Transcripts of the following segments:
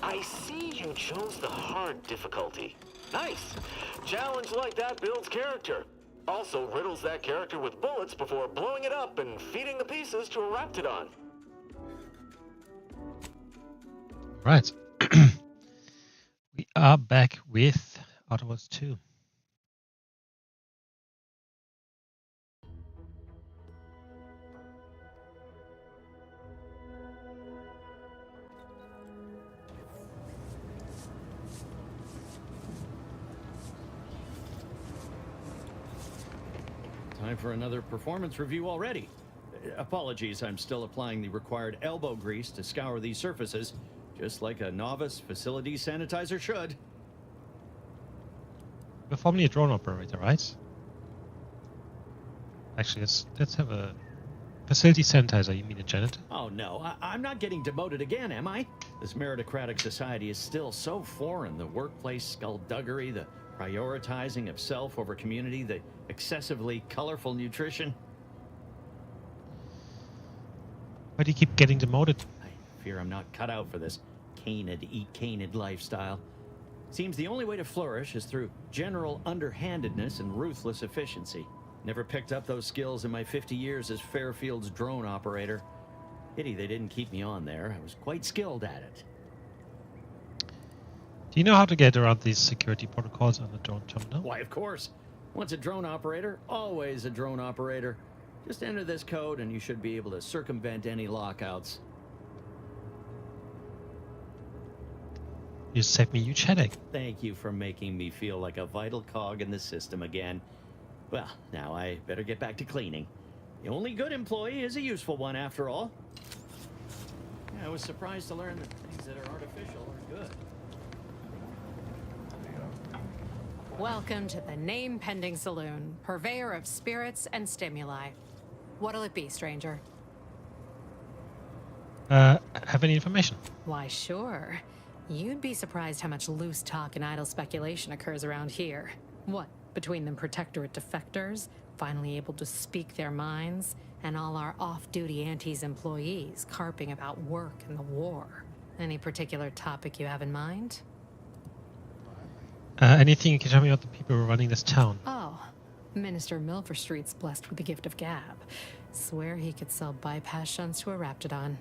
I see you chose the hard difficulty. Nice. Challenge like that builds character. Also riddles that character with bullets before blowing it up and feeding the pieces to a Raptidon. Right. We are back with Outer Worlds 2. Time for another performance review already. Apologies, I'm still applying the required elbow grease to scour these surfaces, just like a novice facility sanitizer should. You're formerly a drone operator, right? Actually, let's have a facility sanitizer. You mean a janitor? Oh no, I'm not getting demoted again, am I? This meritocratic society is still so foreign. The workplace skullduggery, the prioritizing of self over community, the excessively colorful nutrition. Why do you keep getting demoted? I fear I'm not cut out for this canid, eat canid lifestyle. Seems the only way to flourish is through general underhandedness and ruthless efficiency. Never picked up those skills in my 50 years as Fairfield's drone operator. Pity they didn't keep me on there. I was quite skilled at it. Do you know how to get around these security protocols on the drone terminal? Why, of course. Once a drone operator, always a drone operator. Just enter this code and you should be able to circumvent any lockouts. You saved me a huge headache. Thank you for making me feel like a vital cog in the system again. Well, now I better get back to cleaning. The only good employee is a useful one, after all. Yeah, I was surprised to learn that things that are artificial are good. Welcome to the name-pending saloon, purveyor of spirits and stimuli. What'll it be, stranger? Have any information? Why, sure. You'd be surprised how much loose talk and idle speculation occurs around here. What, between the Protectorate defectors, finally able to speak their minds, and all our off-duty Antes employees carping about work and the war? Any particular topic you have in mind? Anything you can tell me about the people who are running this town? Oh, Minister Milverstreet's blessed with the gift of gab. Swear he could sell bypass shunts to a Raptidon.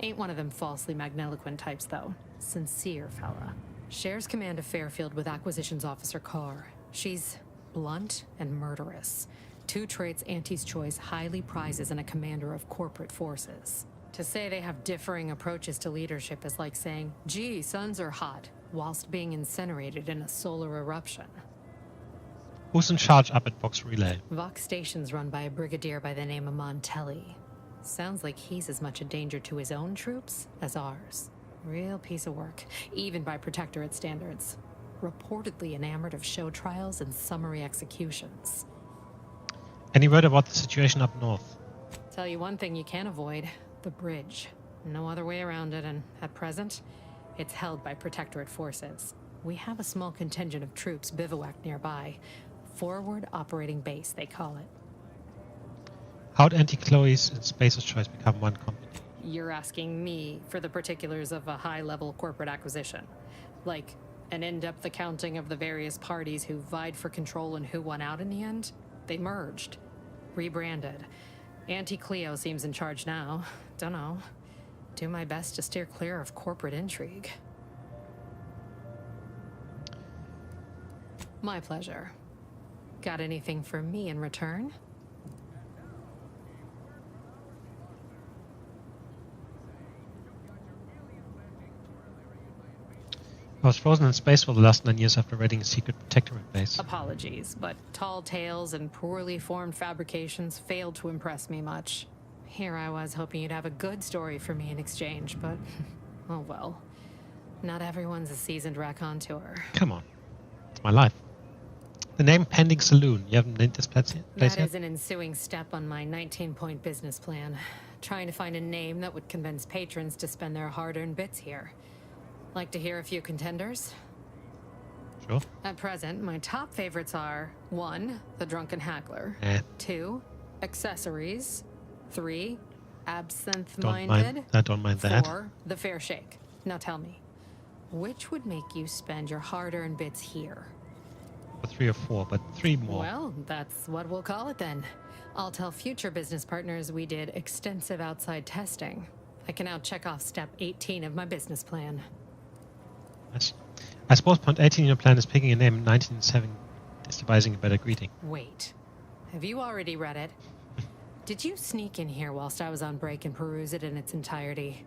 Ain't one of them falsely magniloquent types, though. Sincere fella. Shares command of Fairfield with Acquisitions Officer Carr. She's blunt and murderous. Two traits Auntie's Choice highly prizes in a commander of corporate forces. To say they have differing approaches to leadership is like saying, gee, suns are hot, whilst being incinerated in a solar eruption. Who's in charge up at Vox Relay? Vox Station's run by a brigadier by the name of Montelli. Sounds like he's as much a danger to his own troops as ours. Real piece of work, even by Protectorate standards. Reportedly enamored of show trials and summary executions. Any word about the situation up north? Tell you one thing you can't avoid, the bridge. No other way around it, and at present, it's held by Protectorate forces. We have a small contingent of troops bivouacked nearby. Forward Operating Base, they call it. How'd Anti-Chloe's and Spacer's Choice become one company? You're asking me for the particulars of a high-level corporate acquisition. Like an in-depth accounting of the various parties who vied for control and who won out in the end? They merged. Rebranded. Anti-Cleo seems in charge now. Dunno. Do my best to steer clear of corporate intrigue. My pleasure. Got anything for me in return? I was frozen in space for the last 9 years after raiding a secret Protectorate base. Apologies, but tall tales and poorly formed fabrications failed to impress me much. Here I was hoping you'd have a good story for me in exchange, but oh well. Not everyone's a seasoned raconteur. Come on. It's my life. The name Pending Saloon. You haven't named this place yet? That is an ensuing step on my 19-point business plan. Trying to find a name that would convince patrons to spend their hard-earned bits here. Like to hear a few contenders? Sure. At present, my top favorites are 1. The Drunken Hackler. 2. Accessories. 3. Absinthe-minded. I don't mind that. 4. The Fair Shake. Now tell me, Which would make you spend your hard-earned bits here? Or 3 or 4, but 3 more. Well, that's what we'll call it then. I'll tell future business partners we did extensive outside testing. I can now check off step 18 of my business plan. Yes. I suppose point 18 in your plan is picking a name, and 19.7 is devising a better greeting. Wait. Have you already read it? Did you sneak in here whilst I was on break and peruse it in its entirety?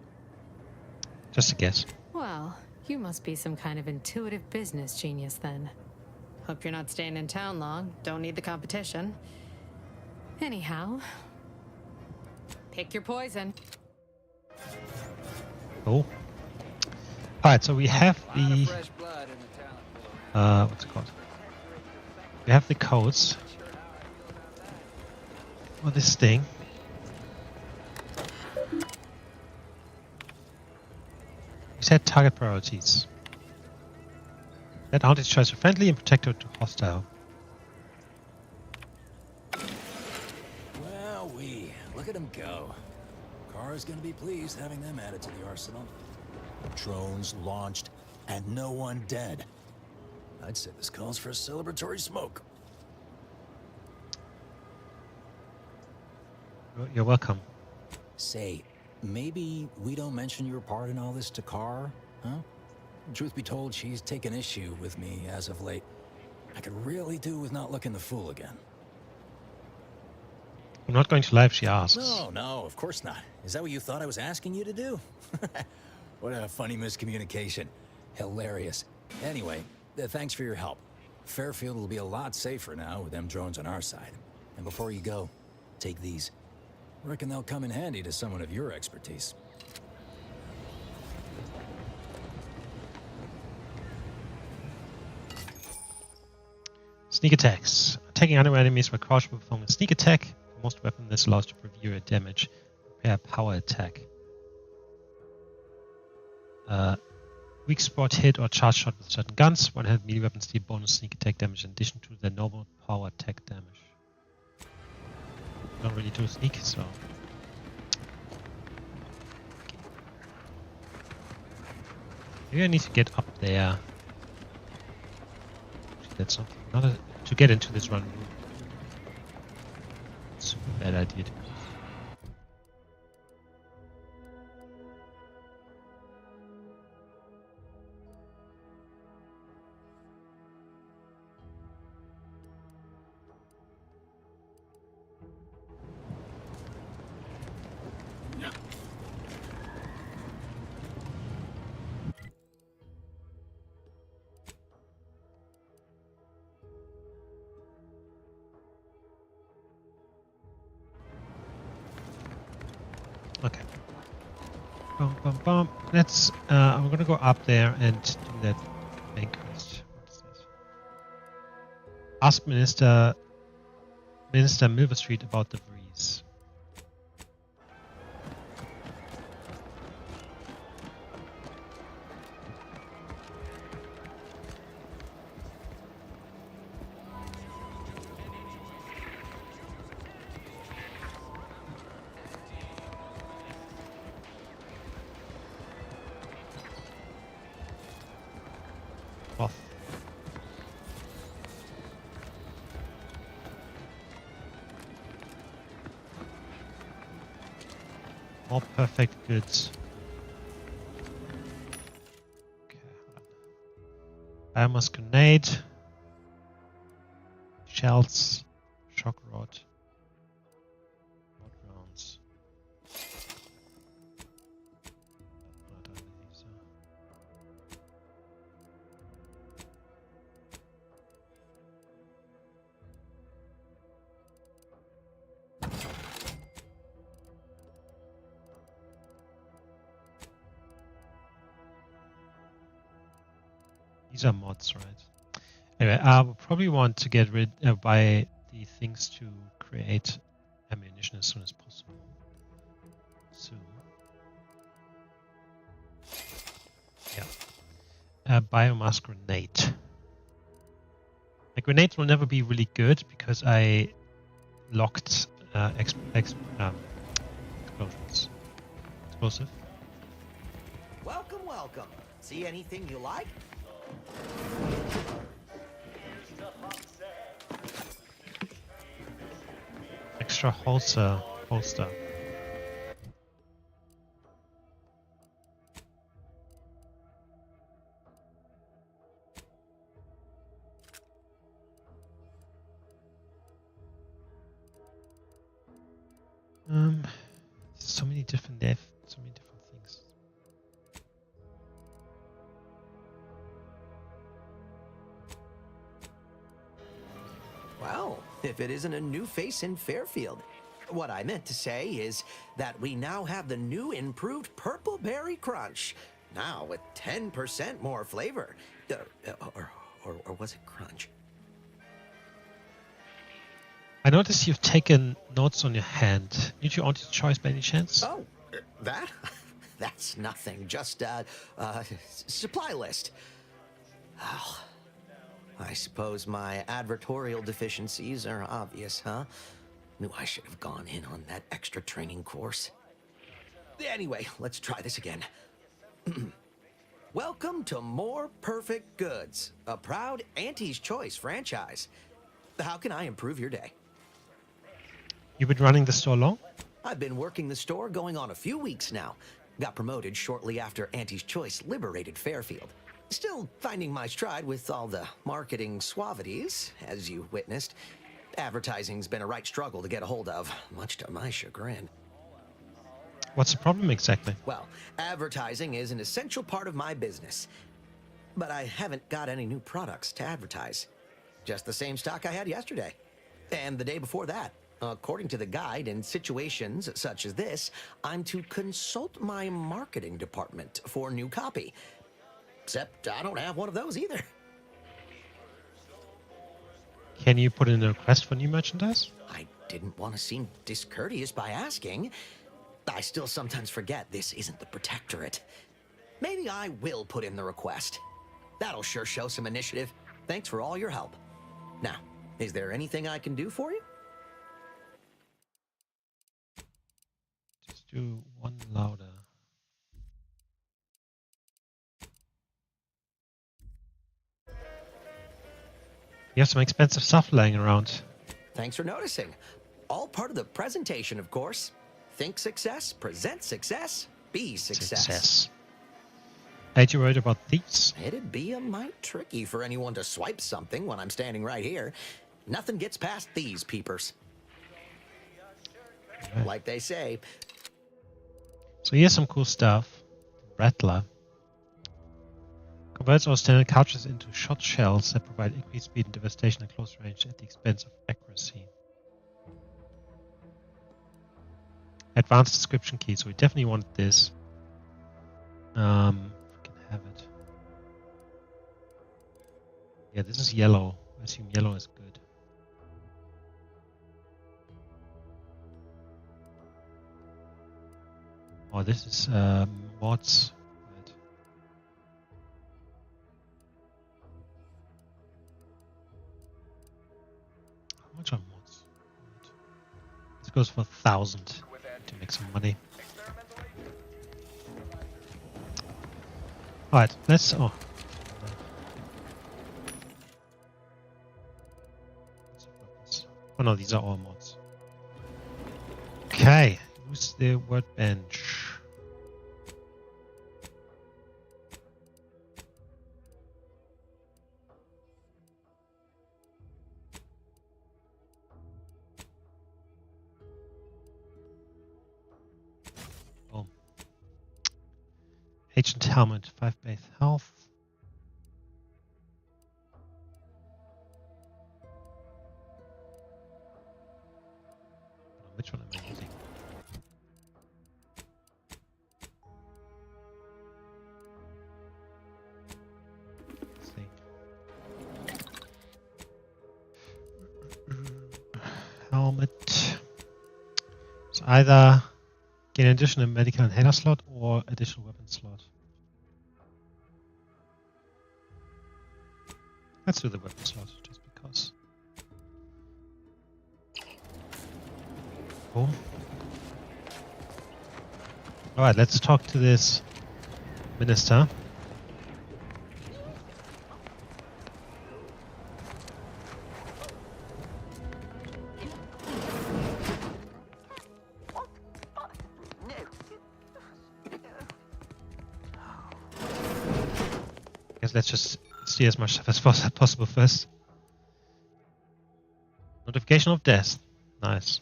Just a guess. Well, you must be some kind of intuitive business genius then. Hope you're not staying in town long. Don't need the competition. Anyhow, pick your poison. Oh. Alright, so we have the... what's it called? We have the codes for this thing. We set target priorities. Let outage choice to friendly and protector to hostile. Well, look at them go. Kara's gonna be pleased having them added to the arsenal. Drones launched and no one dead. I'd say this calls for a celebratory smoke. You're welcome. Say, maybe we don't mention your part in all this to Kara, huh? Truth be told, she's taken issue with me as of late. I could really do with not looking the fool again. I'm not going to lie if she asks. No, of course not. Is that what you thought I was asking you to do? What a funny miscommunication. Hilarious. Anyway, thanks for your help. Fairfield will be a lot safer now with them drones on our side. And before you go, take these. Reckon they'll come in handy to someone of your expertise. Sneak attacks. Attacking unaware enemies while crouched will perform a sneak attack. Most weapon this allows to preview your damage. Prepare power attack. Weak spot hit or charge shot with certain guns. One-handed melee weapons deal bonus sneak attack damage in addition to their normal power attack damage. Don't really do sneak, so... Maybe I need to get up there. Actually, that's not to get into this run room. Super bad idea to use. Okay. Bum. Let's. I'm gonna go up there and do that main quest. What's this? Ask Minister Milverstreet about the breeze. Off. All perfect goods. Okay, biomass grenade, shells, shock rod, rounds. These are mods, right? Anyway, I will probably want to get rid buy the things to create ammunition as soon as possible. So, yeah, biomass grenade. The grenades will never be really good because I locked explosions. Explosive. Welcome. See anything you like? Extra holster. So many different things. Well, if it isn't a new face in Fairfield. What I meant to say is that we now have the new improved Purple Berry Crunch. Now with 10% more flavor. Or was it crunch? I noticed you've taken notes on your hand. Did you Auntie's choice by any chance? Oh, that? That's nothing. Just supply list. Oh, I suppose my advertorial deficiencies are obvious, huh? Knew I should have gone in on that extra training course. Anyway, let's try this again. Welcome to More Perfect Goods, a proud Auntie's Choice franchise. How can I improve your day? You've been running the store long? I've been working the store going on a few weeks now. Got promoted shortly after Auntie's Choice liberated Fairfield. Still finding my stride with all the marketing suavities, as you witnessed. Advertising's been a right struggle to get a hold of, much to my chagrin. What's the problem exactly? Well, advertising is an essential part of my business. But I haven't got any new products to advertise. Just the same stock I had yesterday. And the day before that. According to the guide, in situations such as this, I'm to consult my marketing department for new copy. Except I don't have one of those either. Can you put in a request for new merchandise? I didn't want to seem discourteous by asking. I still sometimes forget this isn't the Protectorate. Maybe I will put in the request. That'll sure show some initiative. Thanks for all your help. Now, is there anything I can do for you? Just do one louder. You have some expensive stuff laying around. Thanks for noticing. All part of the presentation, of course. Think success, present success, be success. Ain't you worried about thieves? It'd be a mite tricky for anyone to swipe something when I'm standing right here. Nothing gets past these peepers. Right. Like they say. So here's some cool stuff. Rattler. Converts our standard couches into shot shells that provide increased speed and devastation at close range at the expense of accuracy. Advanced description key, so we definitely want this. We can have it. Yeah, this is yellow. I assume yellow is good. Oh, this is mods. Right. How much are mods? Right. This goes for 1,000 to make some money. Alright, let's. Oh. Oh no, these are all mods. Okay, use the workbench. Boom. Agent helmet, 5 base health. Which one am I using? Let's see. Helmet. So either get an additional medical inhaler slot or additional weapon slot. Let's do the weapon slot just because. Cool. Alright, let's talk to this minister. Anyways, let's just see as much as possible first. Notification of death. Nice.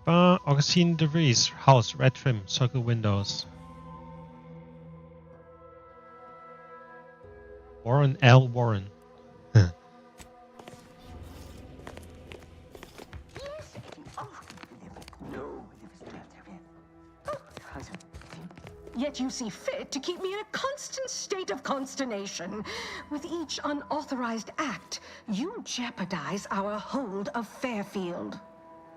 Augustine de Vries, house, red trim, circle windows. Warren L. Warren. Yet you see fit to keep me in a constant state of consternation. With each unauthorized act, you jeopardize our hold of Fairfield.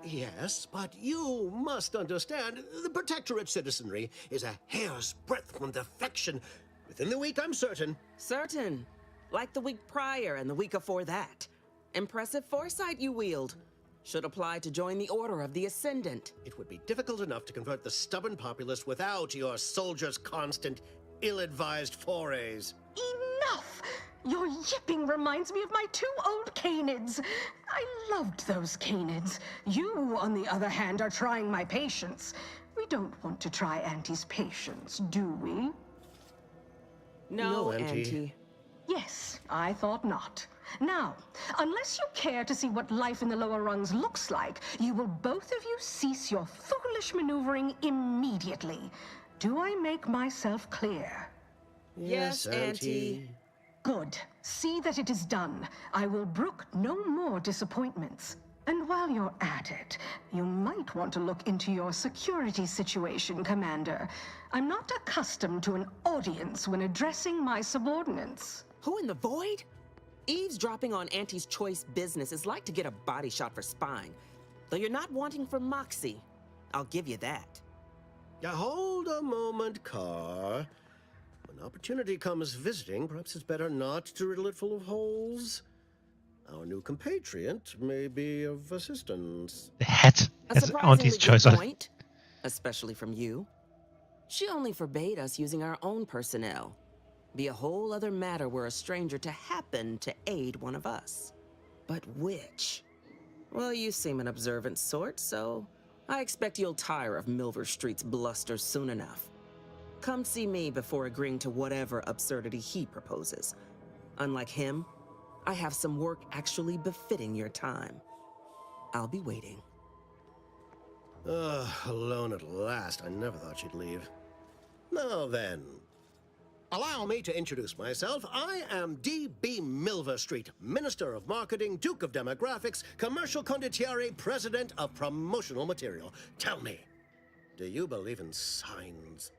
Yes, but you must understand, the Protectorate citizenry is a hair's breadth from defection. Within the week, I'm certain. Certain. Like the week prior and the week before that. Impressive foresight you wield. Should apply to join the Order of the Ascendant. It would be difficult enough to convert the stubborn populace without your soldiers' constant, ill-advised forays. Enough! Your yipping reminds me of my 2 old canids. I loved those canids. You, on the other hand, are trying my patience. We don't want to try Auntie's patience, do we? No, Auntie. Auntie. Yes, I thought not. Now, unless you care to see what life in the lower rungs looks like, you will both of you cease your foolish maneuvering immediately. Do I make myself clear? Yes, Auntie. Good. See that it is done. I will brook no more disappointments. And while you're at it, you might want to look into your security situation, Commander. I'm not accustomed to an audience when addressing my subordinates. Who in the void? Eavesdropping on Auntie's choice business is like to get a body shot for spying. Though you're not wanting for moxie. I'll give you that. Now, hold a moment, Carr. When opportunity comes visiting, perhaps it's better not to riddle it full of holes. Our new compatriot may be of assistance. The hat A has Auntie's surprisingly choice good on it. point, especially from you. She only forbade us using our own personnel. Be a whole other matter were a stranger to happen to aid one of us. But which? Well, you seem an observant sort, so I expect you'll tire of Milver Street's bluster soon enough. Come see me before agreeing to whatever absurdity he proposes. Unlike him, I have some work actually befitting your time. I'll be waiting. Alone at last. I never thought she'd leave. Now then, allow me to introduce myself. I am D.B. Milver Street, Minister of Marketing, Duke of Demographics, Commercial Condottiere, President of Promotional Material. Tell me, do you believe in signs?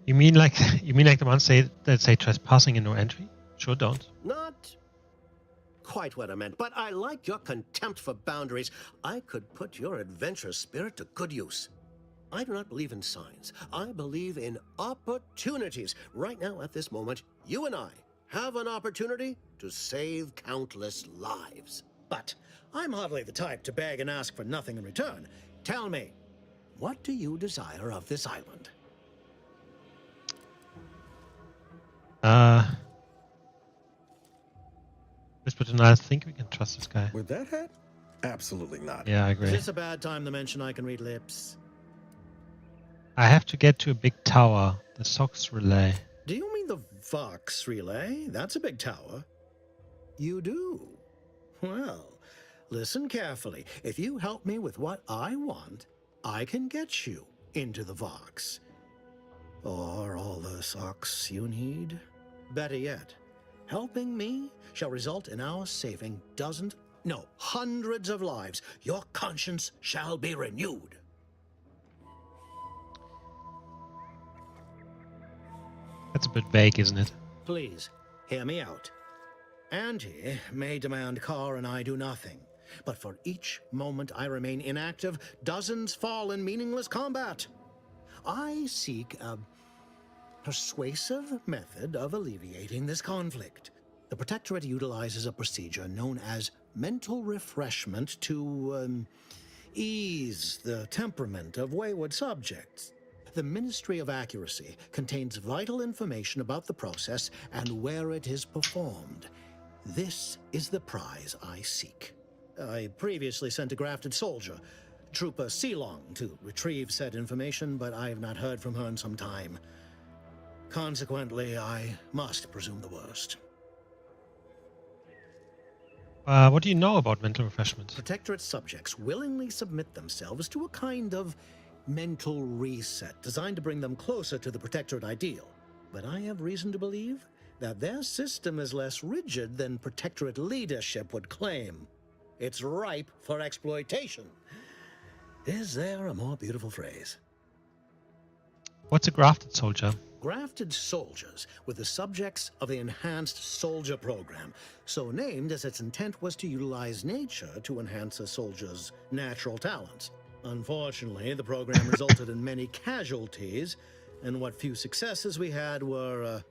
You mean like the ones that say trespassing and no entry? Sure don't. Not quite what I meant, but I like your contempt for boundaries. I could put your adventurous spirit to good use. I do not believe in signs. I believe in opportunities. Right now, at this moment, you and I have an opportunity to save countless lives. But I'm hardly the type to beg and ask for nothing in return. Tell me, what do you desire of this island? Whisper to I think we can trust this guy. With that hat? Absolutely not. Yeah, I agree. Is this a bad time to mention I can read lips? I have to get to a big tower. The Sox relay. Do you mean the Vox relay? That's a big tower. You do? Well, listen carefully. If you help me with what I want, I can get you into the Vox. Or all the socks you need. Better yet, helping me shall result in our saving dozens, no, hundreds of lives. Your conscience shall be renewed. That's a bit vague, isn't it? Please, hear me out. Auntie may demand Carr and I do nothing, but for each moment I remain inactive, dozens fall in meaningless combat. I seek a persuasive method of alleviating this conflict. The Protectorate utilizes a procedure known as mental refreshment to ease the temperament of wayward subjects. The Ministry of Accuracy contains vital information about the process and where it is performed. This is the prize I seek. I previously sent a grafted soldier, Trooper Sealong, to retrieve said information, but I have not heard from her in some time. Consequently, I must presume the worst. What do you know about mental refreshment? Protectorate subjects willingly submit themselves to a kind of mental reset designed to bring them closer to the Protectorate ideal. But I have reason to believe that their system is less rigid than Protectorate leadership would claim. It's ripe for exploitation. Is there a more beautiful phrase? What's a grafted soldier? Grafted soldiers were the subjects of the Enhanced Soldier Program, so named as its intent was to utilize nature to enhance a soldier's natural talents. Unfortunately, the program resulted in many casualties, and what few successes we had were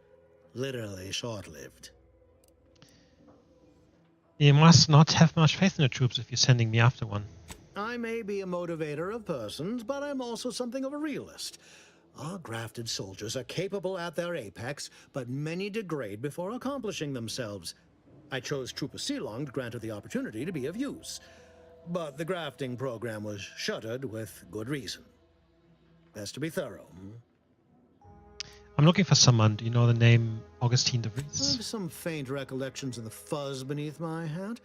literally short-lived. You must not have much faith in the troops if you're sending me after one. I may be a motivator of persons, but I'm also something of a realist. Our grafted soldiers are capable at their apex, but many degrade before accomplishing themselves. I chose Trooper Sealong to grant her the opportunity to be of use, but the grafting program was shuttered with good reason. Best to be thorough. I'm looking for someone. Do you know the name Augustine de I Vries? have some faint recollections of the fuzz beneath my hat.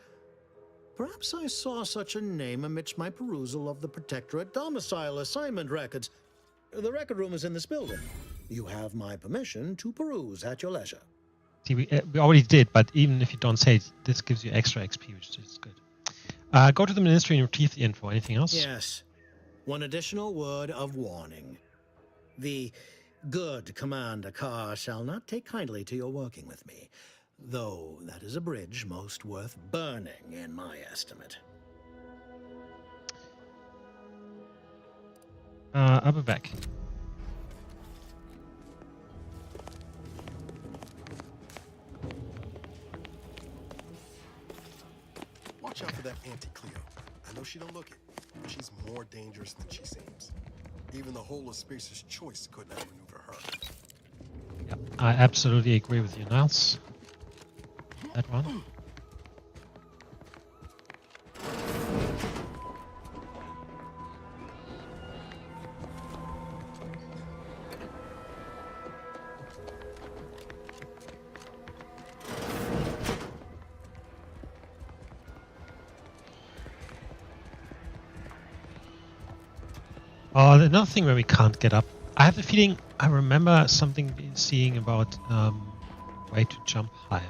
Perhaps I saw such a name amidst my perusal of the Protectorate domicile assignment records. The record room is in this building. You have my permission to peruse at your leisure. See, we already did, but even if you don't say it, this gives you extra XP, which is good. Go to the ministry and retrieve the info. Anything else? Yes. One additional word of warning. The good Commander Carr shall not take kindly to your working with me, though that is a bridge most worth burning in my estimate. I'll be back. Watch out for that Auntie Cleo. I know she don't look it, but she's more dangerous than she seems. Even the whole of Spacer's Choice could not maneuver her. Yep, I absolutely agree with you, Niles. That one. Oh, another thing where we can't get up. I have the feeling I remember something seeing about way to jump higher.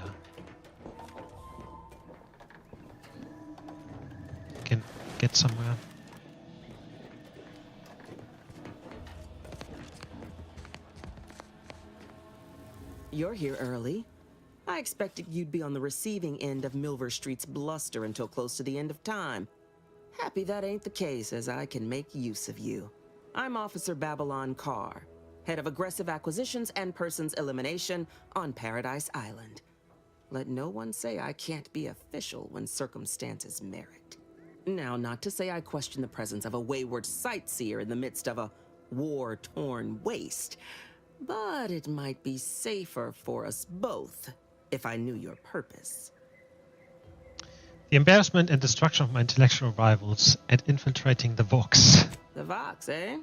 Can get somewhere. You're here early. I expected you'd be on the receiving end of Milver Street's bluster until close to the end of time. Happy that ain't the case, as I can make use of you. I'm Officer Babylon Carr, head of aggressive acquisitions and persons elimination on Paradise Island. Let no one say I can't be official when circumstances merit. Now, not to say I question the presence of a wayward sightseer in the midst of a war-torn waste, but it might be safer for us both if I knew your purpose. The embarrassment and destruction of my intellectual rivals and infiltrating the Vox. The Vox, eh?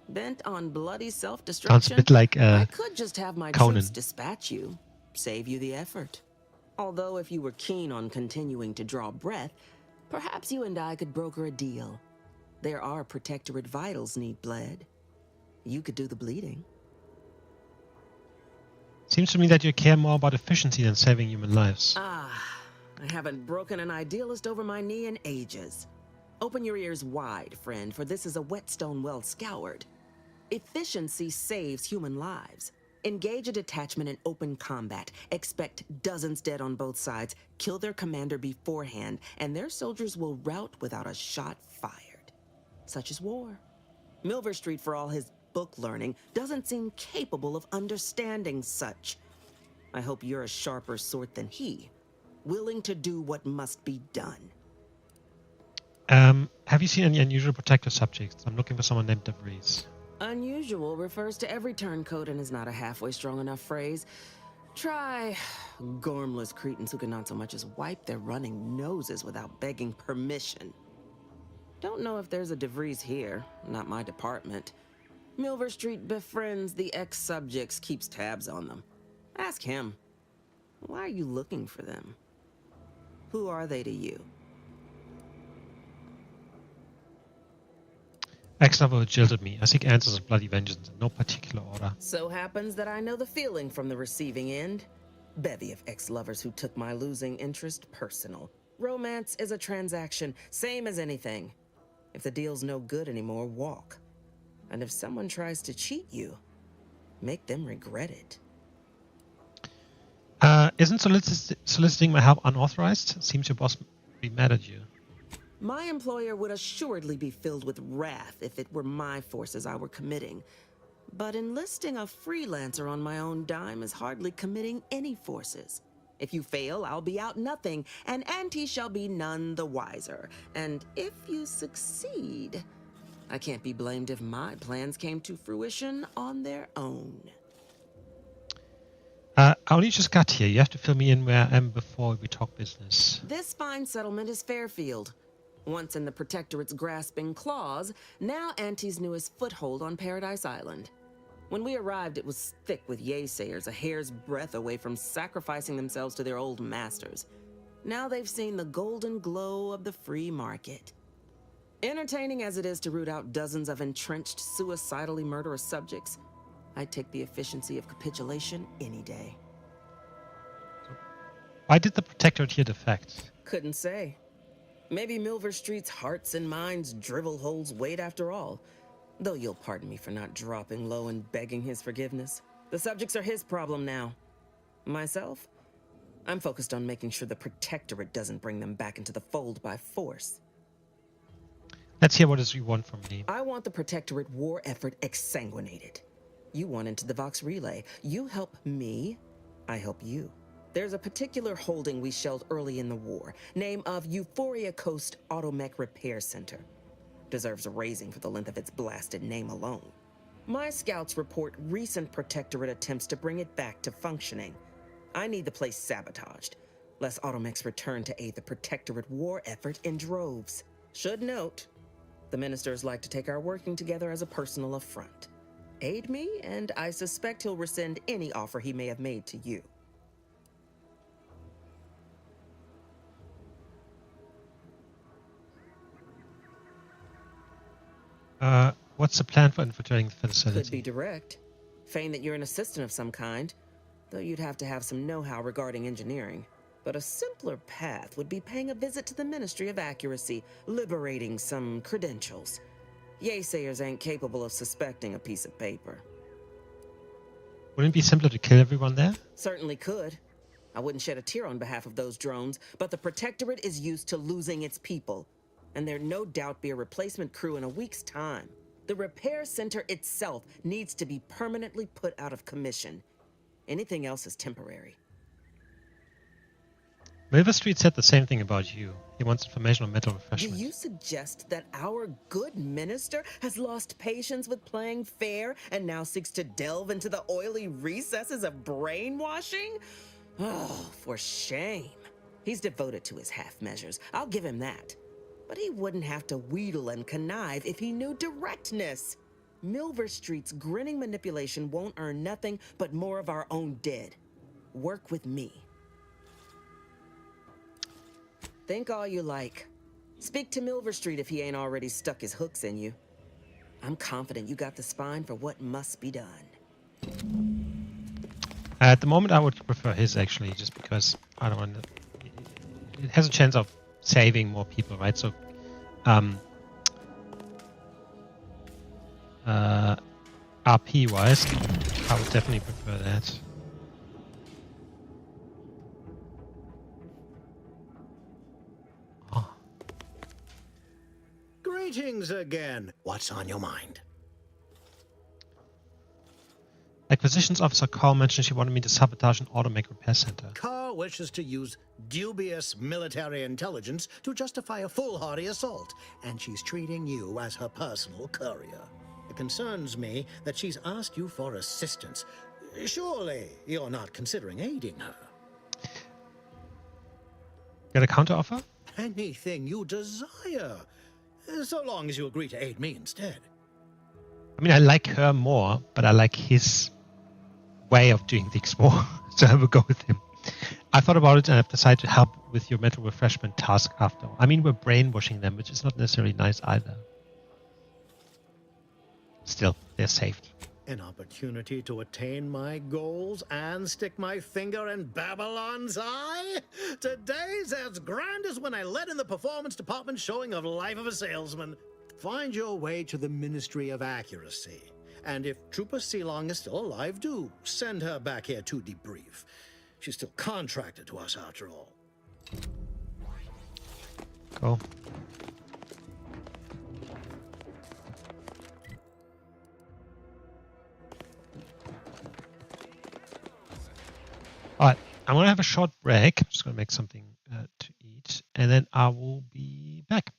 Bent on bloody self-destruction? Sounds a bit like I could just have my Conan. troops dispatch you, save you the effort. Although if you were keen on continuing to draw breath, perhaps you and I could broker a deal. There are Protectorate vitals need bled. You could do the bleeding. Seems to me that you care more about efficiency than saving human lives. I haven't broken an idealist over my knee in ages. Open your ears wide, friend, for this is a whetstone well scoured. Efficiency saves human lives. Engage a detachment in open combat. Expect dozens dead on both sides. Kill their commander beforehand, and their soldiers will rout without a shot fired. Such is war. Milver Street, for all his book learning, doesn't seem capable of understanding such. I hope you're a sharper sort than he, willing to do what must be done. Have you seen any unusual protector subjects? I'm looking for someone named De Vries. Unusual refers to every turncoat and is not a halfway strong enough phrase. Try gormless cretins who can not so much as wipe their running noses without begging permission. Don't know if there's a DeVries here, not my department. Milver Street befriends the ex-subjects, keeps tabs on them. Ask him. Why are you looking for them? Who are they to you? Ex-lover jilted me. I seek answers of bloody vengeance in no particular order. So happens that I know the feeling from the receiving end. Bevy of ex-lovers who took my losing interest personal. Romance is a transaction, same as anything. If the deal's no good anymore, walk. And if someone tries to cheat you, make them regret it. Isn't soliciting my help unauthorized? Seems your boss be mad at you. My employer would assuredly be filled with wrath if it were my forces I were committing. But enlisting a freelancer on my own dime is hardly committing any forces. If you fail, I'll be out nothing, and Auntie shall be none the wiser. And if you succeed, I can't be blamed if my plans came to fruition on their own. I only just got here. You have to fill me in where I am before we talk business. This fine settlement is Fairfield. Once in the Protectorate's grasping claws, now Auntie's newest foothold on Paradise Island. When we arrived, it was thick with yaysayers, a hair's breadth away from sacrificing themselves to their old masters. Now they've seen the golden glow of the free market. Entertaining as it is to root out dozens of entrenched, suicidally murderous subjects, I'd take the efficiency of capitulation any day. Why did the Protectorate here defect? Couldn't say. Maybe Milver Street's hearts and minds drivel holes wait after all. Though you'll pardon me for not dropping low and begging his forgiveness. The subjects are his problem now. Myself? I'm focused on making sure the Protectorate doesn't bring them back into the fold by force. Let's hear what it is you want from me. I want the Protectorate war effort exsanguinated. You want into the Vox Relay. You help me, I help you. There's a particular holding we shelled early in the war. Name of Euphoria Coast Automech Repair Center. Deserves a raising for the length of its blasted name alone. My scouts report recent Protectorate attempts to bring it back to functioning. I need the place sabotaged, lest Automechs return to aid the Protectorate war effort in droves. Should note, the ministers like to take our working together as a personal affront. Aid me, and I suspect he'll rescind any offer he may have made to you. What's the plan for infiltrating the facility? Could be direct. Feign that you're an assistant of some kind, though you'd have to have some know-how regarding engineering. But a simpler path would be paying a visit to the Ministry of Accuracy, liberating some credentials. Yaysayers ain't capable of suspecting a piece of paper. Wouldn't it be simpler to kill everyone there? Certainly could. I wouldn't shed a tear on behalf of those drones, but the Protectorate is used to losing its people. And there'd no doubt be a replacement crew in a week's time. The repair center itself needs to be permanently put out of commission. Anything else is temporary. Milver Street said the same thing about you. He wants information on mental refreshment. Do you suggest that our good minister has lost patience with playing fair and now seeks to delve into the oily recesses of brainwashing? Oh, for shame. He's devoted to his half measures. I'll give him that. But he wouldn't have to wheedle and connive if he knew directness. Milver Street's grinning manipulation won't earn nothing but more of our own dead. Work with me. Think all you like. Speak to Milver Street if he ain't already stuck his hooks in you. I'm confident you got the spine for what must be done. At the moment, I would prefer his, actually, just because I don't want to... It has a chance of saving more people, right? So, RP-wise, I would definitely prefer that. Oh. Greetings again. What's on your mind? Acquisitions Officer Carl mentioned she wanted me to sabotage an Automech repair center. Carr wishes to use dubious military intelligence to justify a foolhardy assault, and she's treating you as her personal courier. It concerns me that she's asked you for assistance. Surely you're not considering aiding her. Got a counter offer? Anything you desire, so long as you agree to aid me instead. I mean, I like her more, but I like his way of doing things more. So I will go with him. I thought about it and I've decided to help with your mental refreshment task after. I mean, we're brainwashing them, which is not necessarily nice either. Still, they're saved. An opportunity to attain my goals and stick my finger in Babylon's eye? Today's as grand as when I led in the performance department showing of Life of a Salesman. Find your way to the Ministry of Accuracy. And if Trooper Sealong is still alive, do send her back here to debrief. She's still contracted to us after all. Cool. All right, I'm going to have a short break. I'm just going to make something to eat, and then I will be back.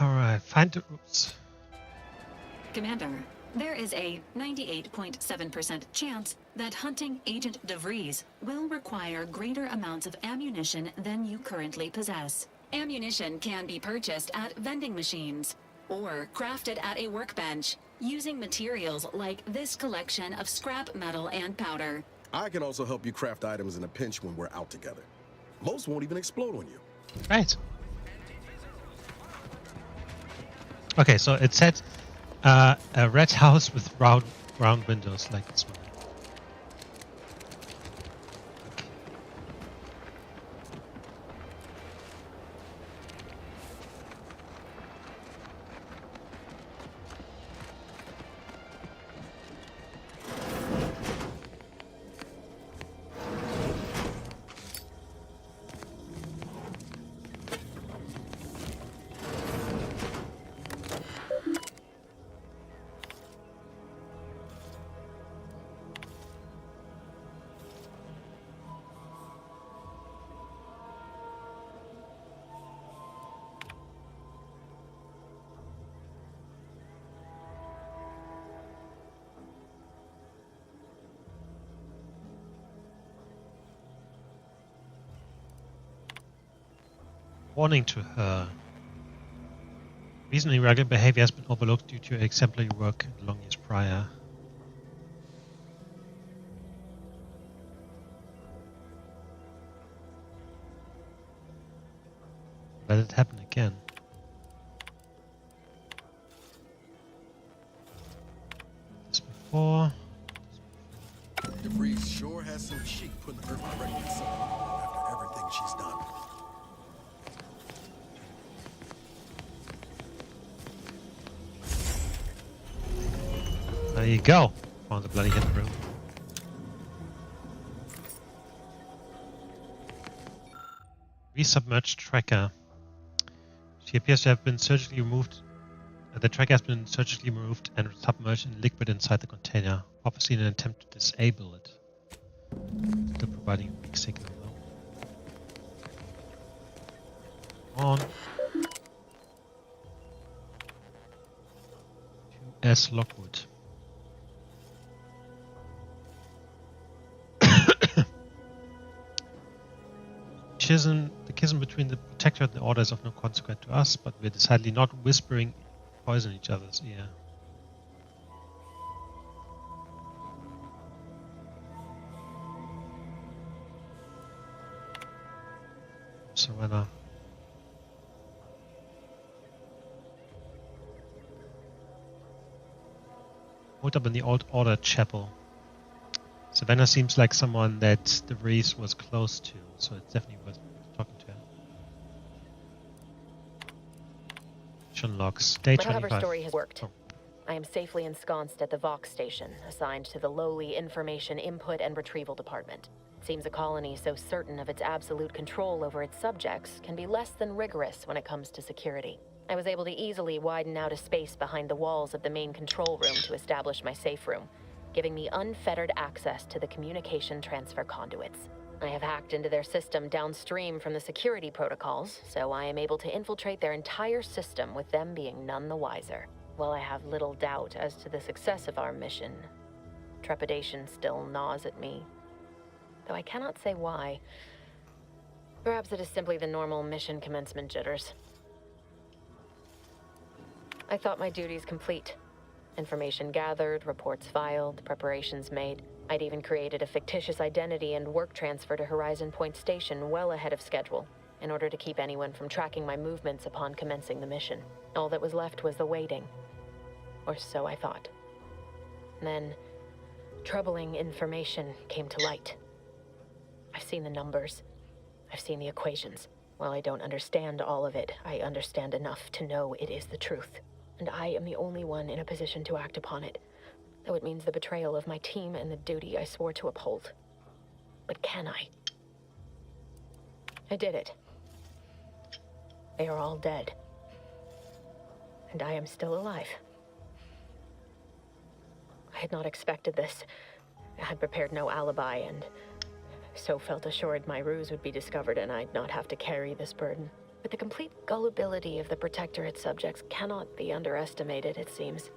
Alright, find the... Oops. Commander, there is a 98.7% chance that hunting Agent DeVries will require greater amounts of ammunition than you currently possess. Ammunition can be purchased at vending machines or crafted at a workbench using materials like this collection of scrap metal and powder. I can also help you craft items in a pinch when we're out together. Most won't even explode on you. Right. Okay, so it said a red house with round windows like this one. Warning to her. Recent irregular behavior has been overlooked due to exemplary work in long years prior. Let it happen again. This before. DeVries sure has some cheek putting her pregnant son after everything she's done. There you go. Found the bloody hidden room. Resubmerged tracker. She appears to have been surgically removed. The tracker has been surgically removed and submerged in liquid inside the container, obviously in an attempt to disable it. Still providing a weak signal though. On. 2S Lockwood. The schism between the Protector and the Order is of no consequence to us, but we're decidedly not whispering poison in each other's ear. Savannah. Hold up in the Old Order Chapel. Savannah seems like someone that DeVries was close to, so it's definitely worth talking to her. Mission logs. Day My 25. cover story has worked. Oh. I am safely ensconced at the Vox station, assigned to the lowly Information Input and Retrieval Department. It seems a colony so certain of its absolute control over its subjects can be less than rigorous when it comes to security. I was able to easily widen out a space behind the walls of the main control room to establish my safe room, giving me unfettered access to the communication transfer conduits. I have hacked into their system downstream from the security protocols, so I am able to infiltrate their entire system with them being none the wiser. While I have little doubt as to the success of our mission, trepidation still gnaws at me, though I cannot say why. Perhaps it is simply the normal mission commencement jitters. I thought my duties complete. Information gathered, reports filed, preparations made. I'd even created a fictitious identity and work transfer to Horizon Point Station well ahead of schedule, in order to keep anyone from tracking my movements upon commencing the mission. All that was left was the waiting. Or so I thought. Then, troubling information came to light. I've seen the numbers. I've seen the equations. While I don't understand all of it, I understand enough to know it is the truth. And I am the only one in a position to act upon it, though it means the betrayal of my team and the duty I swore to uphold. But can I? I did it. They are all dead. And I am still alive. I had not expected this. I had prepared no alibi, and so felt assured my ruse would be discovered and I'd not have to carry this burden. But the complete gullibility of the Protectorate subjects cannot be underestimated, it seems.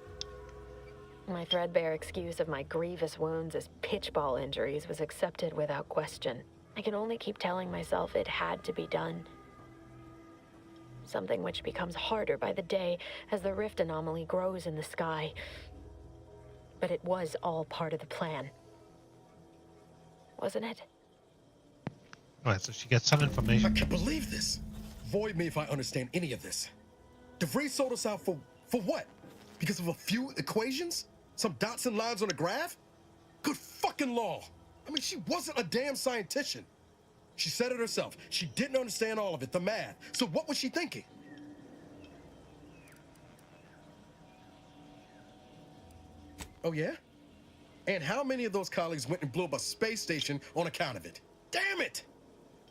My threadbare excuse of my grievous wounds as pitchball injuries was accepted without question. I can only keep telling myself it had to be done. Something which becomes harder by the day as the rift anomaly grows in the sky. But it was all part of the plan. Wasn't it? Alright, so she gets some I information. can't believe this. Void me if I understand any of this. DeVries sold us out for what? Because of a few equations? Some dots and lines on a graph? Good fucking law. I mean, she wasn't a damn scientist. She said it herself. She didn't understand all of it, the math. So what was she thinking? Oh, yeah? And how many of those colleagues went and blew up a space station on account of it? Damn it!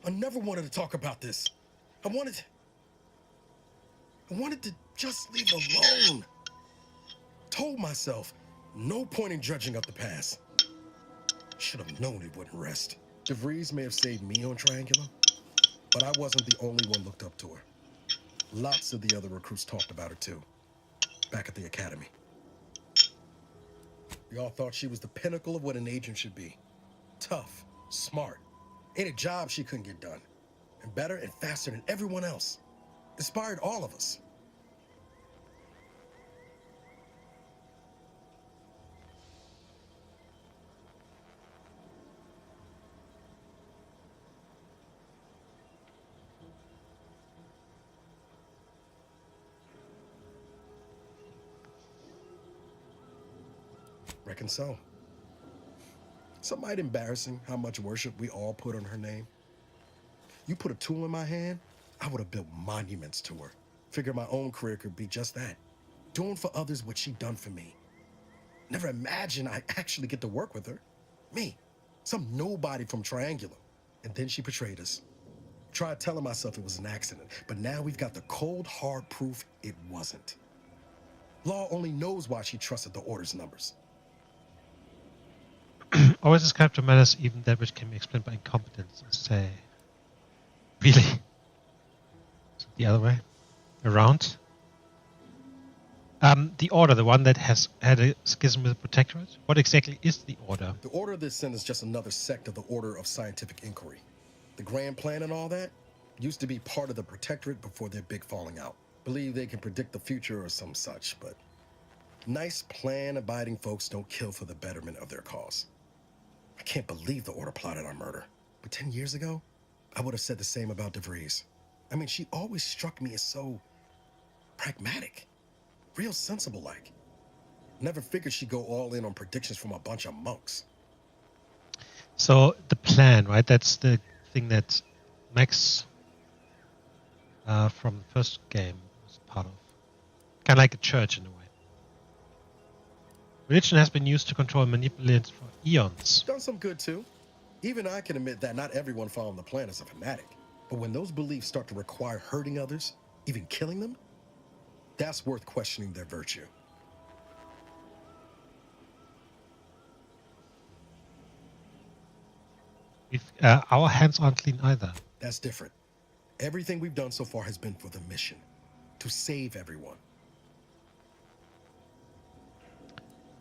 I never wanted to talk about this. I wanted to just leave it alone. Told myself, no point in judging up the past. Should have known it wouldn't rest. DeVries may have saved me on Triangula, but I wasn't the only one looked up to her. Lots of the other recruits talked about her too, back at the academy. We all thought she was the pinnacle of what an agent should be. Tough, smart, ain't a job she couldn't get done. And better and faster than everyone else. Inspired all of us. Reckon so. Some might embarrassing how much worship we all put on her name. You put a tool in my hand, I would have built monuments to her. Figure my own career could be just that. Doing for others what she done for me. Never imagined I'd actually get to work with her. Me, some nobody from Triangula. And then she betrayed us. Tried telling myself it was an accident, but now we've got the cold, hard proof it wasn't. Law only knows why she trusted the Order's numbers. Always ascribe to matters even that which can be explained by incompetence. Say, really? Is it the other way around? The Order, the one that has had a schism with the Protectorate? What exactly is the Order? The Order of this sin is just another sect of the Order of Scientific Inquiry. The Grand Plan and all that used to be part of the Protectorate before their big falling out. Believe they can predict the future or some such, but nice plan-abiding folks don't kill for the betterment of their cause. I can't believe the Order plotted our murder. But 10 years ago, I would have said the same about DeVries. I mean, she always struck me as so pragmatic. Real sensible-like. Never figured she'd go all in on predictions from a bunch of monks. So the plan, right? That's the thing that Max from the first game was part of. Kind of like a church in a way. Religion has been used to control and manipulate for eons. Done some good too. Even I can admit that not everyone following the plan is a fanatic. But when those beliefs start to require hurting others, even killing them, that's worth questioning their virtue. Our hands aren't clean either. That's different. Everything we've done so far has been for the mission. To save everyone.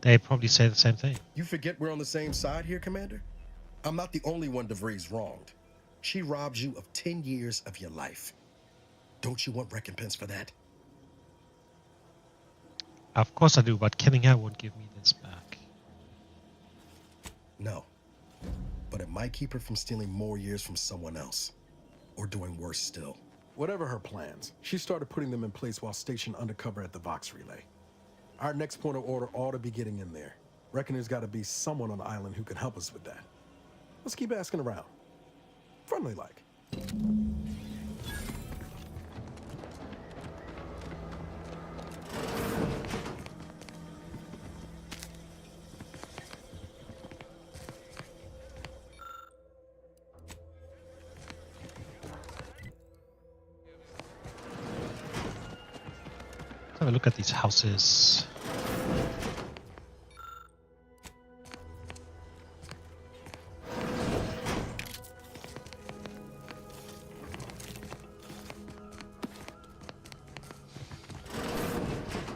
They probably say the same thing. You forget we're on the same side here, Commander? I'm not the only one DeVries wronged. She robbed you of 10 years of your life. Don't you want recompense for that? Of course I do, but killing her won't give me this back. No. But it might keep her from stealing more years from someone else. Or doing worse still. Whatever her plans, she started putting them in place while stationed undercover at the Vox Relay. Our next point of order ought to be getting in there. Reckon there's got to be someone on the island who can help us with that. Let's keep asking around. Friendly like. Let's have a look at these houses.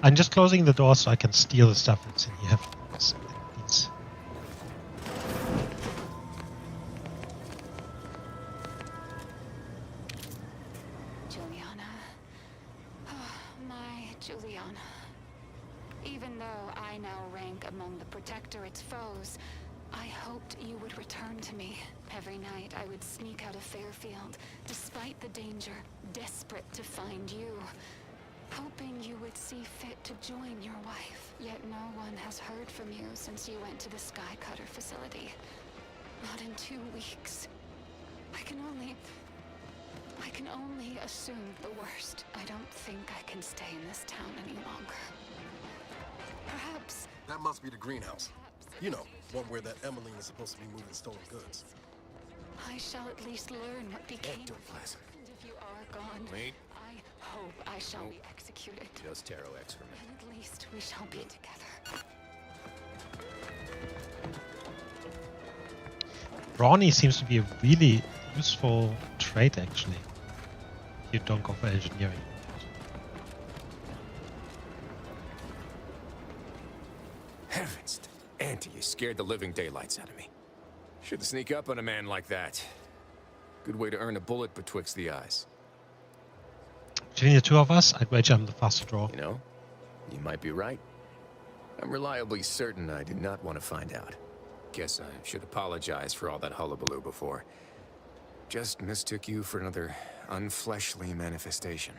I'm just closing the door so I can steal the stuff that's in here. Because it needs... Juliana. Oh, my Juliana. Even though I now rank among the Protectorate's foes, I hoped you would return to me. Every night I would sneak out of Fairfield, despite the danger, desperate to find you. Hoping you would see fit to join your wife. Yet no one has heard from you since you went to the Skycutter facility. Not in 2 weeks. I can only assume the worst. I don't think I can stay in this town any longer. Perhaps... That must be the greenhouse. You know, one where that Emmeline is supposed to be moving stolen goods. I shall at least learn what became of you. And if you are gone, Wait. I hope I shall be executed. Just tarot excrement. And at least we shall be together. Brawny seems to be a really useful trait, actually. You don't go for engineering. Heavens, Auntie, you scared the living daylights out of me. Shouldn't sneak up on a man like that. Good way to earn a bullet betwixt the eyes. Between the two of us, I'd wager I'm the faster draw. You know, you might be right. I'm reliably certain I did not want to find out. Guess I should apologize for all that hullabaloo before. Just mistook you for another unfleshly manifestation.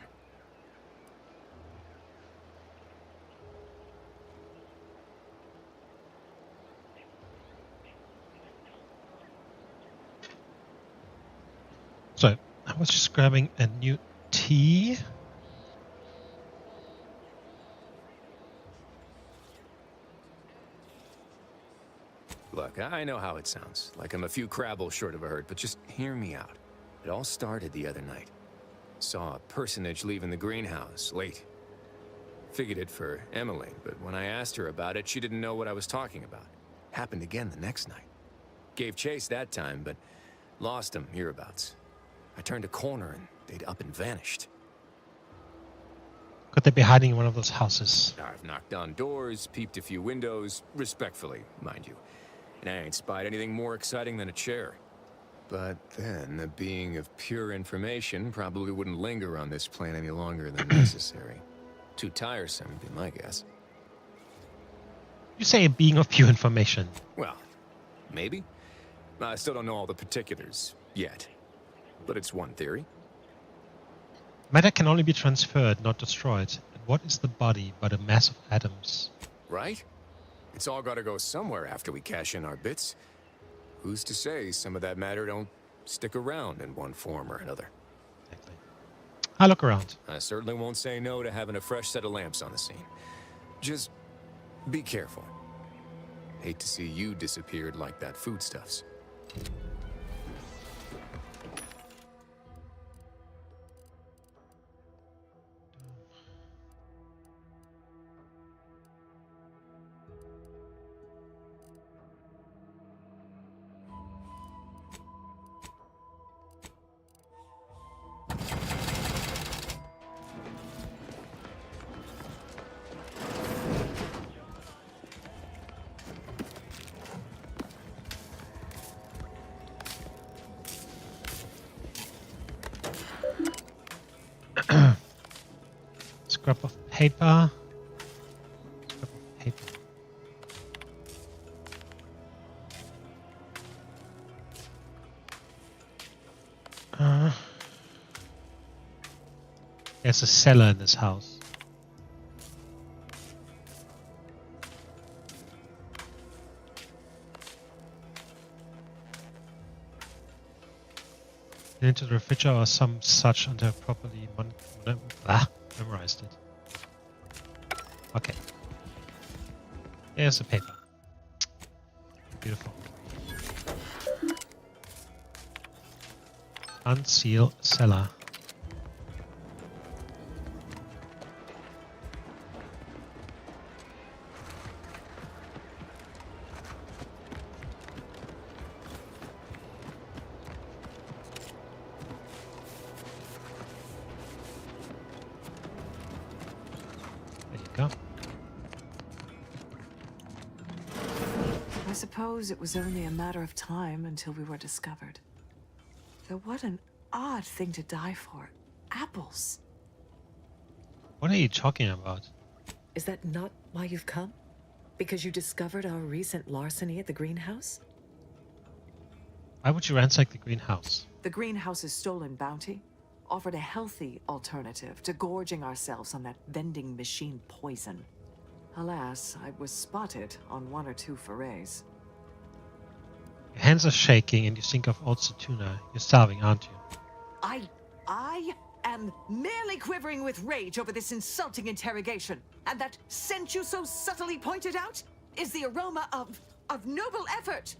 So, I was just grabbing a new tea. Look, I know how it sounds, like I'm a few crabbles short of a hurt, but just hear me out. It all started the other night. Saw a personage leaving the greenhouse, late. Figured it for Emmeline, but when I asked her about it, she didn't know what I was talking about. Happened again the next night. Gave chase that time, but lost him hereabouts. I turned a corner and they'd up and vanished. Could they be hiding in one of those houses? I've knocked on doors, peeped a few windows, respectfully, mind you. And I ain't spied anything more exciting than a chair. But then, a being of pure information probably wouldn't linger on this plane any longer than necessary. Too tiresome, would be my guess. You say a being of pure information. Well, maybe. I still don't know all the particulars, yet. But it's one theory. Matter can only be transferred, not destroyed. And what is the body but a mass of atoms? Right? It's all gotta go somewhere after we cash in our bits. Who's to say some of that matter don't stick around in one form or another? Exactly. I'll look around. I certainly won't say no to having a fresh set of lamps on the scene. Just be careful. Hate to see you disappeared like that foodstuffs. Scrap of paper. Scrap of paper. There's a cellar in this house. Into the refrigerator or some such until properly memorized it. Okay. Here's the paper. Beautiful. Unseal cellar. go. I suppose it was only a matter of time until we were discovered. Though what an odd thing to die for. Apples. What are you talking about? Is that not why you've come? Because you discovered our recent larceny at the greenhouse? Why would you ransack the greenhouse? The greenhouse's stolen bounty offered a healthy alternative to gorging ourselves on that vending machine poison. Alas, I was spotted on 1 or 2 forays. Your hands are shaking and you think of old Satuna. You're starving, aren't you? I am merely quivering with rage over this insulting interrogation. And that scent you so subtly pointed out is the aroma of noble effort.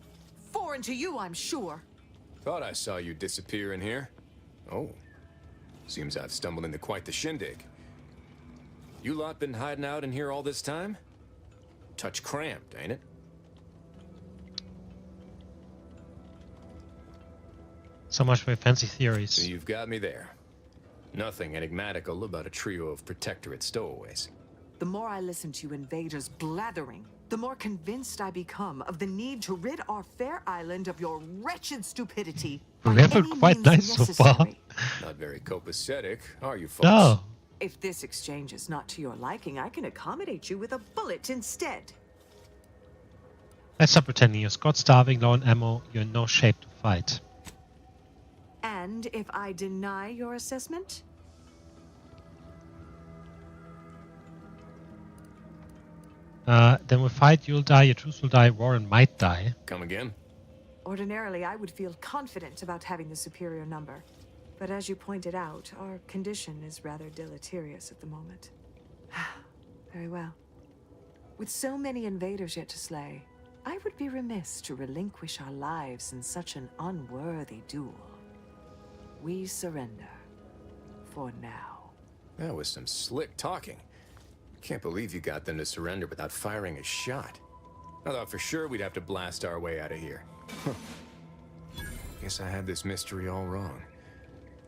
Foreign to you, I'm sure. Thought I saw you disappear in here. Oh. Seems I've stumbled into quite the shindig. You lot been hiding out in here all this time? Touch cramped, ain't it? So much for your fancy theories. So you've got me there. Nothing enigmatical about a trio of Protectorate stowaways. The more I listen to you invaders blathering, the more convinced I become of the need to rid our fair island of your wretched stupidity. Never quite nice so far. Not very copacetic, are you folks? No. If this exchange is not to your liking, I can accommodate you with a bullet instead. Let's stop pretending. You're Scott starving, low on ammo. You're in no shape to fight. And if I deny your assessment? Then we'll fight, you'll die, your troops will die, Warren might die. Come again? Ordinarily, I would feel confident about having the superior number. But as you pointed out, our condition is rather deleterious at the moment. Very well. With so many invaders yet to slay, I would be remiss to relinquish our lives in such an unworthy duel. We surrender. For now. That was some slick talking. Can't believe you got them to surrender without firing a shot. I thought for sure we'd have to blast our way out of here. Guess I had this mystery all wrong.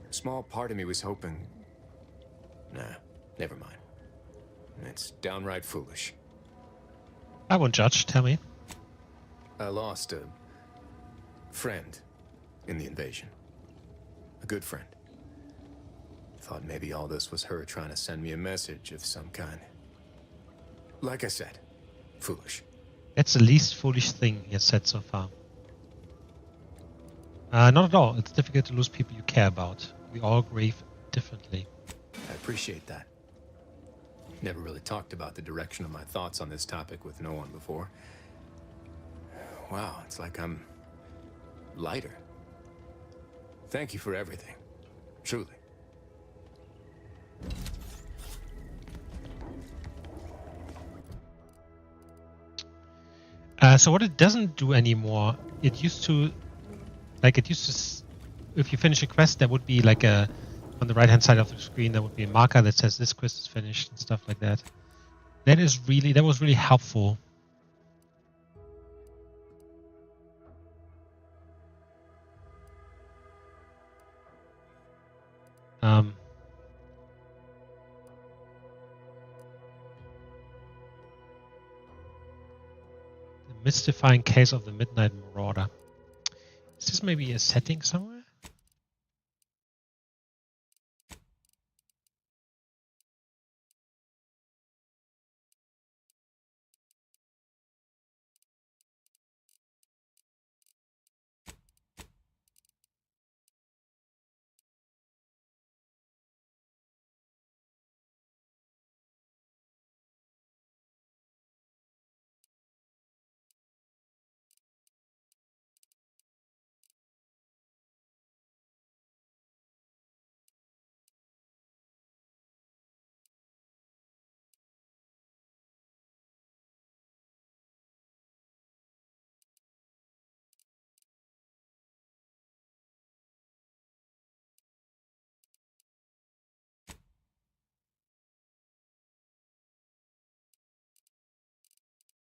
A small part of me was hoping... Nah, never mind. It's downright foolish. I won't judge, tell me. I lost a friend in the invasion. A good friend. Thought maybe all this was her trying to send me a message of some kind. Like I said, foolish. That's the least foolish thing he has said so far. Not at all. It's difficult to lose people you care about. We all grieve differently. I appreciate that. Never really talked about the direction of my thoughts on this topic with no one before. Wow, it's like I'm lighter. Thank you for everything. Truly. So what it doesn't do anymore, it used to, if you finish a quest, there would be like on the right hand side of the screen, there would be a marker that says this quest is finished and stuff like that. That was really helpful. The mystifying case of the Midnight Marauder. Is this maybe a setting somewhere?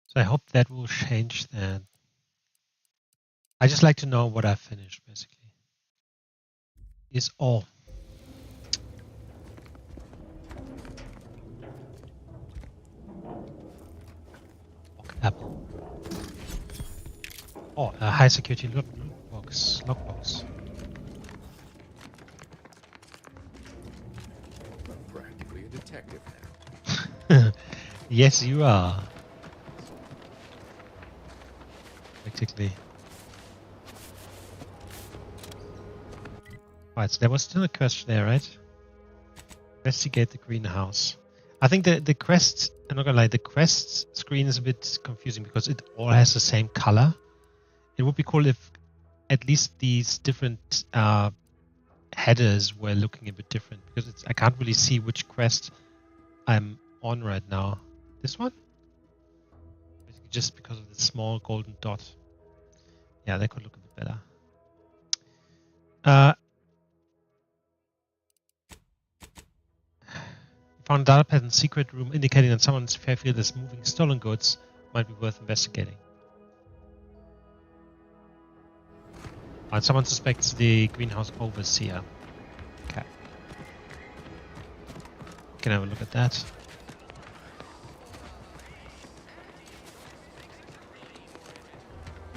So I hope that will change that. I just like to know what I finished, basically. Is all. Apple. Oh, a high security lockbox. Practically a detective now. Yes, you are. Practically. Right, so there was still a quest there, right? Investigate the greenhouse. I think the quest, I'm not gonna lie, the quest screen is a bit confusing because it all has the same color. It would be cool if at least these different headers were looking a bit different, because I can't really see which quest I'm on right now. This one? Basically just because of the small golden dot. Yeah, that could look a bit better. Found a data pad in secret room indicating that someone in Fairfield is moving stolen goods. Might be worth investigating. And someone suspects the greenhouse overseer. Okay. Can I have a look at that?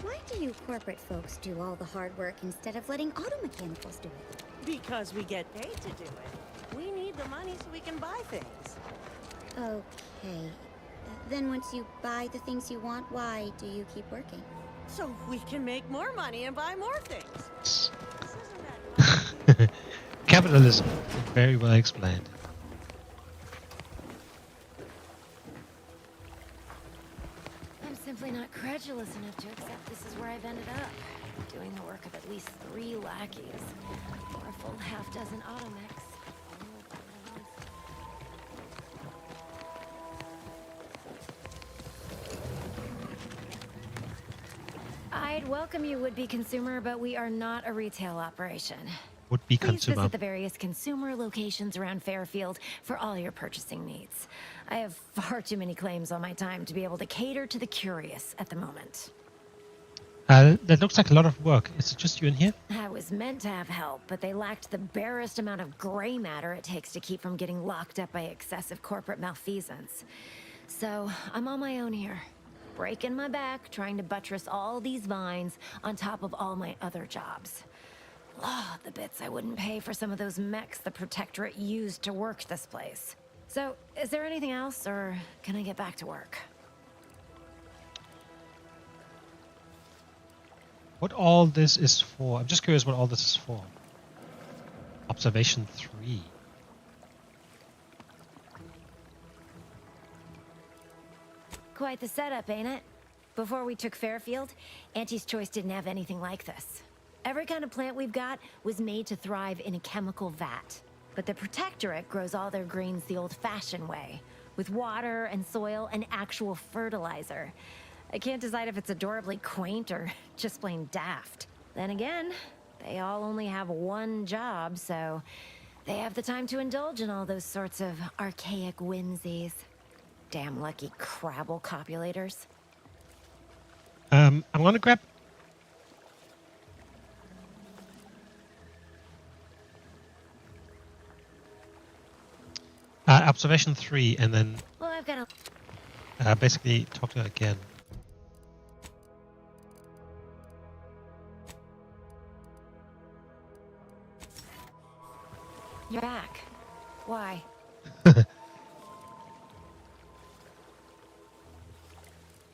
Why do you corporate folks do all the hard work instead of letting auto mechanicals do it? Because we get paid to do it. We need the money so we can buy things. Okay. Then once you buy the things you want, why do you keep working? So we can make more money and buy more things. Capitalism. Very well explained. I'm simply not credulous enough to accept this is where I've ended up. Doing the work of at least 3 lackeys. Or a full half-dozen automechs. I'd welcome you, would-be consumer, but we are not a retail operation. Would-be Please consumer. visit the various consumer locations around Fairfield for all your purchasing needs. I have far too many claims on my time to be able to cater to the curious at the moment. That looks like a lot of work. Is it just you in here? I was meant to have help, but they lacked the barest amount of gray matter it takes to keep from getting locked up by excessive corporate malfeasance. So, I'm on my own here. Breaking my back, trying to buttress all these vines on top of all my other jobs. Oh, the bits I wouldn't pay for some of those mechs the Protectorate used to work this place. So, is there anything else, or can I get back to work? What all this is for? I'm just curious what all this is for. Observation 3. Quite the setup, ain't it? Before we took Fairfield, Auntie's Choice didn't have anything like this. Every kind of plant we've got was made to thrive in a chemical vat. But the Protectorate grows all their greens the old-fashioned way, with water and soil and actual fertilizer. I can't decide if it's adorably quaint or just plain daft. Then again, they all only have one job, so they have the time to indulge in all those sorts of archaic whimsies. Damn lucky Crabble copulators. I'm gonna grab... observation 3, and then Well, I've got basically talk to her again. You're back. Why?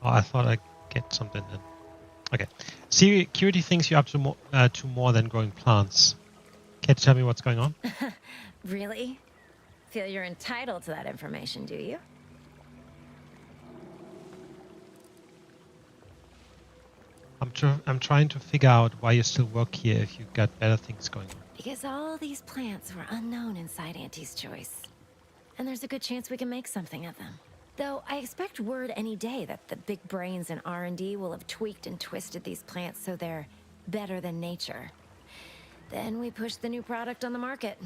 Oh, I thought I'd get something then. Okay. Security thinks you're up to more than growing plants. Care to tell me what's going on? Really? Feel you're entitled to that information, do you? I'm trying to figure out why you still work here if you've got better things going on. Because all these plants were unknown inside Auntie's Choice. And there's a good chance we can make something of them. Though I expect word any day that the big brains in R&D will have tweaked and twisted these plants so they're better than nature. Then we push the new product on the market.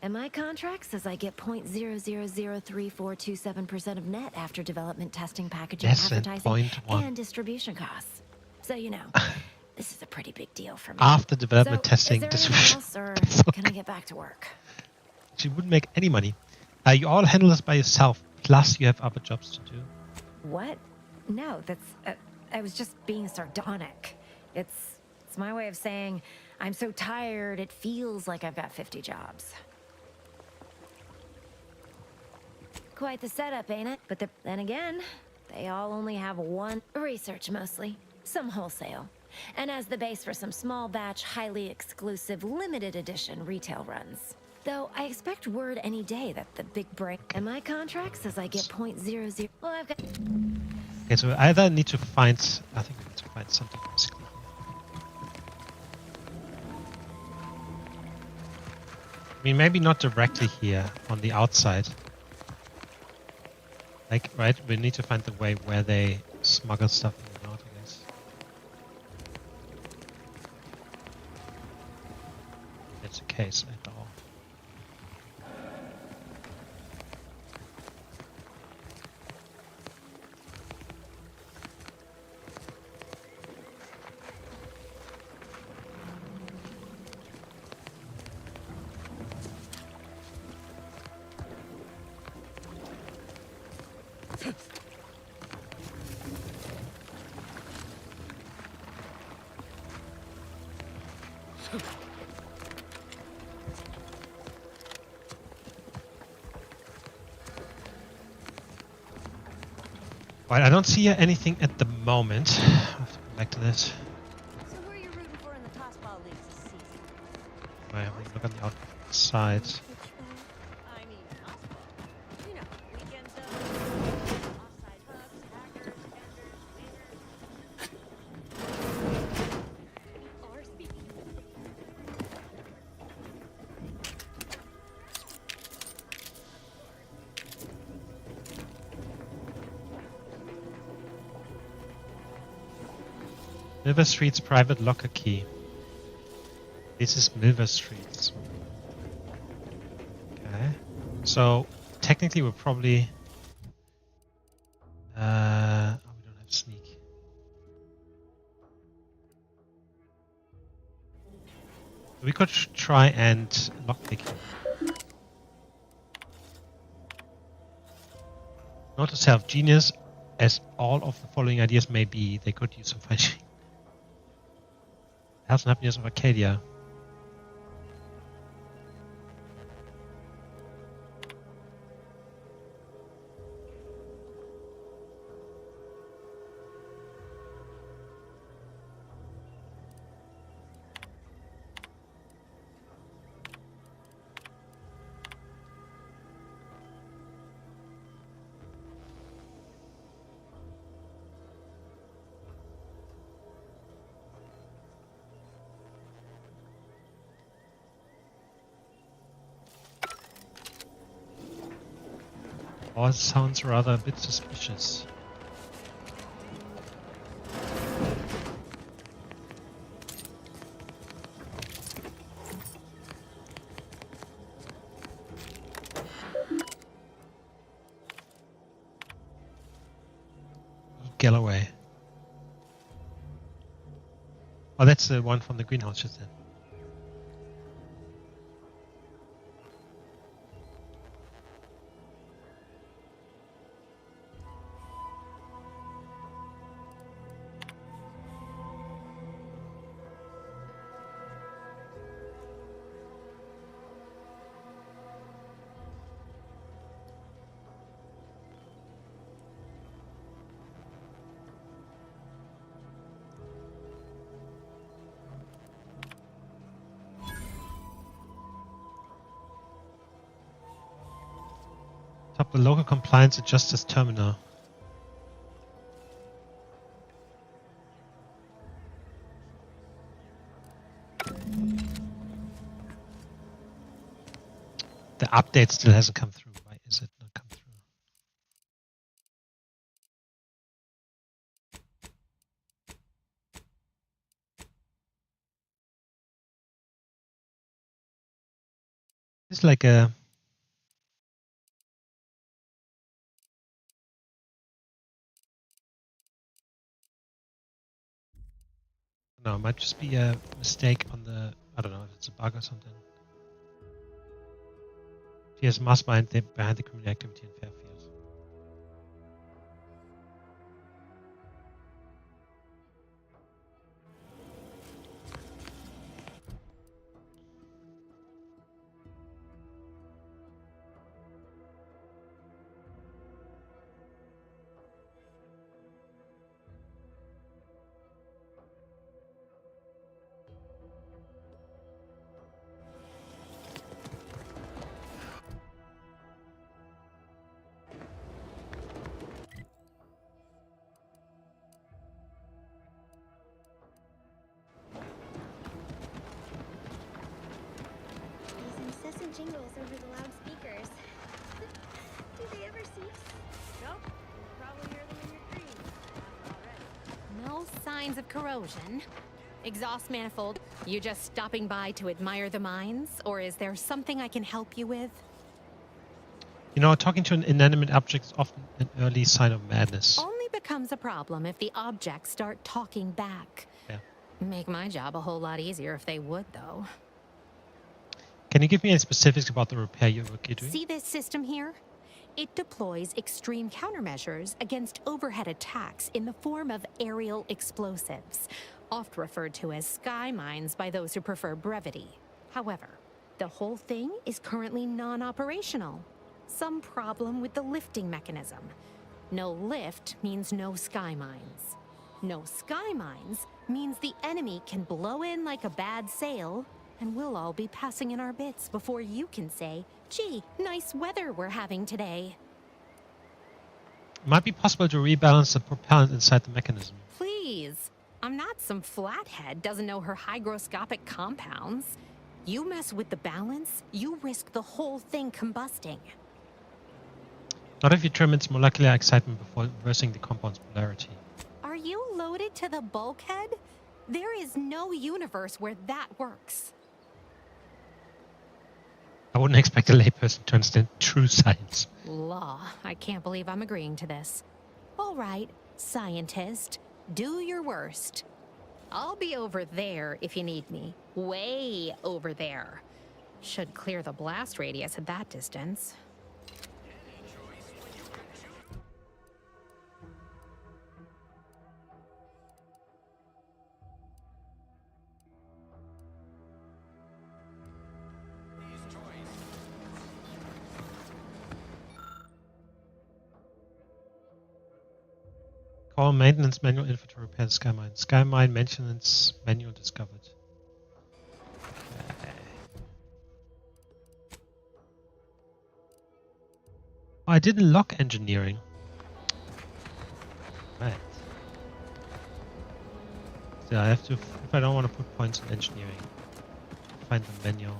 And my contract says I get 0.003427% of net after development, testing, packaging, Yes, and advertising, 0.1. and distribution costs. So you know, this is a pretty big deal for me. After development, So, testing, is there anything else, or can I get back to work? She wouldn't make any money. You all handle this by yourself, plus you have other jobs to do. What? No, that's... I was just being sardonic. It's my way of saying I'm so tired it feels like I've got 50 jobs. Quite the setup, ain't it? But then again, they all only have one... Research, mostly. Some wholesale. And as the base for some small batch, highly exclusive, limited edition retail runs. Though I expect word any day that the big break... And my contract says I get .00... Well, I've got... Okay, so I either need to find... I think we need to find something basically here. I mean, maybe not directly here, on the outside. Like, right, we need to find the way where they smuggle stuff in and out, I guess. That's the case at all. Right, I don't see anything at the moment. I have to come back to this. So who are you rooting for in the tossball leagues this season? I have a look on the outside. I mean, tossball. You know, weekend stuff, offside hooks, hackers, fenders, or speaking. Milver Street's private locker key. This is Milver Street's. Okay. So technically we're probably we don't have sneak. We could try and lockpick him. Note to self, genius as all of the following ideas may be, they could use some fine health and happiness of Arcadia. All sounds rather a bit suspicious. Galloway. Oh, that's the one from the greenhouse just then. Top the local compliance at Justice Terminal. The update still hasn't come through. Why is it not come through? It's like a... No, it might just be a mistake on the... I don't know if it's a bug or something. She has mastermind behind the criminal activity in Fairfield. signs of corrosion. Exhaust manifold. You just stopping by to admire the mines? Or is there something I can help you with? You know, talking to an inanimate object is often an early sign of madness. Only becomes a problem if the objects start talking back. Yeah. Make my job a whole lot easier if they would, though. Can you give me any specifics about the repair you're doing? See this system here? It deploys extreme countermeasures against overhead attacks in the form of aerial explosives, oft referred to as sky mines by those who prefer brevity. However, the whole thing is currently non-operational. Some problem with the lifting mechanism. No lift means no sky mines. No sky mines means the enemy can blow in like a bad sail, and we'll all be passing in our bits before you can say, gee, nice weather we're having today. It might be possible to rebalance the propellant inside the mechanism. Please, I'm not some flathead doesn't know her hygroscopic compounds. You mess with the balance, you risk the whole thing combusting. Not if you trim its molecular excitement before reversing the compound's polarity. Are you loaded to the bulkhead? There is no universe where that works. I wouldn't expect a layperson to understand true science. Law, I can't believe I'm agreeing to this. All right, scientist, do your worst. I'll be over there if you need me. Way over there. Should clear the blast radius at that distance. Call maintenance manual info to repair the sky mine. Sky mine maintenance manual discovered. Oh, I didn't lock engineering. Right. So I have to, if I don't want to put points in engineering, find the manual.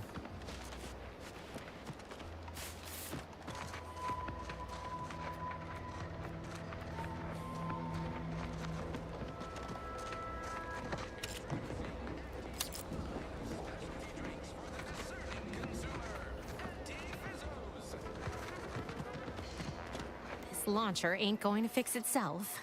Launcher ain't going to fix itself.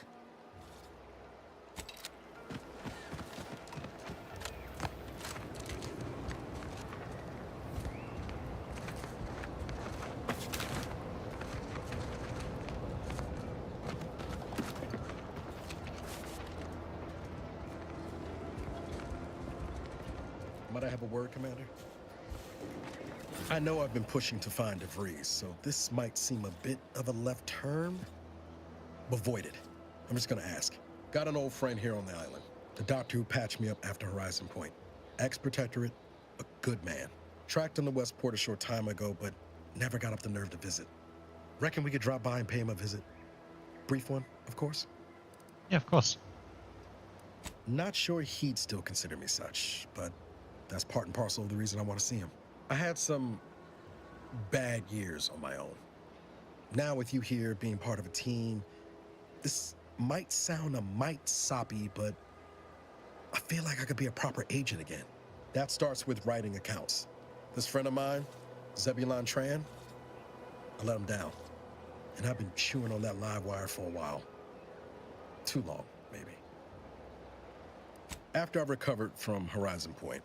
Might I have a word, Commander? I know I've been pushing to find DeVries, so this might seem a bit of a left turn. Avoid it. I'm just gonna ask. Got an old friend here on the island. The doctor who patched me up after Horizon Point. Ex-protectorate, a good man. Tracked on the Westport a short time ago, but never got up the nerve to visit. Reckon we could drop by and pay him a visit? Brief one, of course. Yeah, of course. Not sure he'd still consider me such, but that's part and parcel of the reason I want to see him. I had some bad years on my own. Now with you here being part of a team, this might sound a mite soppy, but I feel like I could be a proper agent again. That starts with writing accounts. This friend of mine, Zebulon Tran, I let him down. And I've been chewing on that live wire for a while. Too long, maybe. After I recovered from Horizon Point,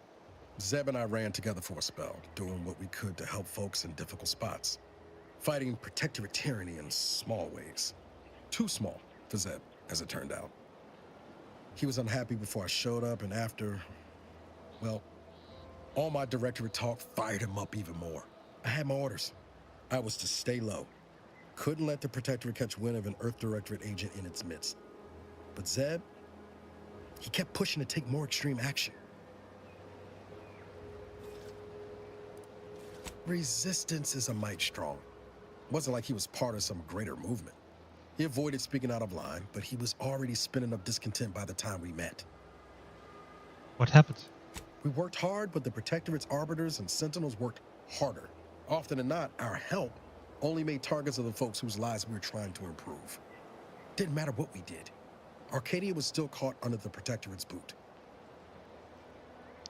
Zeb and I ran together for a spell, doing what we could to help folks in difficult spots. Fighting protectorate tyranny in small ways. Too small for Zeb, as it turned out. He was unhappy before I showed up, and after, well, all my directorate talk fired him up even more. I had my orders. I was to stay low. Couldn't let the protectorate catch wind of an Earth Directorate agent in its midst. But Zeb, he kept pushing to take more extreme action. Resistance is a mite strong. Wasn't like he was part of some greater movement. He avoided speaking out of line, but he was already spinning up discontent by the time we met. What happened? We worked hard, but the Protectorate's arbiters and sentinels worked harder. Often than not, our help only made targets of the folks whose lives we were trying to improve. Didn't matter what we did. Arcadia was still caught under the Protectorate's boot.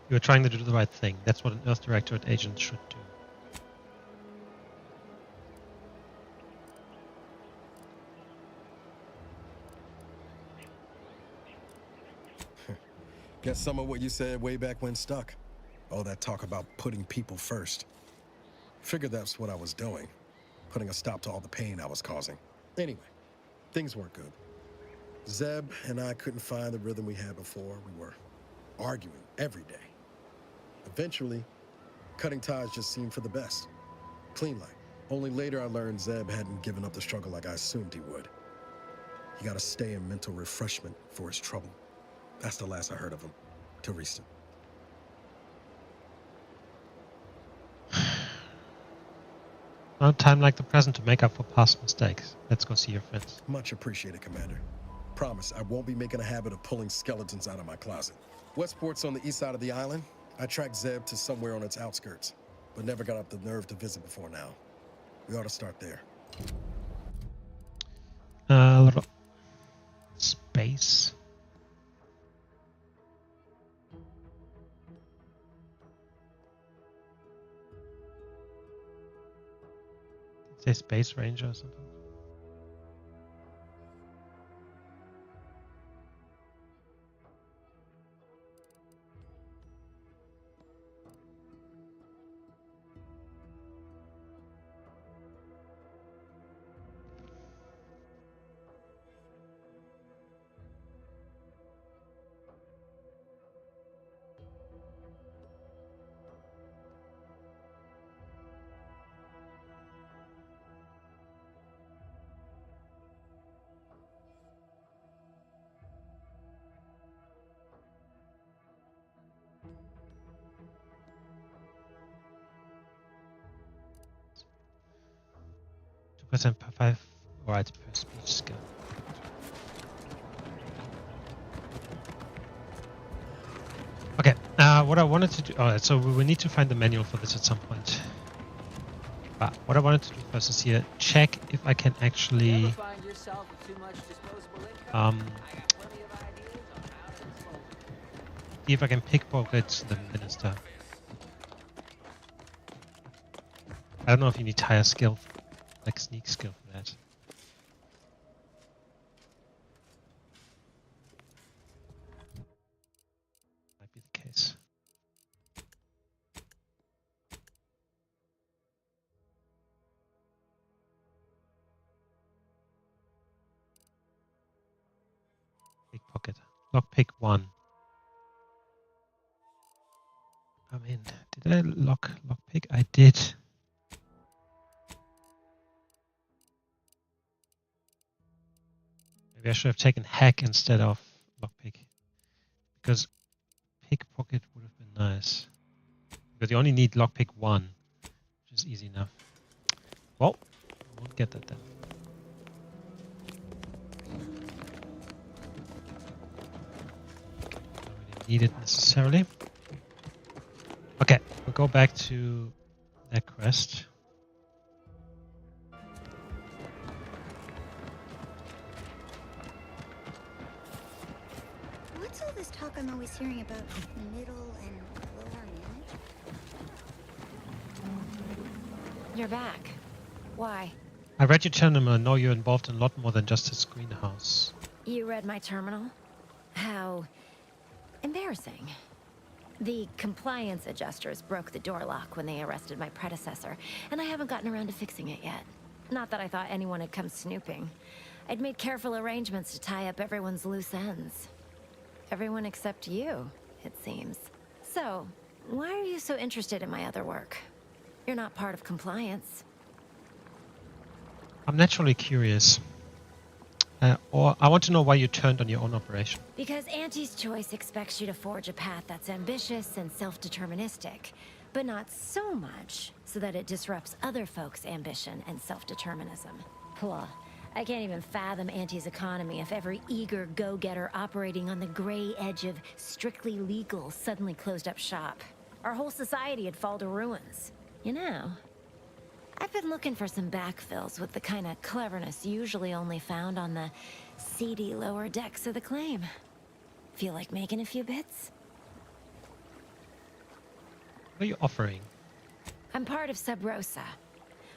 You are trying to do the right thing. That's what an Earth Directorate agent should do. Guess some of what you said way back when stuck. All that talk about putting people first. Figured that's what I was doing. Putting a stop to all the pain I was causing. Anyway, things weren't good. Zeb and I couldn't find the rhythm we had before. We were arguing every day. Eventually, cutting ties just seemed for the best. Clean like. Only later I learned Zeb hadn't given up the struggle like I assumed he would. He got to stay in mental refreshment for his trouble. That's the last I heard of him, till recent. No time like the present to make up for past mistakes. Let's go see your friends. Much appreciated, Commander. Promise, I won't be making a habit of pulling skeletons out of my closet. Westport's on the east side of the island. I tracked Zeb to somewhere on its outskirts, but never got up the nerve to visit before now. We ought to start there. A little space. Say Space Ranger or something. Percent per 5 words per speech skill. Okay, what I wanted to do. Alright, so we need to find the manual for this at some point. But what I wanted to do first is here check if I can actually see if I can pickpocket the minister. I don't know if you need higher skill. Like sneak skill for that. Might be the case. Pickpocket. Lockpick 1. I mean, did I lockpick? I did. Maybe I should have taken hack instead of lockpick, because pickpocket would have been nice. Because you only need lockpick 1, which is easy enough. Well, I won't get that then. Don't really need it necessarily. Okay, we'll go back to that quest. What's all this talk I'm always hearing about middle and lower management? You're back. Why? I read your terminal and know you're involved in a lot more than just his greenhouse. You read my terminal? How embarrassing. The compliance adjusters broke the door lock when they arrested my predecessor, and I haven't gotten around to fixing it yet. Not that I thought anyone had come snooping. I'd made careful arrangements to tie up everyone's loose ends. Everyone except you, it seems. So, why are you so interested in my other work? You're not part of compliance. I'm naturally curious. Or I want to know why you turned on your own operation. Because Auntie's Choice expects you to forge a path that's ambitious and self-deterministic, but not so much so that it disrupts other folks' ambition and self-determinism. Well, I can't even fathom Auntie's economy if every eager go-getter operating on the gray edge of strictly legal suddenly closed up shop. Our whole society would fall to ruins. You know, I've been looking for some backfills with the kind of cleverness usually only found on the seedy lower decks of the claim. Feel like making a few bits? What are you offering? I'm part of Sub Rosa.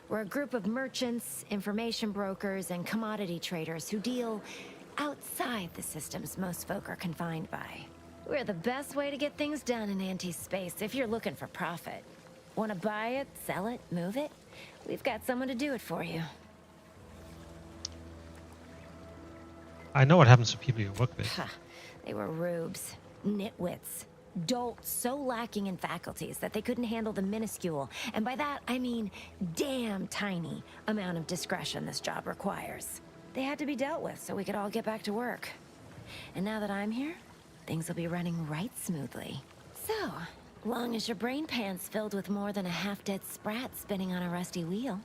We're a group of merchants, information brokers, and commodity traders who deal outside the systems most folk are confined by. We're the best way to get things done in anti-space if you're looking for profit. Want to buy it, sell it, move it? We've got someone to do it for you. I know what happens to people you work with. They were rubes, nitwits, dolts so lacking in faculties that they couldn't handle the minuscule, and by that I mean damn tiny, amount of discretion this job requires. They had to be dealt with so we could all get back to work. And now that I'm here, things will be running right smoothly. So, long as your brain pan's filled with more than a half-dead sprat spinning on a rusty wheel,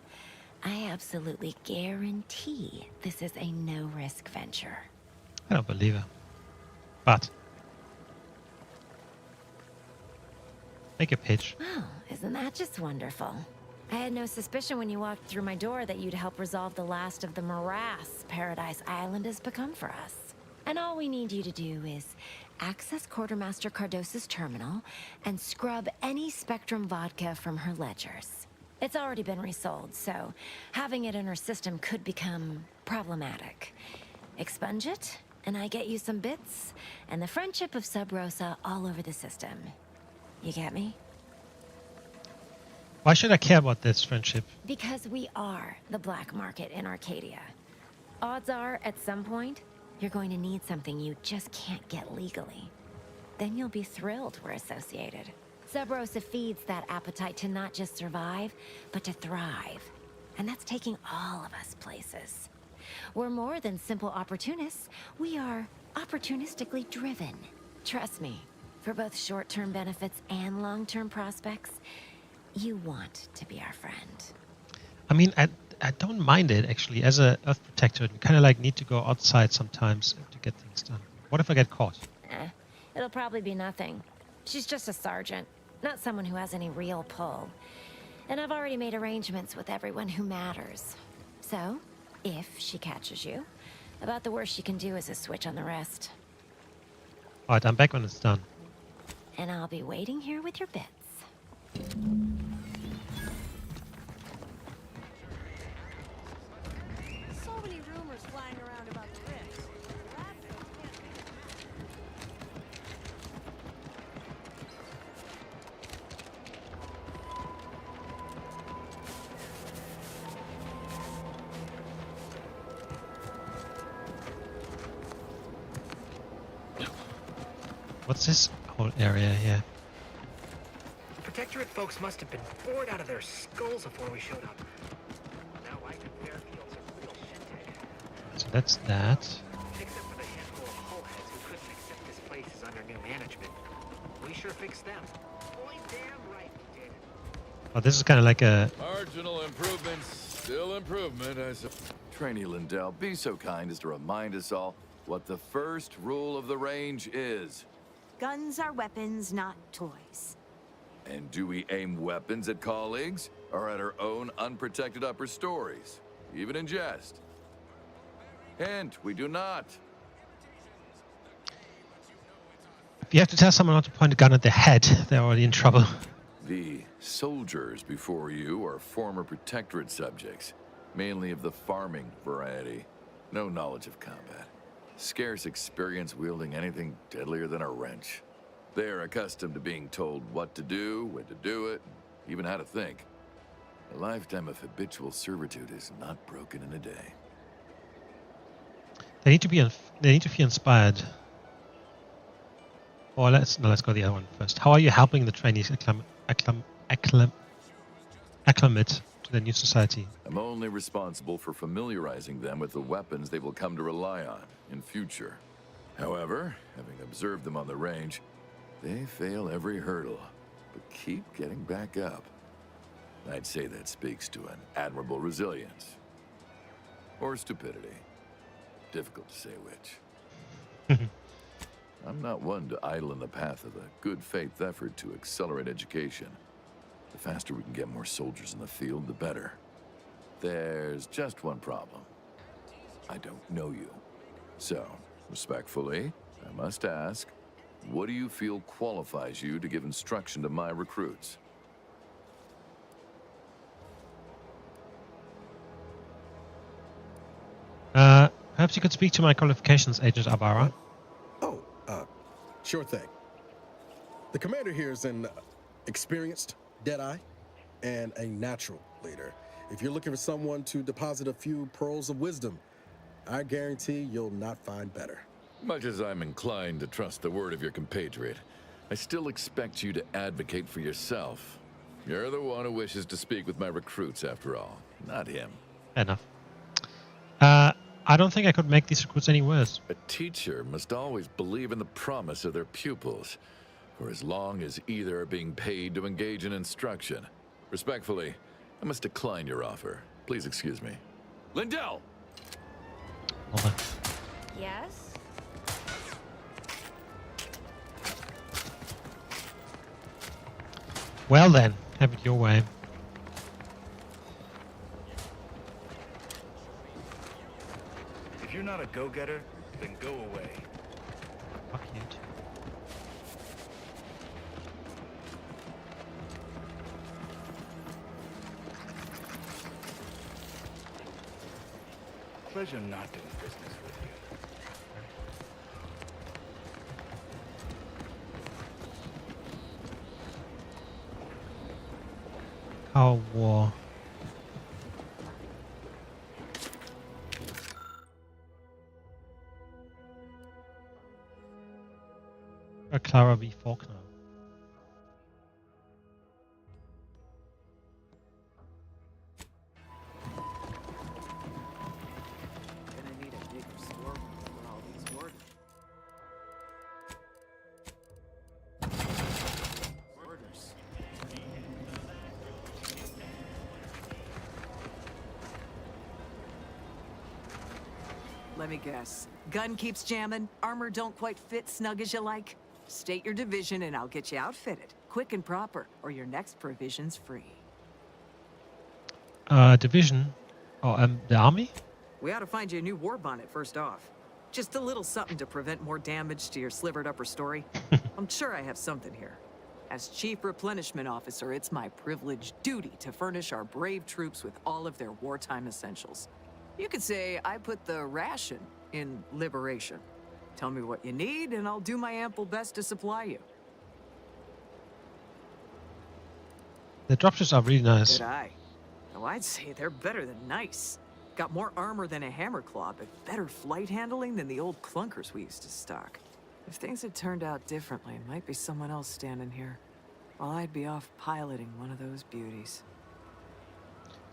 I absolutely guarantee this is a no-risk venture. I don't believe it. But make a pitch. Oh, isn't that just wonderful? I had no suspicion when you walked through my door that you'd help resolve the last of the morass Paradise Island has become for us. And all we need you to do is access Quartermaster Cardos's terminal and scrub any Spectrum vodka from her ledgers. It's already been resold, so having it in her system could become problematic. Expunge it, and I get you some bits, and the friendship of Sub Rosa all over the system. You get me? Why should I care about this friendship? Because we are the black market in Arcadia. Odds are, at some point, you're going to need something you just can't get legally. Then you'll be thrilled we're associated. Sub Rosa feeds that appetite to not just survive, but to thrive. And that's taking all of us places. We're more than simple opportunists. We are opportunistically driven. Trust me, for both short-term benefits and long-term prospects, you want to be our friend. I mean, I don't mind it, actually. As a Earth Protector, you kind of like need to go outside sometimes to get things done. What if I get caught? It'll probably be nothing. She's just a sergeant, not someone who has any real pull. And I've already made arrangements with everyone who matters. So, if she catches you, about the worst she can do is a switch on the rest. Alright, I'm back when it's done. And I'll be waiting here with your bits. So many rumors flying around about the rift. What's this whole area here? Protectorate folks must have been bored out of their skulls before we showed up. Now life in Fairfield's a real shindig. So that's that. Except for the handful of hull heads who couldn't accept this place is under new management. We sure fixed them. Boy, damn right we did. Oh, this is kind of like a... Marginal improvements, still improvement, I suppose. Trainee Lindell, be so kind as to remind us all what the first rule of the range is. Guns are weapons, not toys. And do we aim weapons at colleagues or at our own unprotected upper stories, even in jest? Hint, we do not. If you have to tell someone not to point a gun at their head, they're already in trouble. The soldiers before you are former Protectorate subjects, mainly of the farming variety. No knowledge of combat. Scarce experience wielding anything deadlier than a wrench. They're accustomed to being told what to do, when to do it, even how to think. A lifetime of habitual servitude is not broken in a day. They need to feel inspired. Or let's go the other one first. How are you helping the trainees acclimate to the new society? I'm only responsible for familiarizing them with the weapons they will come to rely on in future. However, having observed them on the range, they fail every hurdle, but keep getting back up. I'd say that speaks to an admirable resilience. Or stupidity. Difficult to say which. I'm not one to idle in the path of a good faith effort to accelerate education. The faster we can get more soldiers in the field, the better. There's just one problem. I don't know you. So, respectfully, I must ask, what do you feel qualifies you to give instruction to my recruits? Perhaps you could speak to my qualifications, Agent Abara. Oh, sure thing. The commander here is an experienced Deadeye and a natural leader. If you're looking for someone to deposit a few pearls of wisdom, I guarantee you'll not find better. Much as I'm inclined to trust the word of your compatriot, I still expect you to advocate for yourself. You're the one who wishes to speak with my recruits, after all, not him. Fair enough. I don't think I could make these recruits any worse. A teacher must always believe in the promise of their pupils, for as long as either are being paid to engage in instruction. Respectfully, I must decline your offer. Please excuse me. Lindell! Hold on. Yes? Well then, have it your way. If you're not a go-getter, then go away. Fuck you too. Pleasure not doing business with you. Cold War. Clara V. Faulkner. Gonna need a bigger store for all these orders. Let me guess. Gun keeps jamming, armor don't quite fit snug as you like. State your division and I'll get you outfitted, quick and proper, or your next provision's free. Division? Oh, the army? We ought to find you a new war bonnet first off. Just a little something to prevent more damage to your slivered upper story. I'm sure I have something here. As Chief Replenishment Officer, it's my privileged duty to furnish our brave troops with all of their wartime essentials. You could say I put the ration in liberation. Tell me what you need, and I'll do my ample best to supply you. The dropships are really nice. Good eye. Oh, I'd say they're better than nice. Got more armor than a hammerclaw, but better flight handling than the old clunkers we used to stock. If things had turned out differently, it might be someone else standing here, while I'd be off piloting one of those beauties.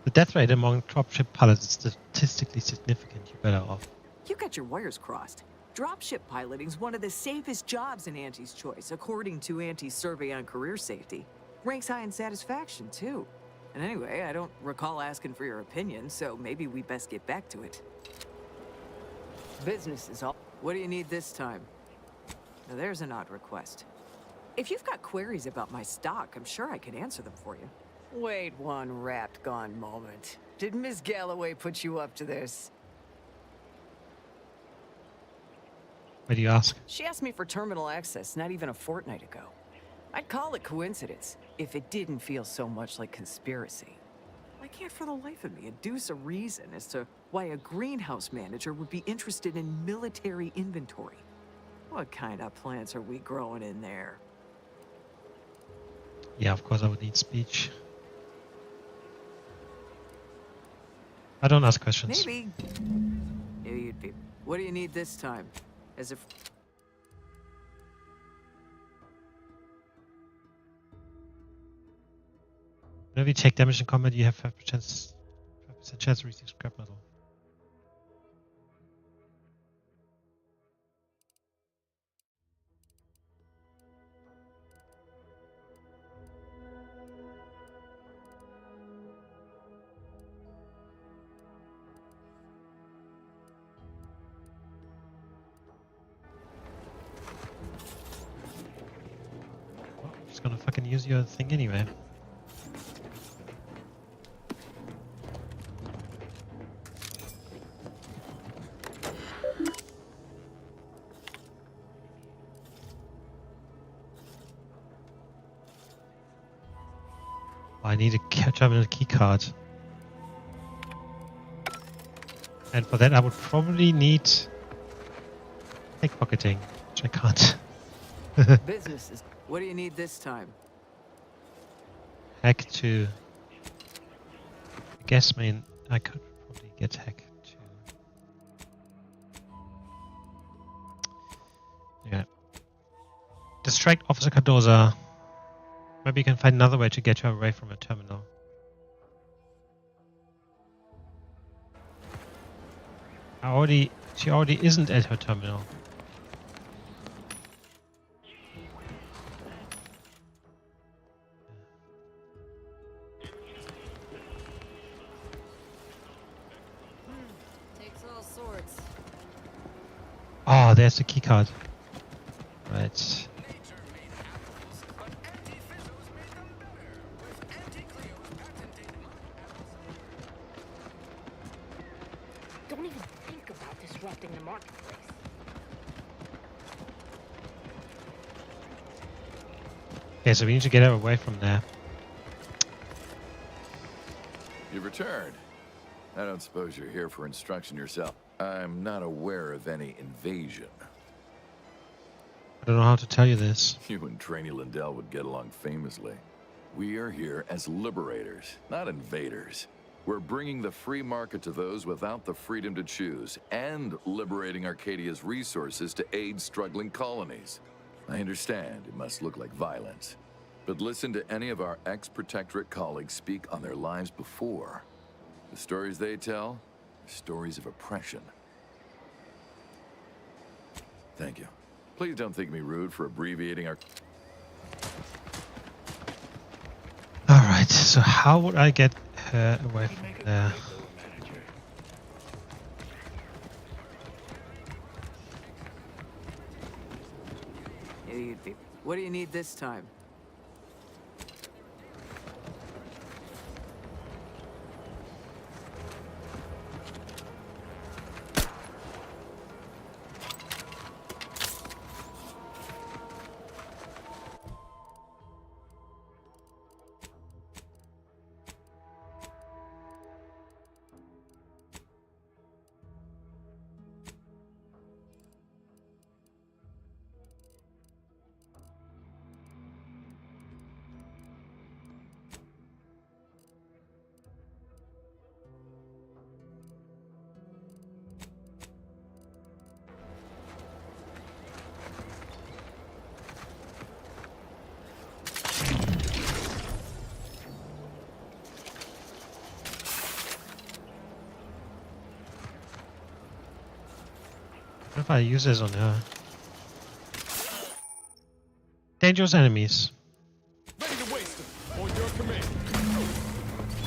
The death rate among dropship pilots is statistically significant. You're better off. You got your wires crossed. Dropship piloting's one of the safest jobs in Auntie's Choice, according to Auntie's survey on career safety. Ranks high in satisfaction, too. And anyway, I don't recall asking for your opinion, so maybe we best get back to it. Business is all. What do you need this time? Now there's an odd request. If you've got queries about my stock, I'm sure I can answer them for you. Wait one rapt gone moment. Did Miss Galloway put you up to this? Why do you ask? She asked me for terminal access not even a fortnight ago. I'd call it coincidence if it didn't feel so much like conspiracy. I can't for the life of me adduce a reason as to why a greenhouse manager would be interested in military inventory. What kind of plants are we growing in there? Yeah, of course I would need speech. I don't ask questions. Maybe. Maybe you'd be. What do you need this time? As if. Whenever you take damage in combat, you have 5% chance to receive scrap metal. Well, I'm just gonna fucking use your thing anyway. I need a terminal key card. And for that I would probably need pickpocketing, which I can't. Business is. What do you need this time? Hack to. I guess, I could probably get hack to. Yeah. Distract Officer Cardoza. Maybe you can find another way to get her away from a terminal. She already isn't at her terminal. Takes all sorts. Oh, there's the keycard. Right. Don't even think about disrupting the marketplace. Okay, so we need to get her away from there. You've returned. I don't suppose you're here for instruction yourself. I'm not aware of any invasion. I don't know how to tell you this. You and Trainee Lindell would get along famously. We are here as liberators, not invaders. We're bringing the free market to those without the freedom to choose, and liberating Arcadia's resources to aid struggling colonies. I understand it must look like violence, but listen to any of our ex-Protectorate colleagues speak on their lives before. The stories they tell are stories of oppression. Thank you. Please don't think me rude for abbreviating our... Alright, so how would I get her away from there? What do you need this time? What if I use this on her? Dangerous enemies. Ready to waste them on your command.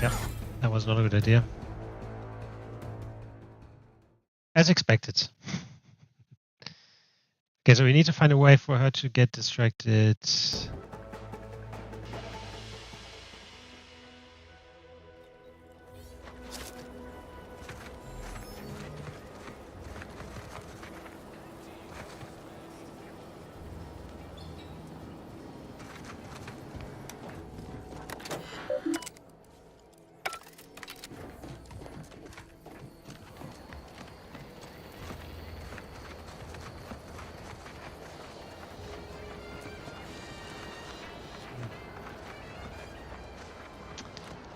Yep, that was not a good idea. As expected. Okay, so we need to find a way for her to get distracted.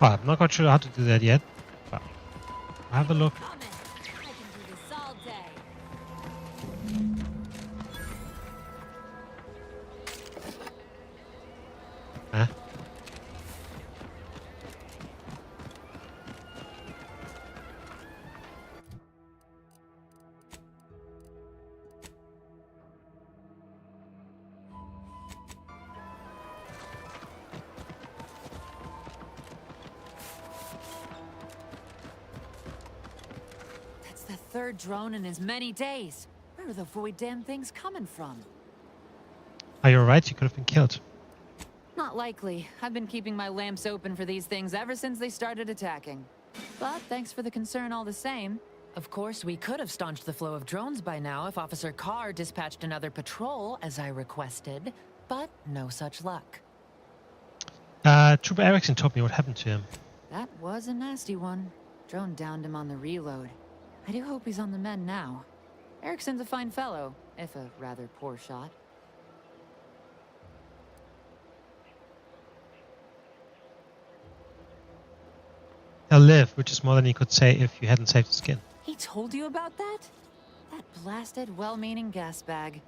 Well, I'm not quite sure how to do that yet, but I'll have a look. Huh? The third drone in as many days. Where are the void damn things coming from? Are you alright? You could have been killed. Not likely. I've been keeping my lamps open for these things ever since they started attacking. But thanks for the concern all the same. Of course, we could have staunched the flow of drones by now if Officer Carr dispatched another patrol, as I requested. But no such luck. Trooper Erickson told me what happened to him. That was a nasty one. Drone downed him on the reload. I do hope he's on the mend now. Erickson's a fine fellow, if a rather poor shot. He'll live, which is more than he could say if you hadn't saved his skin. He told you about that? That blasted, well-meaning gas bag.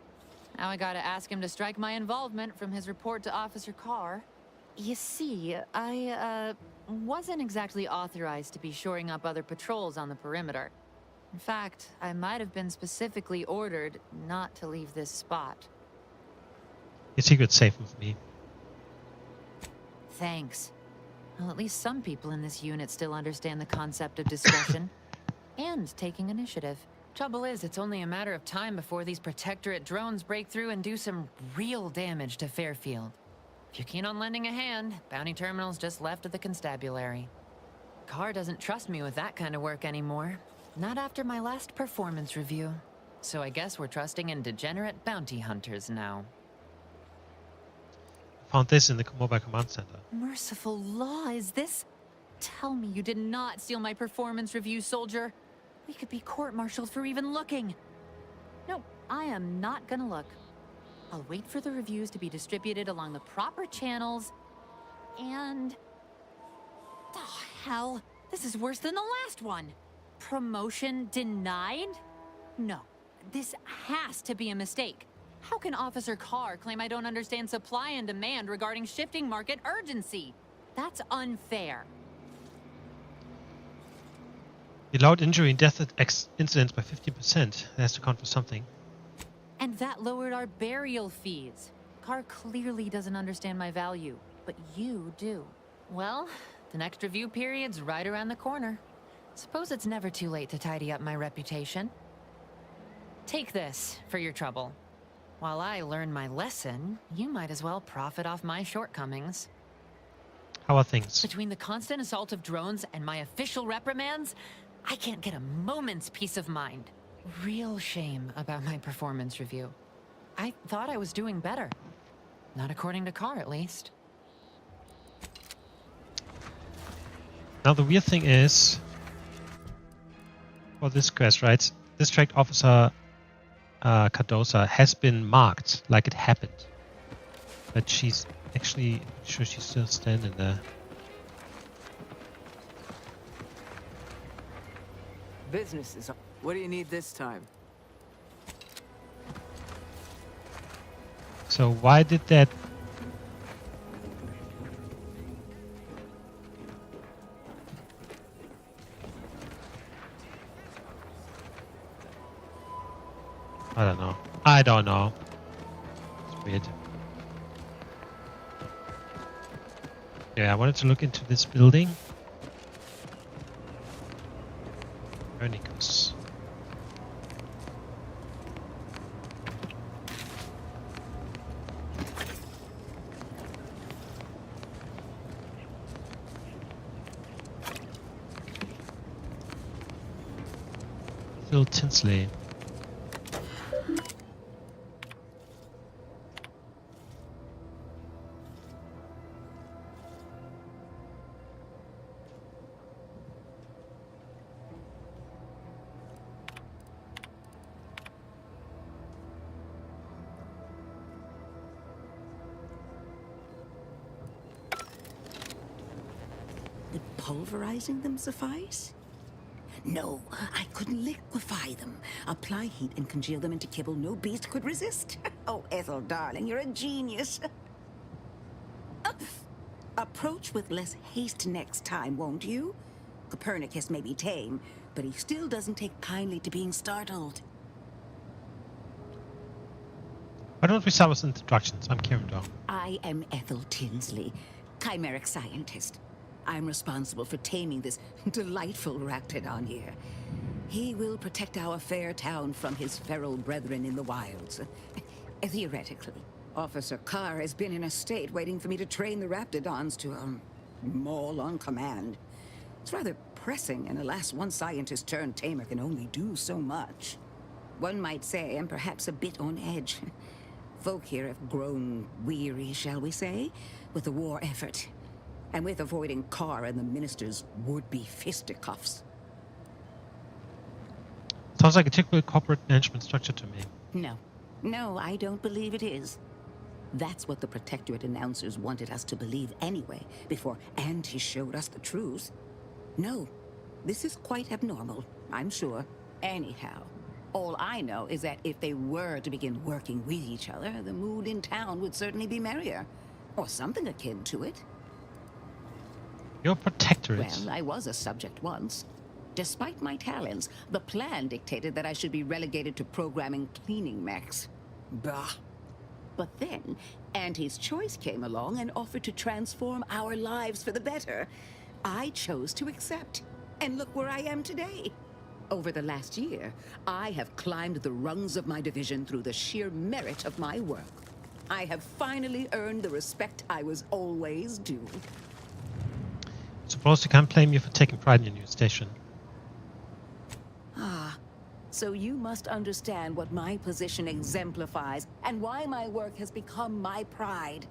Now I gotta ask him to strike my involvement from his report to Officer Carr. You see, I, wasn't exactly authorized to be shoring up other patrols on the perimeter. In fact, I might have been specifically ordered not to leave this spot. Your secret's safe with me. Thanks. Well, at least some people in this unit still understand the concept of discretion and taking initiative. Trouble is, it's only a matter of time before these Protectorate drones break through and do some real damage to Fairfield. If you're keen on lending a hand, Bounty Terminal's just left of the constabulary. Carr doesn't trust me with that kind of work anymore. Not after my last performance review. So I guess we're trusting in degenerate bounty hunters now. Found this in the mobile command center. Merciful law, is this? Tell me you did not steal my performance review, soldier. We could be court-martialed for even looking. No, I am not gonna look. I'll wait for the reviews to be distributed along the proper channels, and... Oh, hell. This is worse than the last one. Promotion denied? No, this has to be a mistake. How can Officer Carr claim I don't understand supply and demand regarding shifting market urgency? That's unfair. You allowed injury and death incidents by 50%. That has to count for something. And that lowered our burial fees. Carr clearly doesn't understand my value, but you do. Well, the next review period's right around the corner. Suppose it's never too late to tidy up my reputation. Take this for your trouble. While I learn my lesson, you might as well profit off my shortcomings. How are things? Between the constant assault of drones and my official reprimands, I can't get a moment's peace of mind. Real shame about my performance review. I thought I was doing better. Not according to Carr, at least. Now the weird thing is, for this quest, right? District Officer Cardosa has been marked like it happened, but she's actually sure she's still standing there. Business is... What do you need this time? So why did that? I don't know. It's weird. Yeah, I wanted to look into this building. Copernicus. Phil Tinsley. Pulverizing them suffice? No, I couldn't liquefy them. Apply heat and congeal them into kibble no beast could resist. Oh, Ethel, darling, you're a genius. Approach with less haste next time, won't you? Copernicus may be tame, but he still doesn't take kindly to being startled. Why don't we start with introductions? I'm Kirimdor. I am Ethel Tinsley, chimeric scientist. I'm responsible for taming this delightful raptidon here. He will protect our fair town from his feral brethren in the wilds. Theoretically. Officer Carr has been in a state waiting for me to train the raptidons to, maul on command. It's rather pressing, and alas, one scientist-turned-tamer can only do so much. One might say I'm perhaps a bit on edge. Folk here have grown weary, shall we say, with the war effort. and with avoiding Carr and the minister's would-be fisticuffs. Sounds like a typical corporate management structure to me. No, I don't believe it is. That's what the Protectorate announcers wanted us to believe anyway, before Auntie showed us the truth. No, this is quite abnormal, I'm sure. Anyhow, all I know is that if they were to begin working with each other, the mood in town would certainly be merrier. Or something akin to it. Your Protectorate. Well, I was a subject once. Despite my talents, the plan dictated that I should be relegated to programming cleaning mechs. Bah. But then, Auntie's Choice came along and offered to transform our lives for the better. I chose to accept. And look where I am today. Over the last year, I have climbed the rungs of my division through the sheer merit of my work. I have finally earned the respect I was always due. Suppose you can't blame you for taking pride in your new station. So you must understand what my position exemplifies and why my work has become my pride.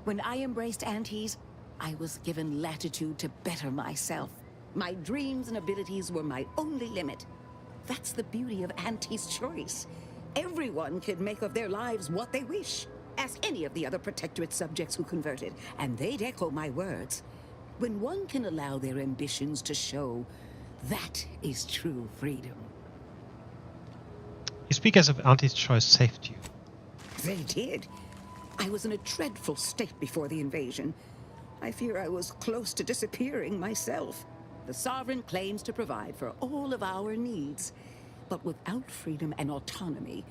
When I embraced Auntie's, I was given latitude to better myself. My dreams and abilities were my only limit. That's the beauty of Auntie's Choice. Everyone can make of their lives what they wish. Ask any of the other Protectorate subjects who converted, and they'd echo my words. When one can allow their ambitions to show, that is true freedom. You speak as if Auntie's Choice saved you. They did. I was in a dreadful state before the invasion. I fear I was close to disappearing myself. The Sovereign claims to provide for all of our needs. But without freedom and autonomy,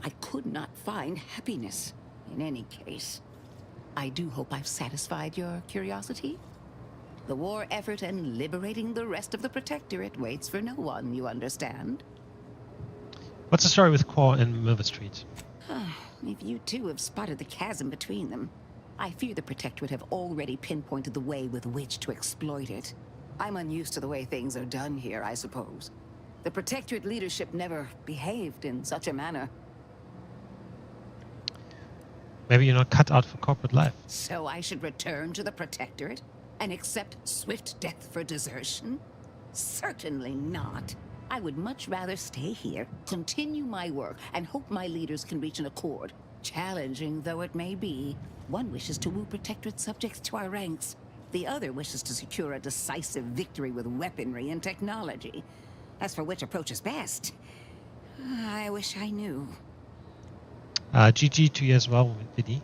I could not find happiness. In any case, I do hope I've satisfied your curiosity. The war effort and liberating the rest of the Protectorate waits for no one, you understand? What's the story with Core and Milver Street? If you two have spotted the chasm between them, I fear the Protectorate have already pinpointed the way with which to exploit it. I'm unused to the way things are done here, I suppose. The Protectorate leadership never behaved in such a manner. Maybe you're not cut out for corporate life. So I should return to the Protectorate and accept swift death for desertion? Certainly not. I would much rather stay here, continue my work, and hope my leaders can reach an accord. Challenging though it may be, one wishes to woo Protectorate subjects to our ranks. The other wishes to secure a decisive victory with weaponry and technology. As for which approach is best, I wish I knew. GG to you as well, Vinny.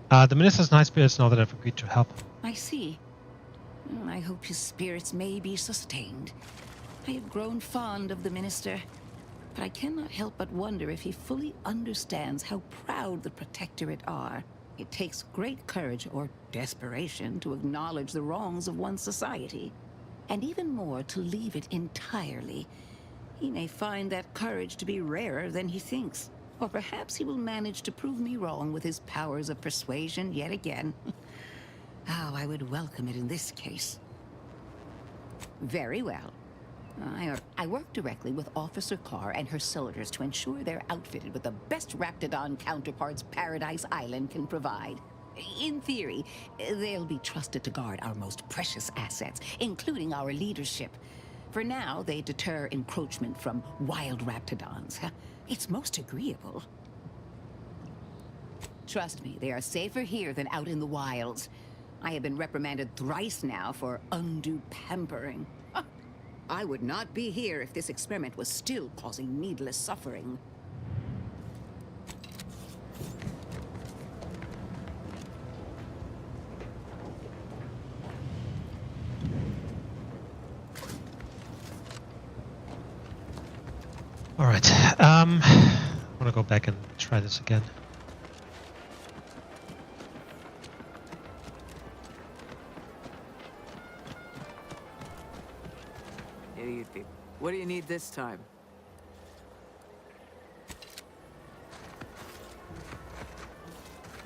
The minister's nice spirits now that I've agreed to help. I see. I hope his spirits may be sustained. I have grown fond of the minister, but I cannot help but wonder if he fully understands how proud the Protectorate are. It takes great courage or desperation to acknowledge the wrongs of one's society, and even more to leave it entirely. He may find that courage to be rarer than he thinks, or perhaps he will manage to prove me wrong with his powers of persuasion yet again. How I would welcome it in this case. Very well. I work directly with Officer Carr and her soldiers to ensure they're outfitted with the best Raptidon counterparts Paradise Island can provide. In theory, they'll be trusted to guard our most precious assets, including our leadership. For now, they deter encroachment from wild Raptidons. It's most agreeable. Trust me, they are safer here than out in the wilds. I have been reprimanded thrice now for undue pampering. I would not be here if this experiment was still causing needless suffering. All right. I want to go back and try this again. What do you need this time?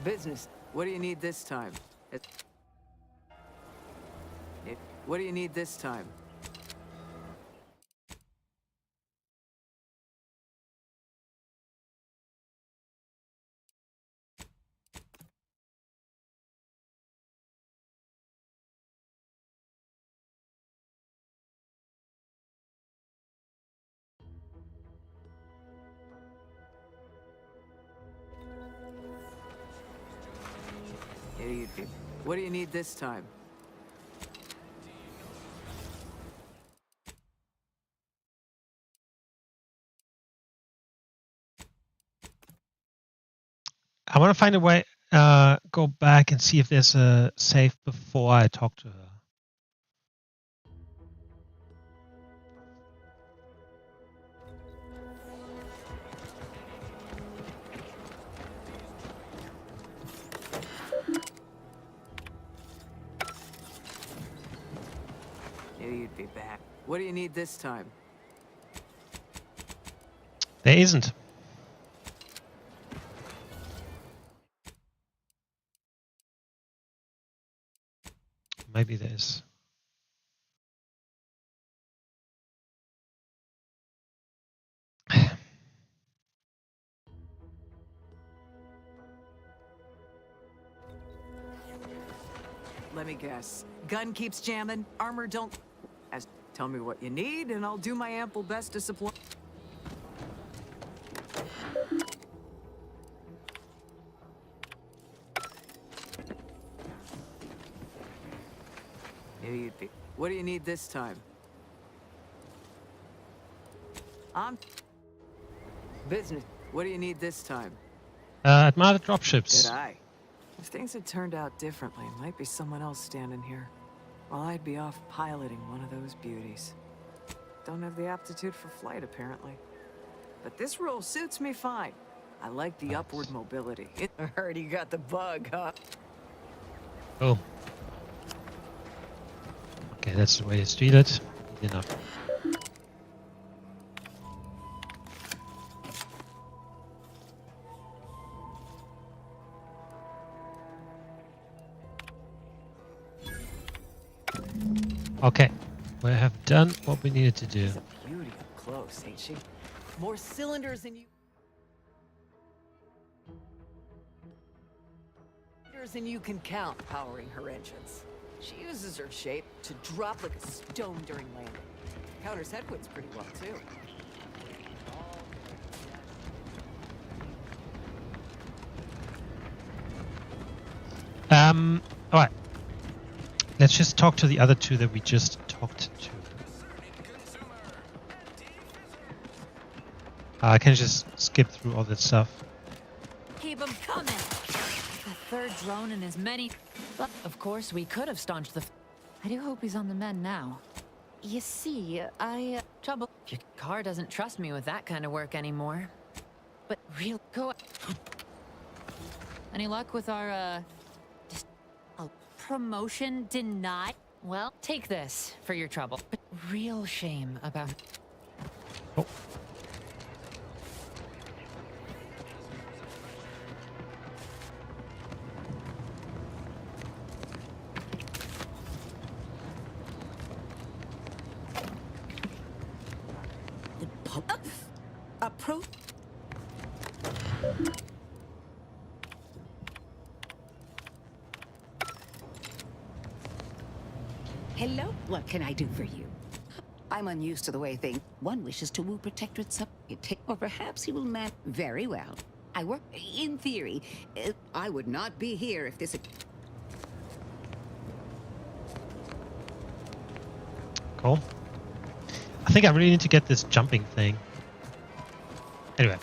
Business. What do you need this time? What do you need this time? Idiot. What do you need this time? I want to find a way, go back and see if there's a save before I talk to her. Knew you'd be back. What do you need this time? There isn't. Maybe there is. Let me guess. Gun keeps jamming, armor don't... Tell me what you need, and I'll do my ample best to supply... Knew you'd be... What do you need this time? Business. What do you need this time? Admire the dropships. Did I? If things had turned out differently, might be someone else standing here. While I'd be off piloting one of those beauties. Don't have the aptitude for flight, apparently. But this role suits me fine. I like the upward mobility. I heard you got the bug, huh? Oh. Okay, that's the way it's treated. Enough. Okay, we have done what we needed to do. She's a beauty up close, ain't she? More cylinders than you... Than you can count powering her engines. She uses her shape to drop like a stone during landing. Counters headwinds pretty well, too. All right. Let's just talk to the other two that we just talked to. I can just skip through all that stuff. Keep them coming. The third drone and as many... But of course, we could have staunched the... I do hope he's on the mend now. You see, trouble... Your car doesn't trust me with that kind of work anymore. But real... Go... Any luck with our, promotion denied? Well, take this for your trouble. But real shame about... Oh. Hello? What can I do for you? I'm unused to the way things... One wishes to woo Protectorate or perhaps he will man... Very well. I work... In theory, I would not be here if this... Cool. I think I really need to get this jumping thing. Anyway.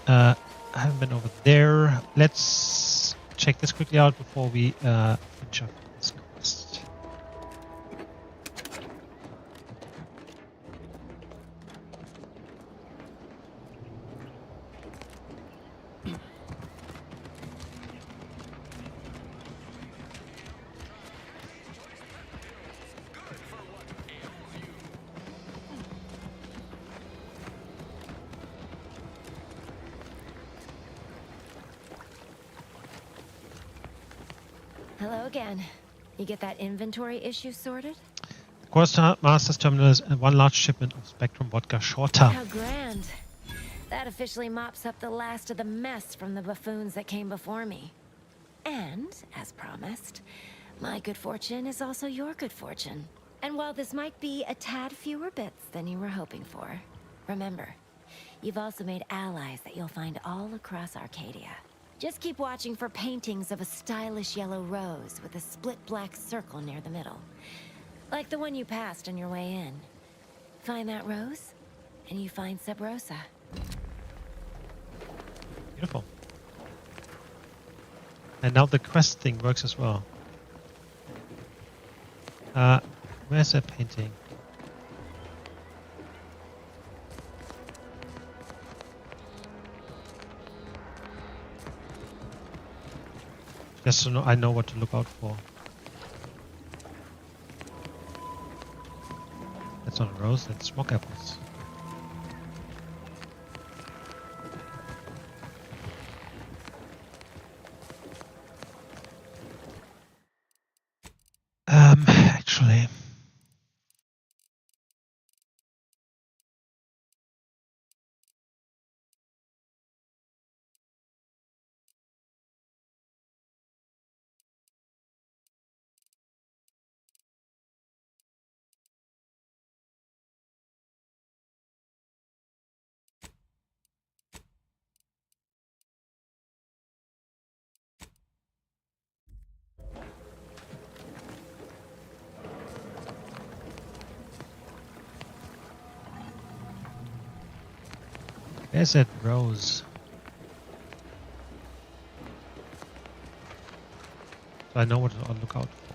I haven't been over there. Let's check this quickly out before we finish up this quest. Hello again. You get that inventory issue sorted? Master's terminal is one large shipment of Spectrum vodka shorter. How grand. That officially mops up the last of the mess from the buffoons that came before me. And, as promised, my good fortune is also your good fortune. And while this might be a tad fewer bits than you were hoping for, remember, you've also made allies that you'll find all across Arcadia. Just keep watching for paintings of a stylish yellow rose with a split black circle near the middle. Like the one you passed on your way in. Find that rose, and you find Sub Rosa. Beautiful. And now the quest thing works as well. Where's that painting? Just so I know what to look out for. That's not a rose, that's smoke apples. Actually. Where's that rose? So I know what to look out for.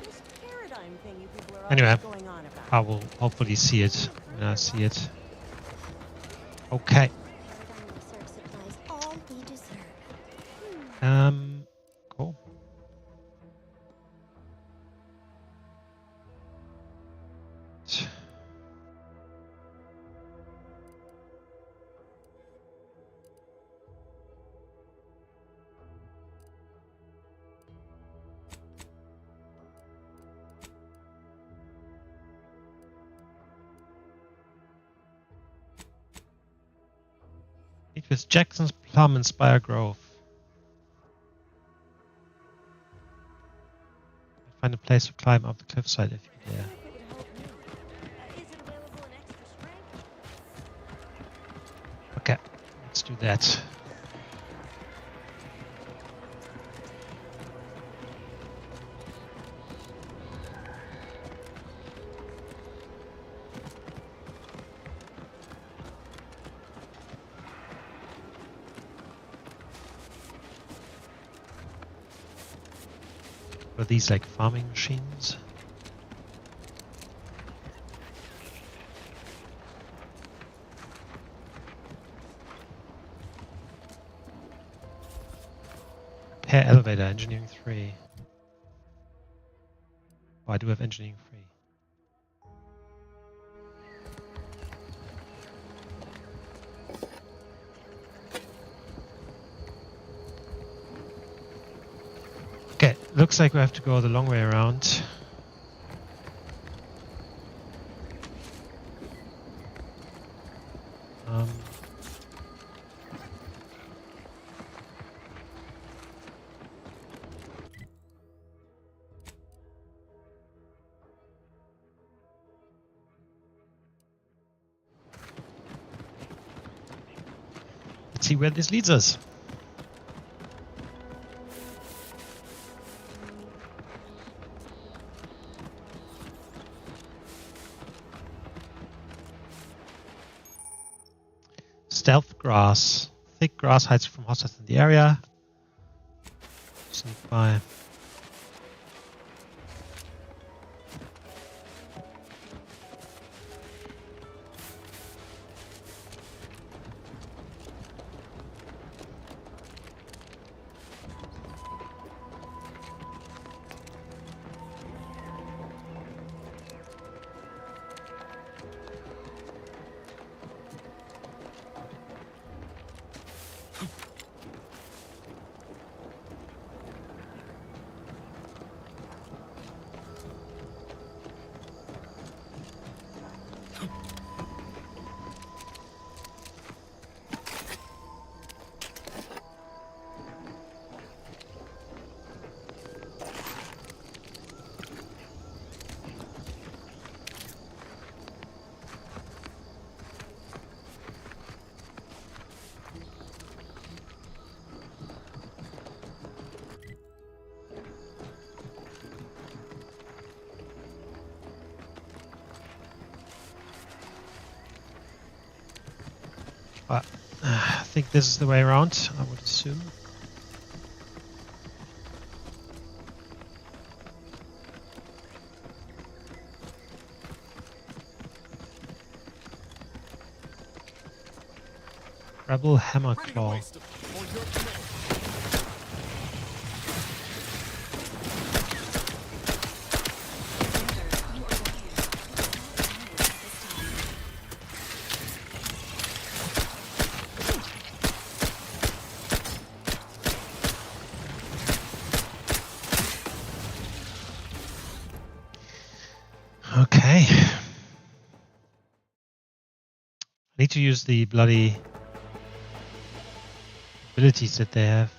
This paradigm thing you people are Anyway, always going on about. I will hopefully see it when I see it. Okay. Paradigm research supplies all we deserve. Cool. Meet with Jackson's Plum and Spire Grove. Find a place to climb up the cliffside if you dare. Okay, let's do that. Are these like farming machines? Repair elevator, engineering 3. Oh, I do have engineering 3. Okay, looks like we have to go the long way around. Let's see where this leads us. Stealth grass. Thick grass hides from hostiles in the area. Sneak by. But I think this is the way around, I would assume. Rebel Hammer Claw. Okay. I need to use the bloody abilities that they have,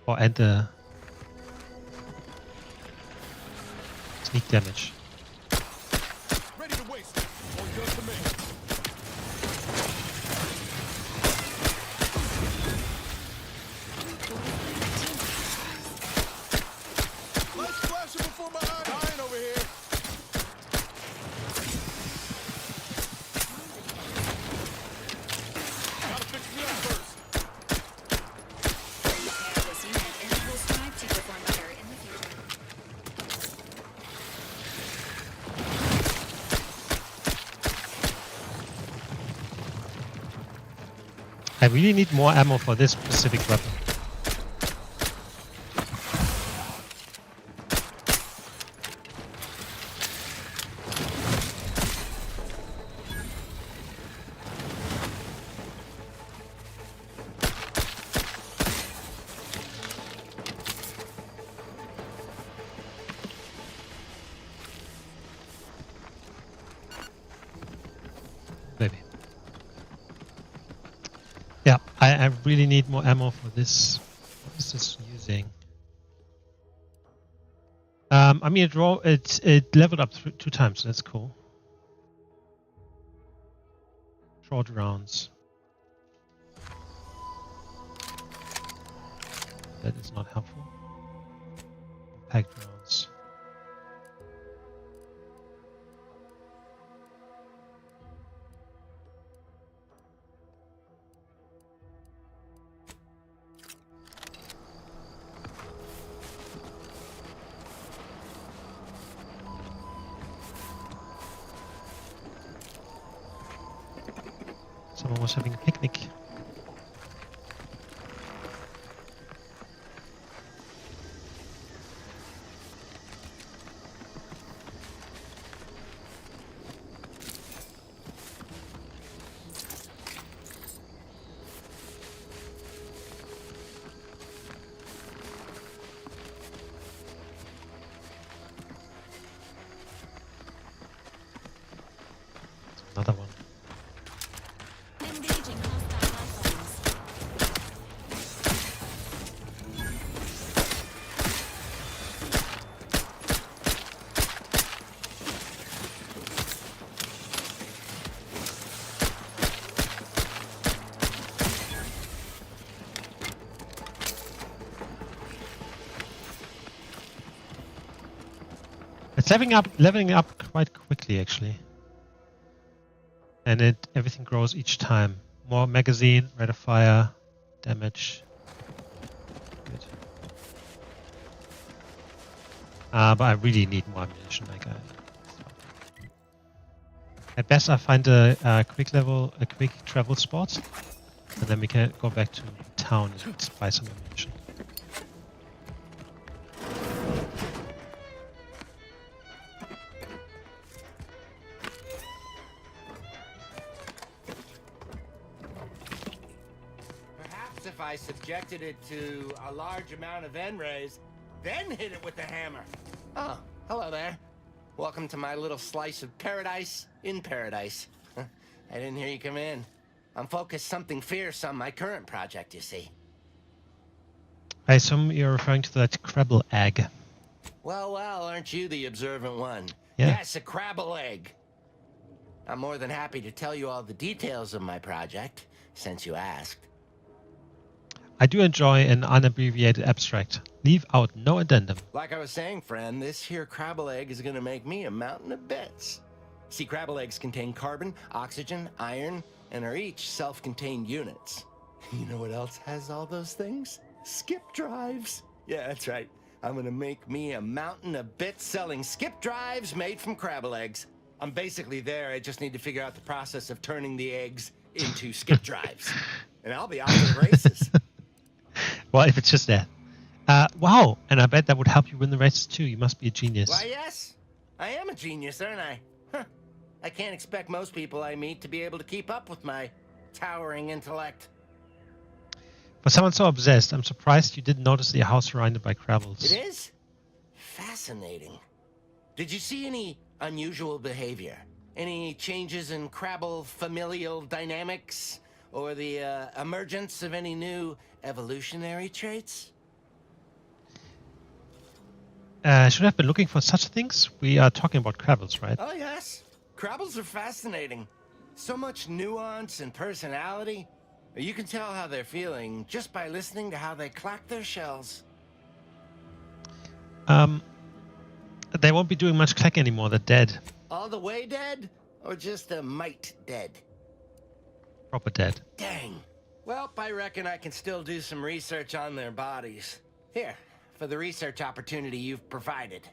or and the sneak damage. Ready to waste it. All yours to me. Lights flashing before my eyes. Dying over here. Gotta fix me up first. I really need more ammo for this specific weapon. Maybe. Yeah, I really need more ammo for this. What is this using? I mean, it leveled up 2 times. That's cool. Short rounds. That is not helpful. Packed rounds. Someone was having a picnic. Another one. It's leveling up quite quickly actually. And everything grows each time. More magazine, rate of fire, damage. Good. But I really need more ammunition. At best, I find a quick travel spot, and then we can go back to town and buy some ammunition. If I subjected it to a large amount of N-rays, then hit it with the hammer. Oh, hello there. Welcome to my little slice of paradise in paradise. I didn't hear you come in. I'm focused something fierce on my current project, you see. I assume you're referring to that Crabble egg. Well, aren't you the observant one? Yeah. Yes, a Crabble egg. I'm more than happy to tell you all the details of my project, since you asked. I do enjoy an unabbreviated abstract. Leave out no addendum. Like I was saying, friend, this here Crabble egg is gonna make me a mountain of bits. See, Crabble eggs contain carbon, oxygen, iron, and are each self-contained units. You know what else has all those things? Skip drives. Yeah, that's right. I'm gonna make me a mountain of bits selling skip drives made from crabble eggs. I'm basically there. I just need to figure out the process of turning the eggs into skip drives. And I'll be off to the races. Well, if it's just that. Wow, and I bet that would help you win the races too. You must be a genius. Why, yes. I am a genius, aren't I? Huh. I can't expect most people I meet to be able to keep up with my towering intellect. For someone so obsessed, I'm surprised you didn't notice the house surrounded by crabbles. It is? Fascinating. Did you see any unusual behavior? Any changes in crabble familial dynamics? Or the emergence of any new evolutionary traits? Should I have been looking for such things? We are talking about crabbles, right? Oh, yes. Crabbles are fascinating. So much nuance and personality. You can tell how they're feeling just by listening to how they clack their shells. They won't be doing much clack anymore. They're dead. All the way dead? Or just a mite dead? Proper dead. Dang. Well, I reckon I can still do some research on their bodies. Here, for the research opportunity you've provided.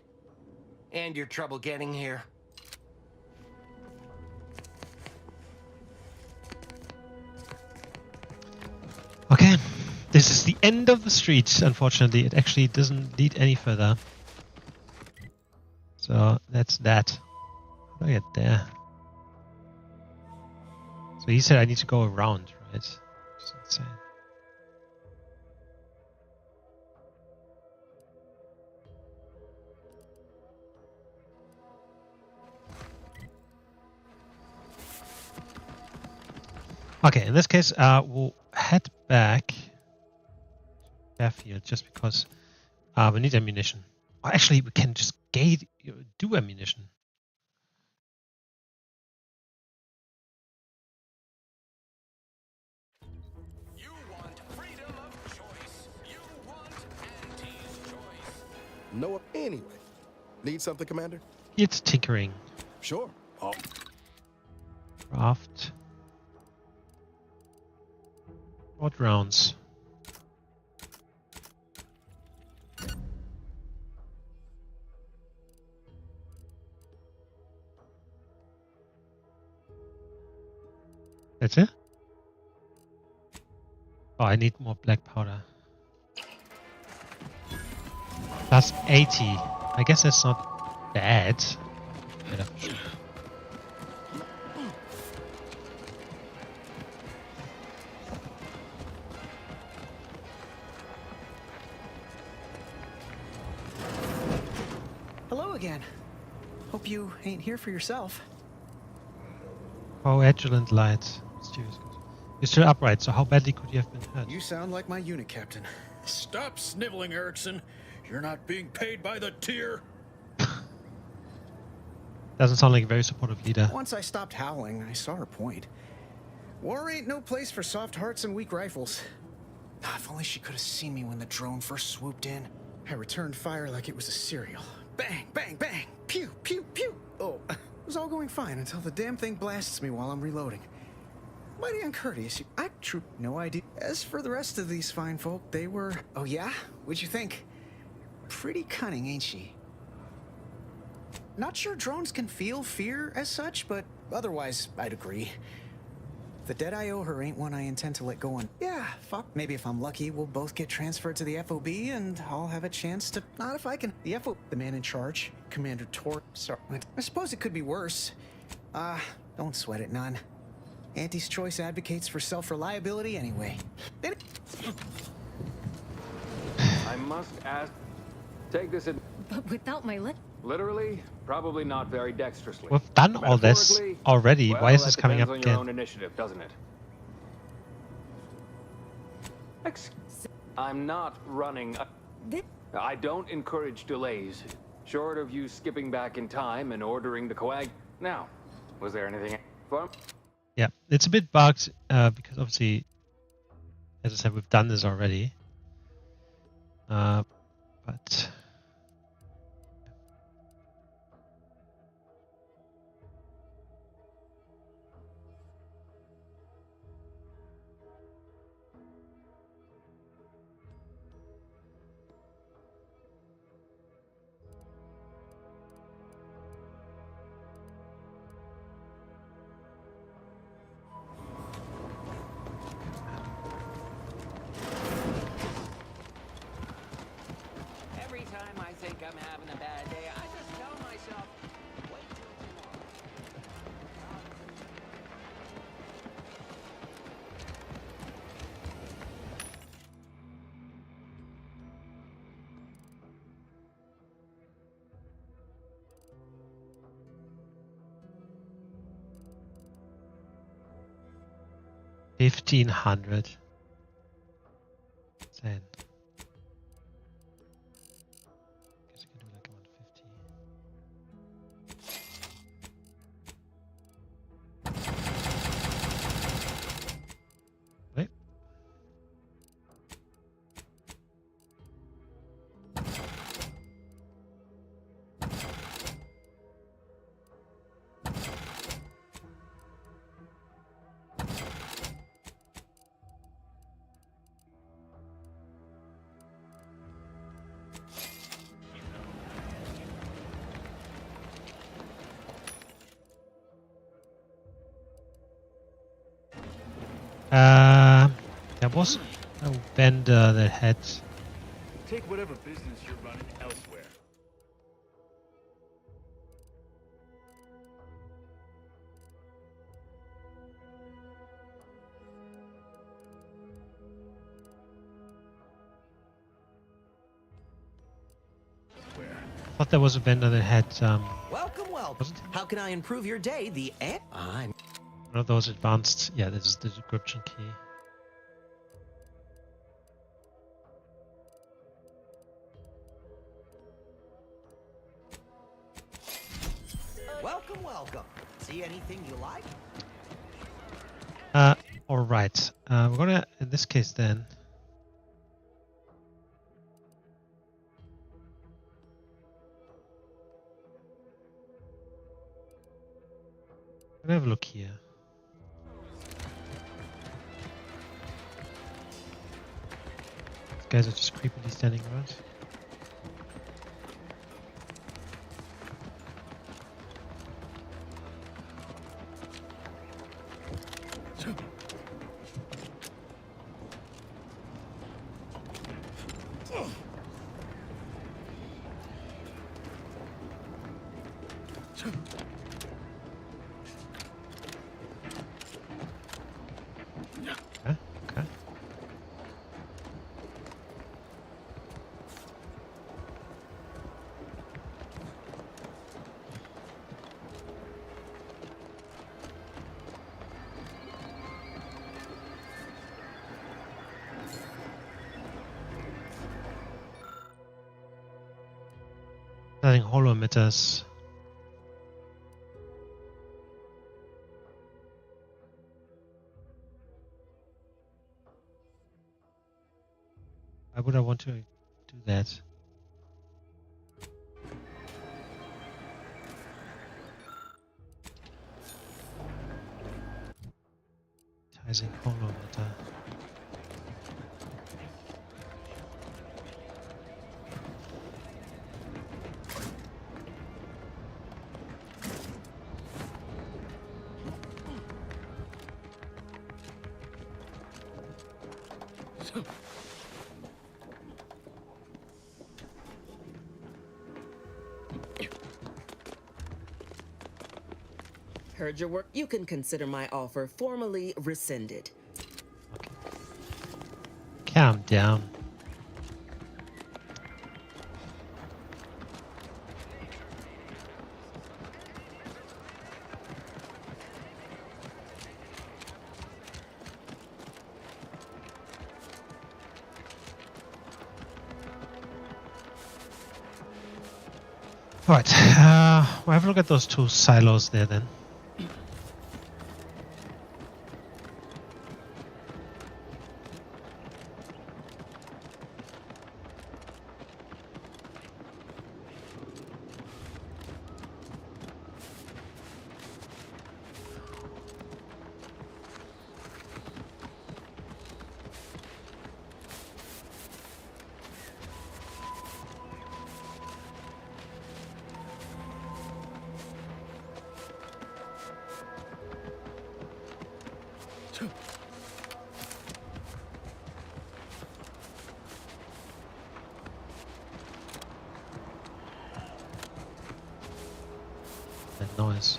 And your trouble getting here. Okay. This is the end of the street, unfortunately. It actually doesn't lead any further. So that's that. How do I get there? So he said I need to go around, right? Just insane. Okay, in this case, we'll head back to Fairfield just because we need ammunition. Or actually, we can just do ammunition. No, anyway. Need something, Commander? It's tinkering. Sure. Oh. Craft. What rounds? That's it? Oh, I need more black powder. Plus 80. I guess that's not bad. Better for sure. Hello again. Hope you ain't here for yourself. Oh, Agilent light. Mysterious. You're still upright, so how badly could you have been hurt? You sound like my unit captain. Stop sniveling, Erickson. You're not being paid by the tier. Doesn't sound like a very supportive leader. Once I stopped howling, I saw her point. War ain't no place for soft hearts and weak rifles. If only she could have seen me when the drone first swooped in. I returned fire like it was a cereal. Bang, bang, bang! Pew, pew, pew! Oh, it was all going fine until the damn thing blasts me while I'm reloading. Mighty uncourteous. I no idea. As for the rest of these fine folk, they were... Oh yeah? What'd you think? Pretty cunning, ain't she? Not sure drones can feel fear as such, but otherwise, I'd agree. The debt I owe her ain't one I intend to let go on. Yeah, fuck. Maybe if I'm lucky, we'll both get transferred to the FOB and I'll have a chance to... Not if I can... The FOB... The man in charge, Commander Tor... Sorry. I suppose it could be worse. Don't sweat it none. Auntie's choice advocates for self-reliability anyway. I must ask... Take this in... But without my lip... Literally, probably not very dexterously. We've done all this already. Well, Why is this coming up on again? your own initiative, doesn't it? I'm not running. I don't encourage delays. Short of you skipping back in time and ordering the coag. Now, was there anything for? Yeah, it's a bit bugged because obviously, as I said, we've done this already. But I'm having a bad day, I just tell myself, wait till tomorrow. 1500. Then. Guess I can do like 150. Wait. There was a vendor that had. Take whatever business you're running elsewhere. I thought there was a vendor that had Welcome, welcome. How can I improve your day? I'm one of those advanced. Yeah, this is the description key. welcome, welcome. See anything you like? All right. We're gonna, in this case, then. Let me have a look here. These guys are just creepily standing around. Okay. Setting holo emitters. Why would I want to do that? Sizing holo emitter. Heard your work. You can consider my offer formally rescinded. Calm down. All right, we'll have a look at those two silos there then. noise.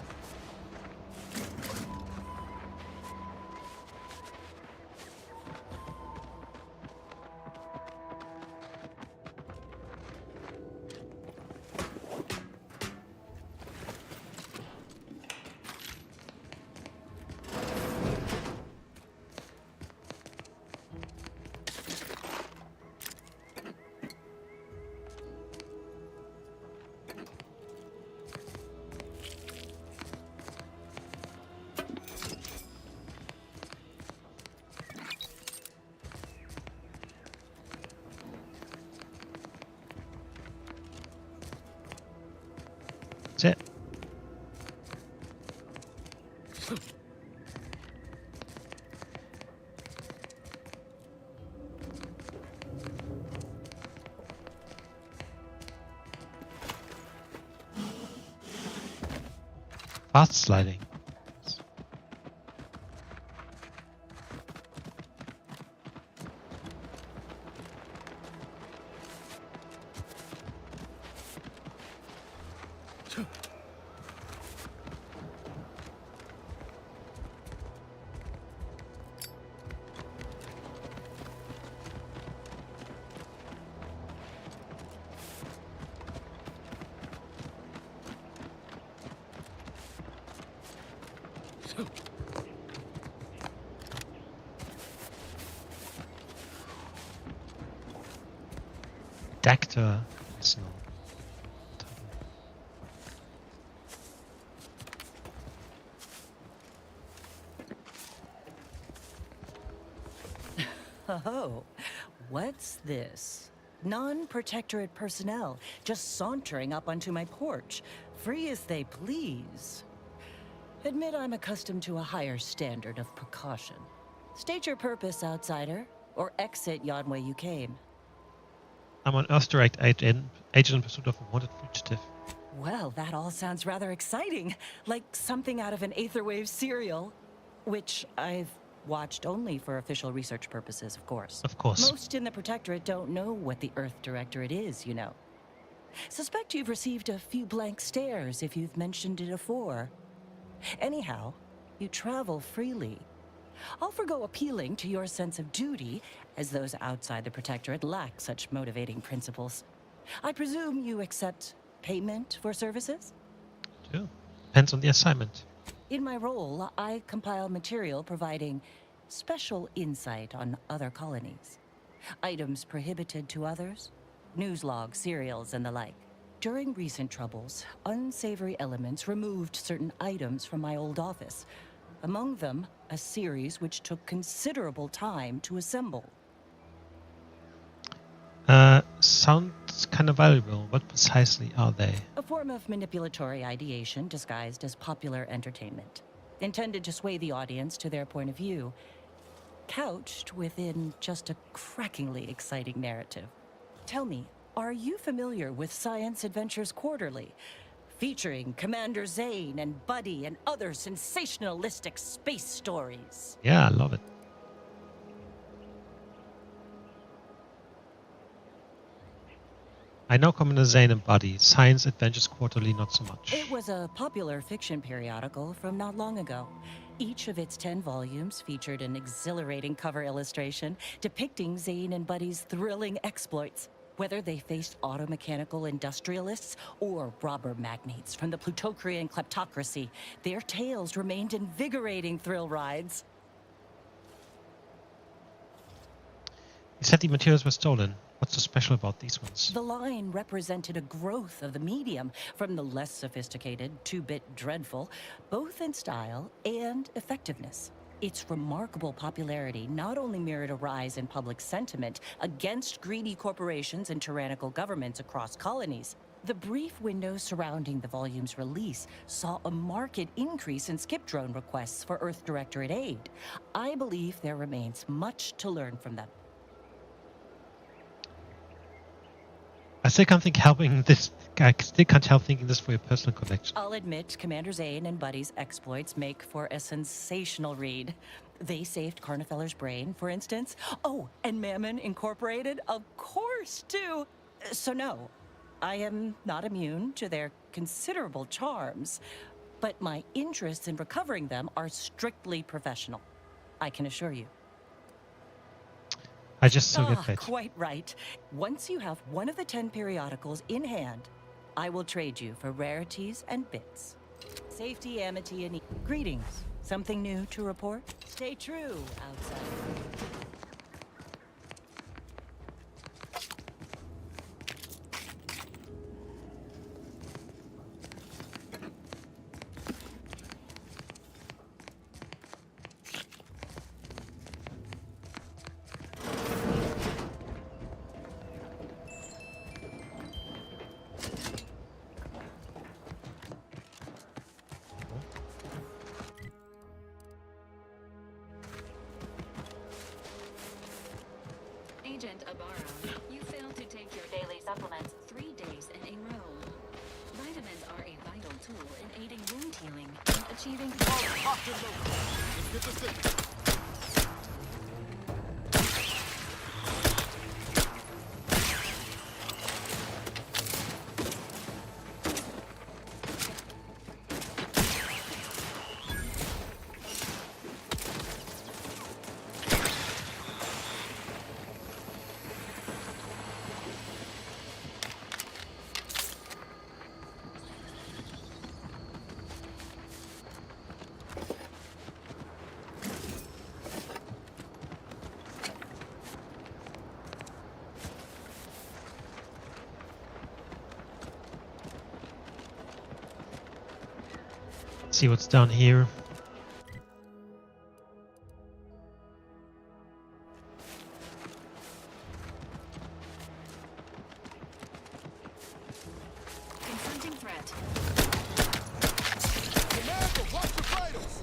That's it. Fast sliding. Dactyl. Snow. Oh, what's this? Non-protectorate personnel just sauntering up onto my porch, free as they please. Admit I'm accustomed to a higher standard of precaution. State your purpose, outsider, or exit yon way you came. I'm an Earth Direct agent in pursuit of a wanted fugitive. Well, that all sounds rather exciting, like something out of an Aetherwave serial, which I've watched only for official research purposes, of course. Of course. Most in the Protectorate don't know what the Earth Directorate is, you know. Suspect you've received a few blank stares if you've mentioned it afore. Anyhow, you travel freely. I'll forgo appealing to your sense of duty, as those outside the Protectorate lack such motivating principles. I presume you accept payment for services? Sure. Depends on the assignment. In my role, I compile material providing special insight on other colonies. Items prohibited to others, news logs, serials, and the like. During recent troubles, unsavory elements removed certain items from my old office. Among them, a series which took considerable time to assemble. Sounds kind of valuable. What precisely are they? A form of manipulatory ideation disguised as popular entertainment, intended to sway the audience to their point of view, couched within just a crackingly exciting narrative. Tell me, are you familiar with Science Adventures Quarterly, featuring Commander Zane and Buddy and other sensationalistic space stories? Yeah, I love it. I know Commander Zane and Buddy. Science Adventures Quarterly, not so much. It was a popular fiction periodical from not long ago. Each of its 10 volumes featured an exhilarating cover illustration depicting Zane and Buddy's thrilling exploits. Whether they faced automechanical industrialists or robber magnates from the Plutocrian kleptocracy, their tales remained invigorating thrill rides. You said the materials were stolen. What's so special about these ones? The line represented a growth of the medium, from the less sophisticated 2-bit dreadful, both in style and effectiveness. Its remarkable popularity not only mirrored a rise in public sentiment against greedy corporations and tyrannical governments across colonies. The brief window surrounding the volume's release saw a marked increase in skip drone requests for Earth Directorate aid. I believe there remains much to learn from them. I still can't help thinking this for your personal collection. I'll admit, Commander Zane and Buddy's exploits make for a sensational read. They saved Carnifeller's brain, for instance. Oh, and Mammon Incorporated, of course, too. So no, I am not immune to their considerable charms. but my interests in recovering them are strictly professional. I can assure you. I just still get paid. Quite right. Once you have one of the 10 periodicals in hand, I will trade you for rarities and bits. Safety, amity, and greetings. Something new to report? Stay true, outsider. Agent Abara, you failed to take your daily supplements 3 days in a row. Vitamins are a vital tool in aiding wound healing and achieving... Let's get this in. See what's down here. Confronting threat. America, watch your vitals!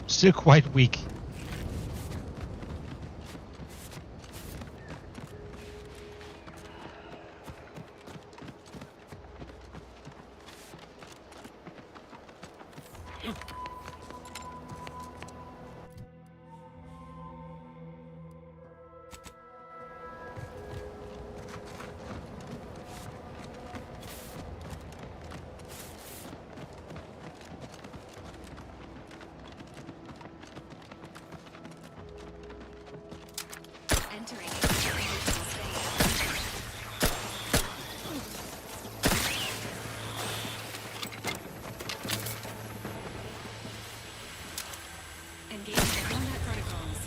Still quite weak. Entering. Engage the combat protocols.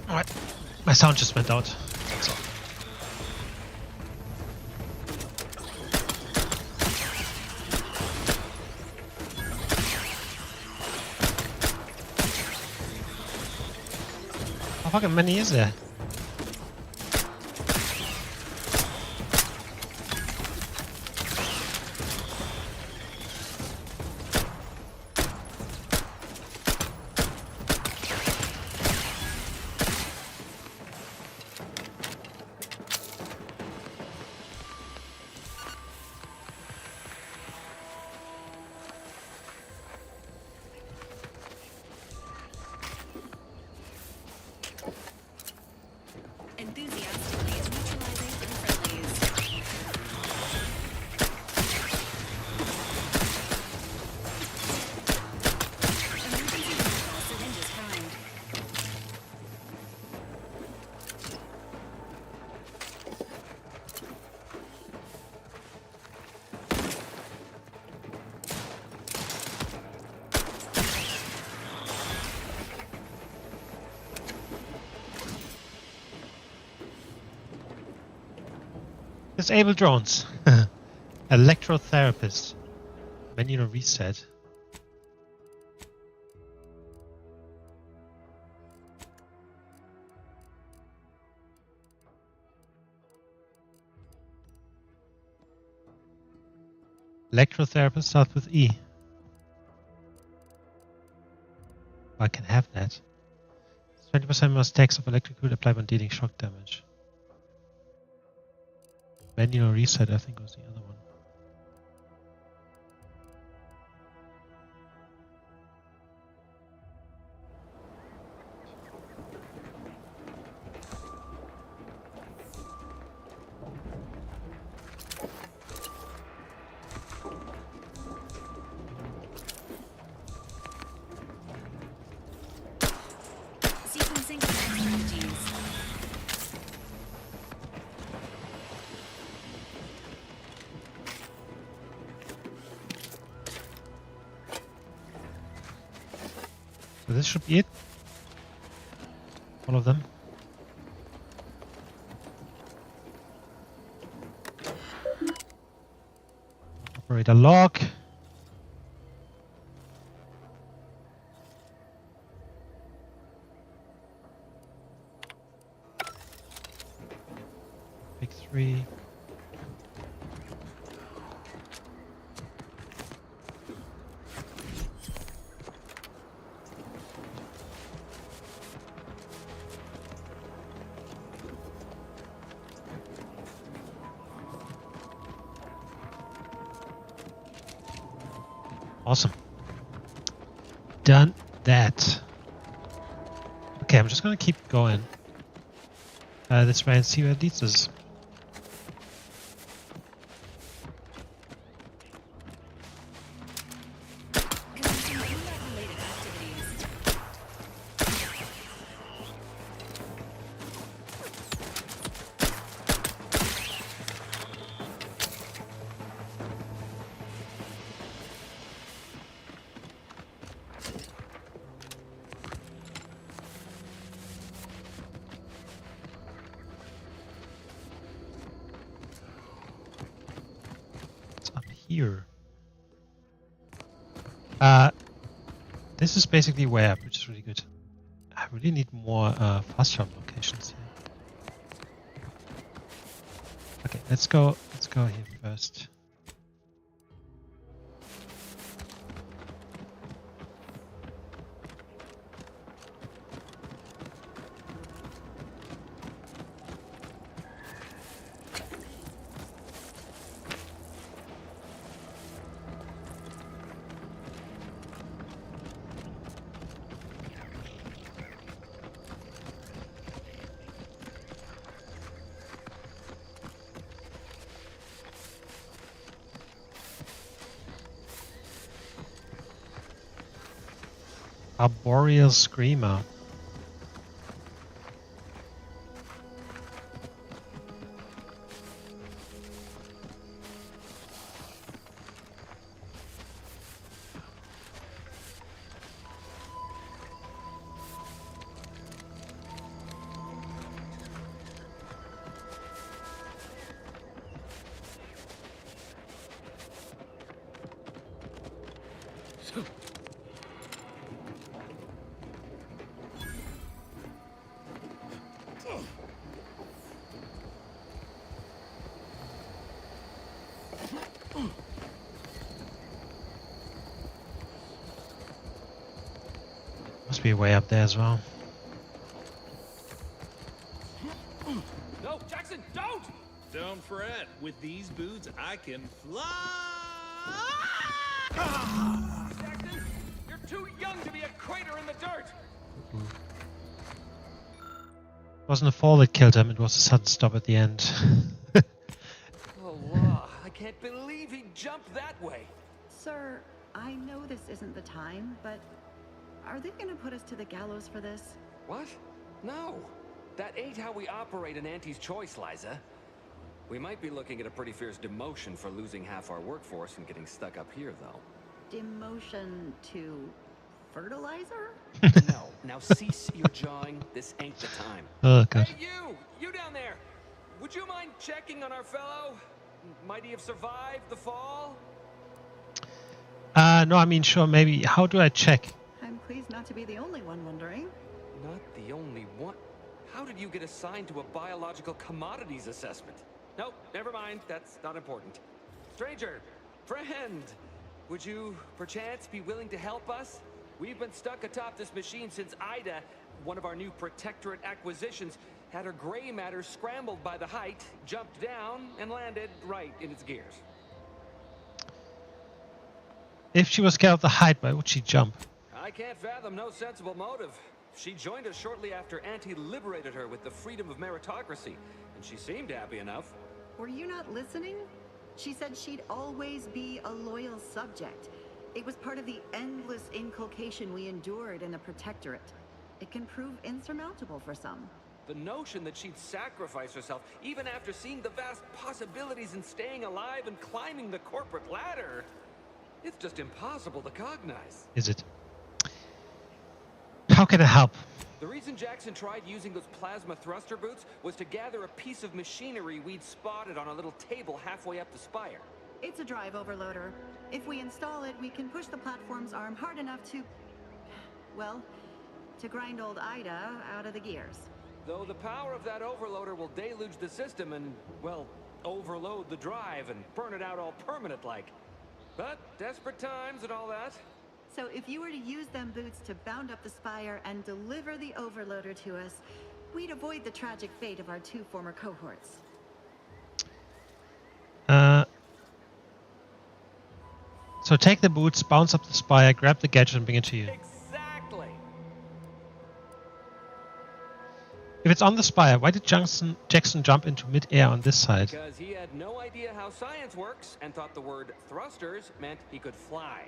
Alright, my My sound just went out. That's all. How fucking many is there? Enthusiastically neutralizing unfriendlies. Emergency recall syringes primed. Disable drones. Electrotherapist. Manual reset. Electrotherapist starts with E. I can have that. 20% more stacks of electric field applied when dealing shock damage. Manual reset, I think, was the other one. Sequencing strategies. So this should be it. All of them. Operator log. Pick 3. Awesome. Done that. Okay, I'm just gonna keep going this way and see where it leads us. Commencing combat-related activities. It's up here. This is basically way up, which is really good. I really need more fast travel locations here. Okay, let's go here first. Arboreal Screamer. Must be a way up there as well. No, Jackson, don't! Don't fret. With these boots, I can fly! Jackson, you're too young to be a crater in the dirt! It wasn't a fall that killed him, it was a sudden stop at the end. Oh, wow. I can't believe he jumped that way. Sir, I know this isn't the time, but are they gonna put us to the gallows for this? What? No. That ain't how we operate in Auntie's Choice, Liza. We might be looking at a pretty fierce demotion for losing half our workforce and getting stuck up here, though. Demotion to fertilizer? No. Now cease your jawing. This ain't the time. Oh, God. Hey, you down there! Would you mind checking on our fellow? Might he have survived the fall? No, I mean, sure, maybe. How do I check? I'm pleased not to be the only one wondering. Not the only one. How did you get assigned to a biological commodities assessment? Nope, never mind. That's not important. Stranger, friend, would you perchance be willing to help us? We've been stuck atop this machine since Ida, one of our new Protectorate acquisitions, had her gray matter scrambled by the height, jumped down, and landed right in its gears. If she was scared of the height, why would she jump? I can't fathom no sensible motive. She joined us shortly after Auntie liberated her with the freedom of meritocracy, and she seemed happy enough. Were you not listening? She said she'd always be a loyal subject. It was part of the endless inculcation we endured in the Protectorate. It can prove insurmountable for some. The notion that she'd sacrifice herself, even after seeing the vast possibilities in staying alive and climbing the corporate ladder, it's just impossible to cognize. Is it? How can I help? The reason Jackson tried using those plasma thruster boots was to gather a piece of machinery we'd spotted on a little table halfway up the spire. It's a drive overloader. If we install it, we can push the platform's arm hard enough to... well, to grind old Ida out of the gears. Though the power of that overloader will deluge the system and, well, overload the drive and burn it out all permanent-like. But desperate times and all that. So if you were to use them boots to bound up the spire and deliver the overloader to us, we'd avoid the tragic fate of our two former cohorts. So take the boots, bounce up the spire, grab the gadget and bring it to you. Exactly. If it's on the spire, why did Jackson jump into mid-air on this side? Because he had no idea how science works and thought the word thrusters meant he could fly.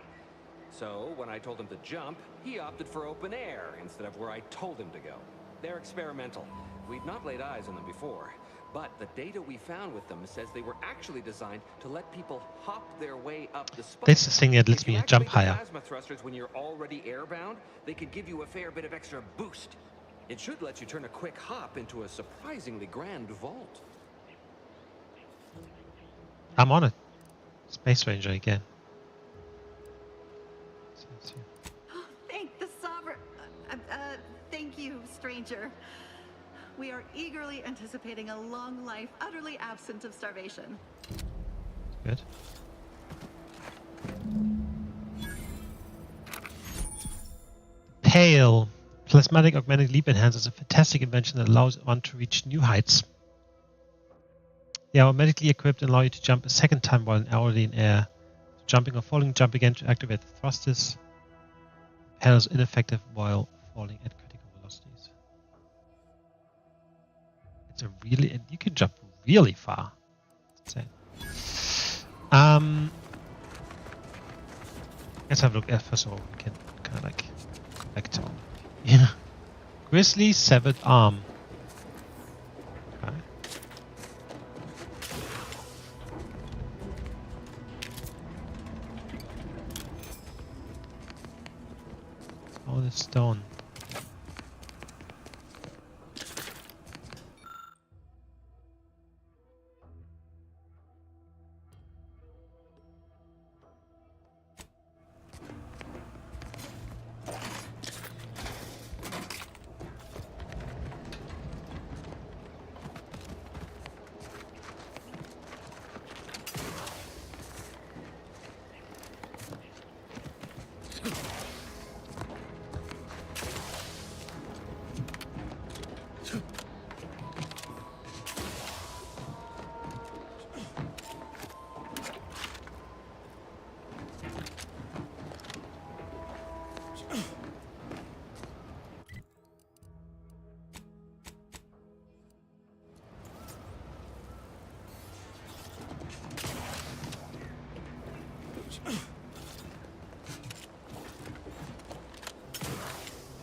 So when I told him to jump, he opted for open air instead of where I told him to go. They're experimental. We'd not laid eyes on them before, but the data we found with them says they were actually designed to let people hop their way up the spire. This is the thing that lets me jump higher. Plasma thrusters when you're already airbound, they could give you a fair bit of extra boost. It should let you turn a quick hop into a surprisingly grand vault. I'm on it. Space Ranger again. Thank the Sovereign. Thank you, stranger. We are eagerly anticipating a long life, utterly absent of starvation. Good. Pale. Plasmatic augmented leap enhancer is a fantastic invention that allows one to reach new heights. They are automatically equipped and allow you to jump a second time while already in air. Jumping or falling, jump again to activate the thrusters. Pale is ineffective while falling at critical velocities. It's a really, and you can jump really far. That's insane. Let's have a look at first of all. We can kind of like go back to. Yeah. Grizzly severed arm. Okay. Oh, the stone.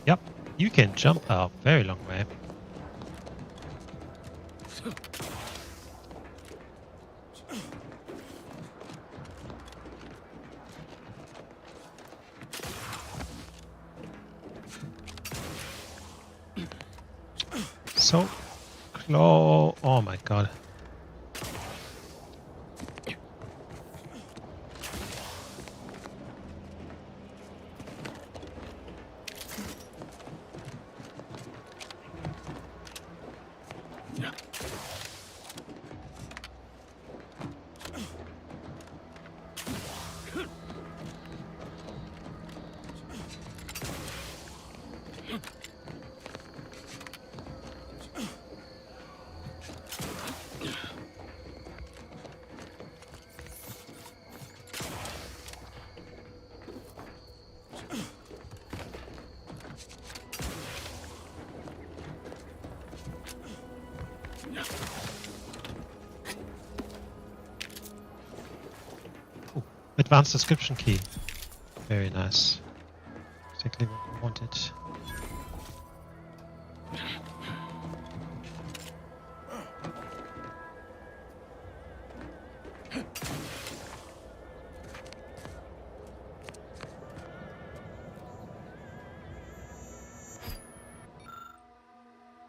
Yep, you can jump a very long way. So close. Oh my god. Advanced description key. Very nice. Exactly what I wanted.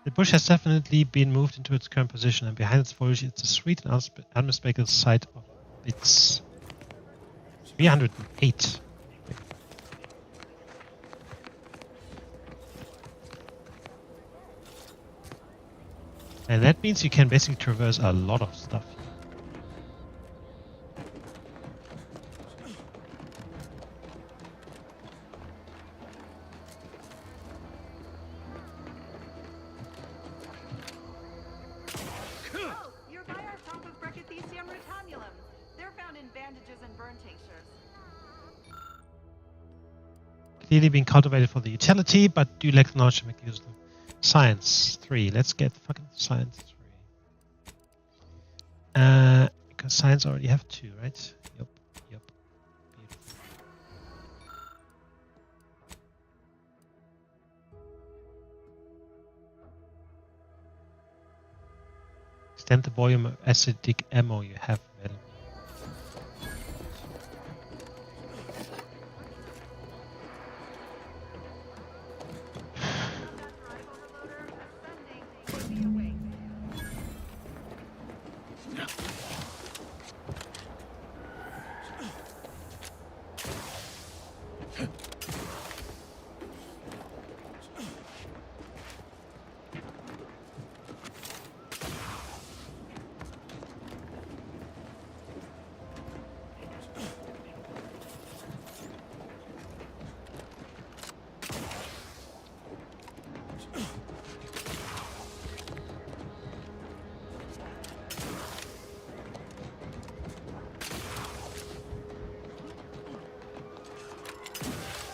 The bush has definitely been moved into its current position, and behind its foliage it's a sweet and unmistakable sight of its 308. And that means you can basically traverse a lot of stuff. Oh, you're by our pump of Brachythecium retanulum. They're found in bandages and burn tinctures. Clearly being cultivated for the utility, but do lack the knowledge to make use of them. Science 3. Let's get fucking science 3. Because science already have 2, right? Yep. Beautiful. Extend the volume of acidic ammo you have available.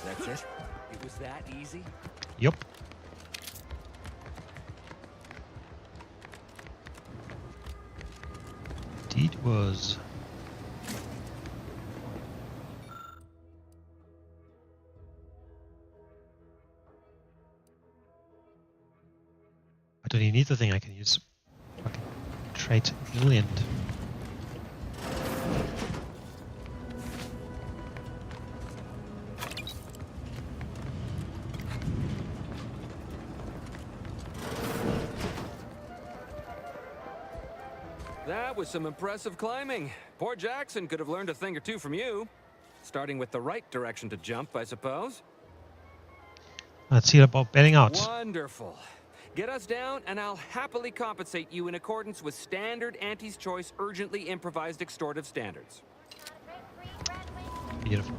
That's it? It was that easy? Yup. Indeed was. I don't even need the thing. I can use fucking trait brilliant. That was some impressive climbing. Poor Jackson could have learned a thing or two from you. Starting with the right direction to jump, I suppose. Let's hear about bailing out. Wonderful. Get us down, and I'll happily compensate you in accordance with standard Auntie's Choice urgently improvised extortive standards. Beautiful.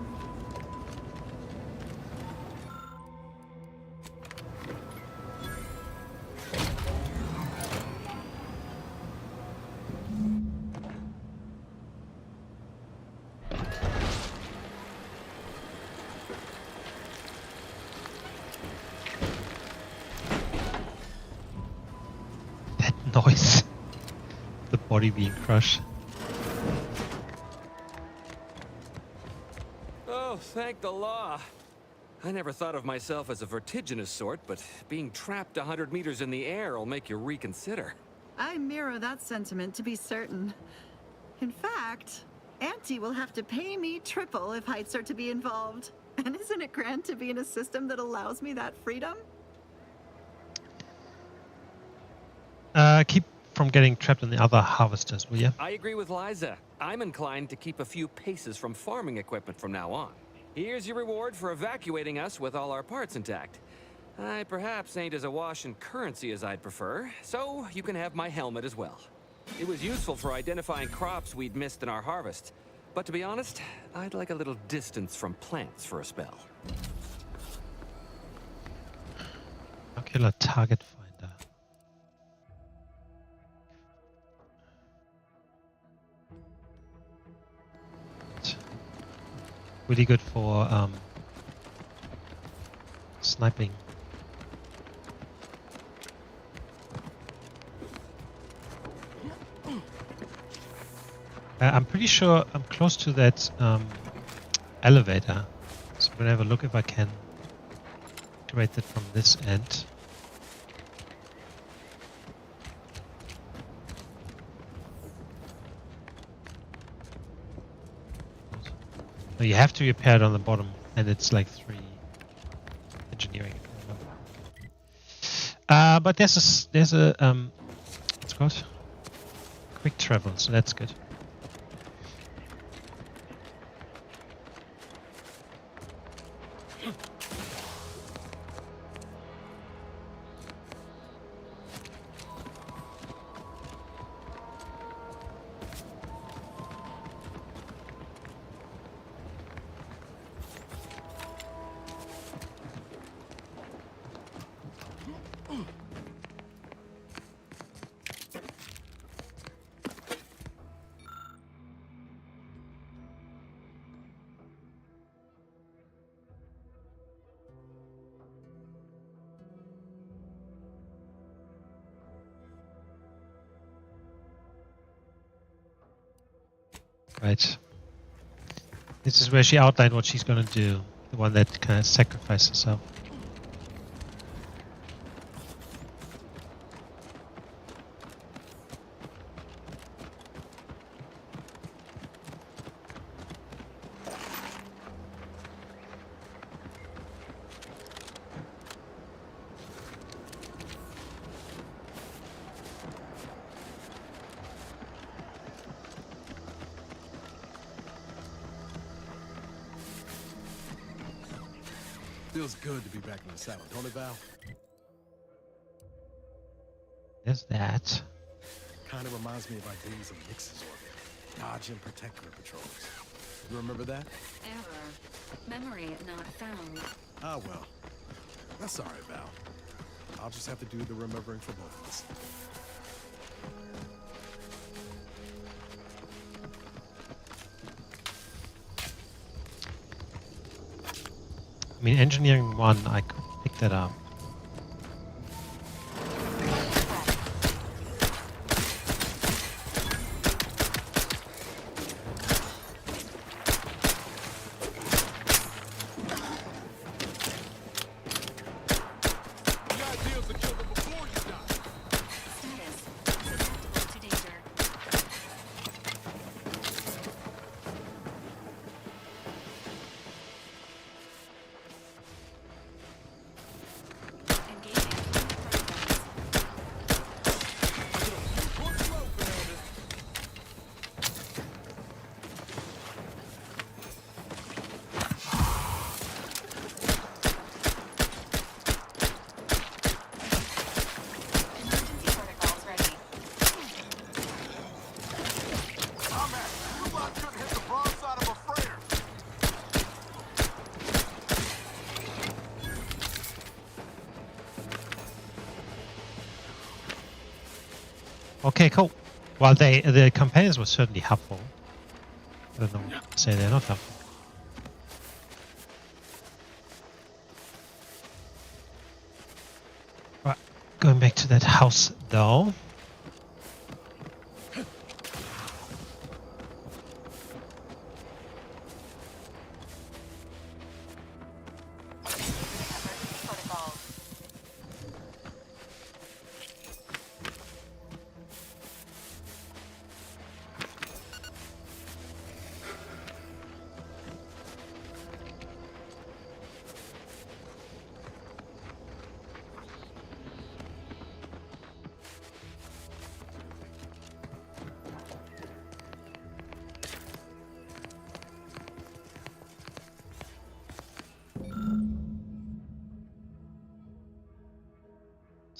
Noise. The body being crushed. Oh, thank the law. I never thought of myself as a vertiginous sort, but being trapped 100 meters in the air will make you reconsider. I mirror that sentiment, to be certain. In fact, Auntie will have to pay me triple if heights are to be involved. And isn't it grand to be in a system that allows me that freedom? Keep from getting trapped in the other harvesters, will you? I agree with Liza. I'm inclined to keep a few paces from farming equipment from now on. Here's your reward for evacuating us with all our parts intact. I perhaps ain't as awash in currency as I'd prefer, so you can have my helmet as well. It was useful for identifying crops we'd missed in our harvest. But to be honest, I'd like a little distance from plants for a spell. Ocular target finder. Really good for sniping. I'm pretty sure I'm close to that elevator, so I'm gonna have a look if I can activate it from this end. No, you have to repair it on the bottom, and it's like 3 engineering. But there's a what's it called? Quick travel, so that's good. Right. This is where she outlined what she's going to do. The one that kind of sacrificed herself. Feels good to be back in the saddle, don't it, Val? There's that. Kind of reminds me of our days of Nix's orbit, dodging protectorate patrols. You remember that? Error. Memory not found. Ah, well. That's all right, Val. I'll just have to do the remembering for both of us. I mean, engineering 1, I could pick that up. Okay, cool. Well, the companions were certainly helpful. I don't know what to say they're not helpful. Right, going back to that house though.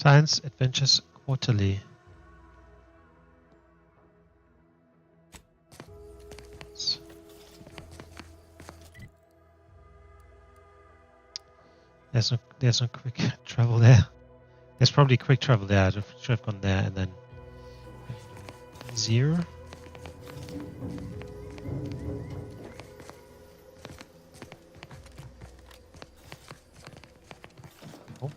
Science Adventures Quarterly. There's no quick travel there. There's probably quick travel there. I should have gone there and then easier. Oh.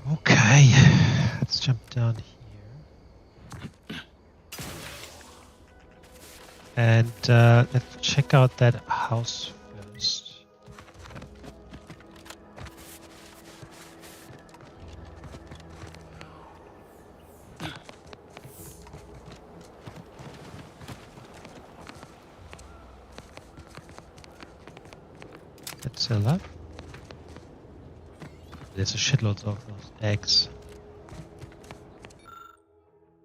Okay, let's jump down here. And let's check out that house first. Let's sell up. There's a shitload of those eggs.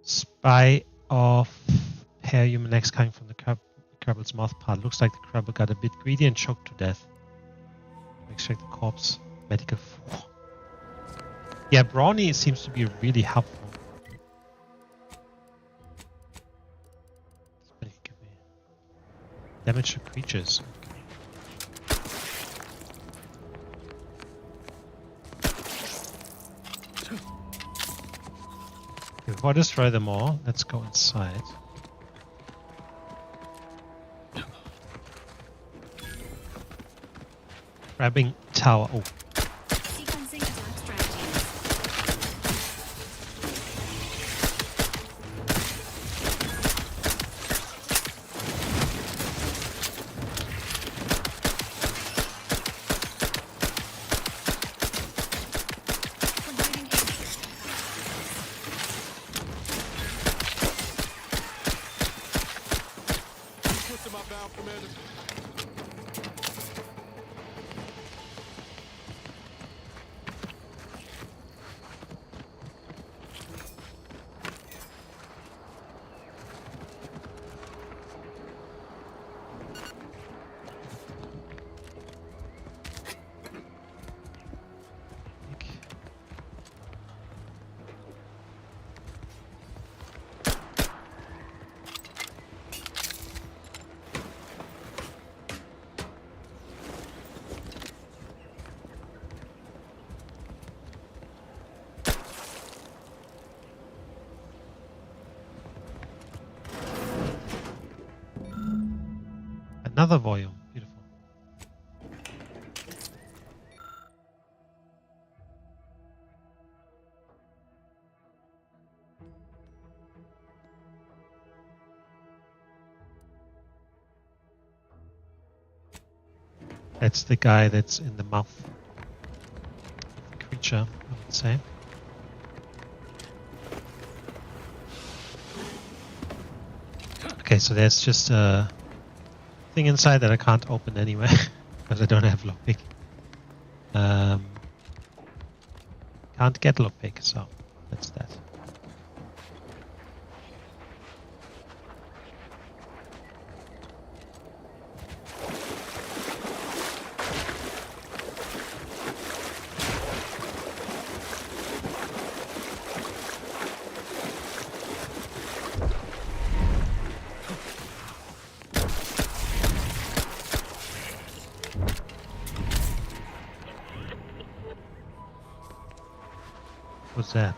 Spy of pair human eggs coming from the Kerbal's mouth part. Looks like the Kerbal got a bit greedy and choked to death. Extract the corpse. Medical. Yeah, Brawny seems to be really helpful. Damage to creatures. Before I destroy them all, let's go inside. Grabbing tower. Oh. Sequencing attack strategies. Another volume. Beautiful. That's the guy that's in the mouth of the creature, I would say. Okay, so there's just a thing inside that I can't open anyway because I don't have lockpick. Can't get lockpick, so that's that. What's that?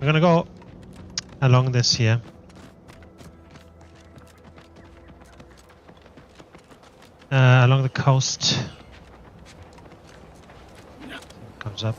We're gonna go along this here. Along the coast. Comes up.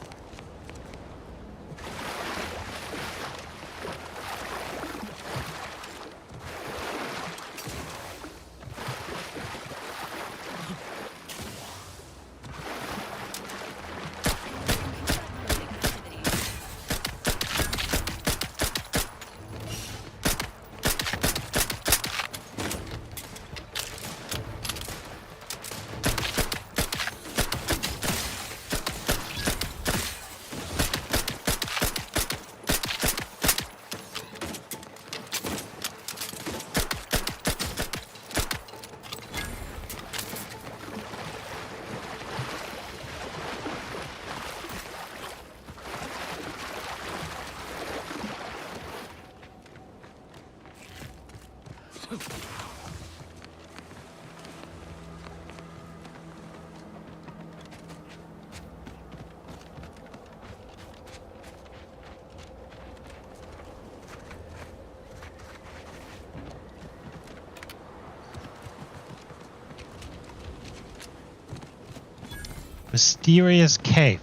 Mysterious cave.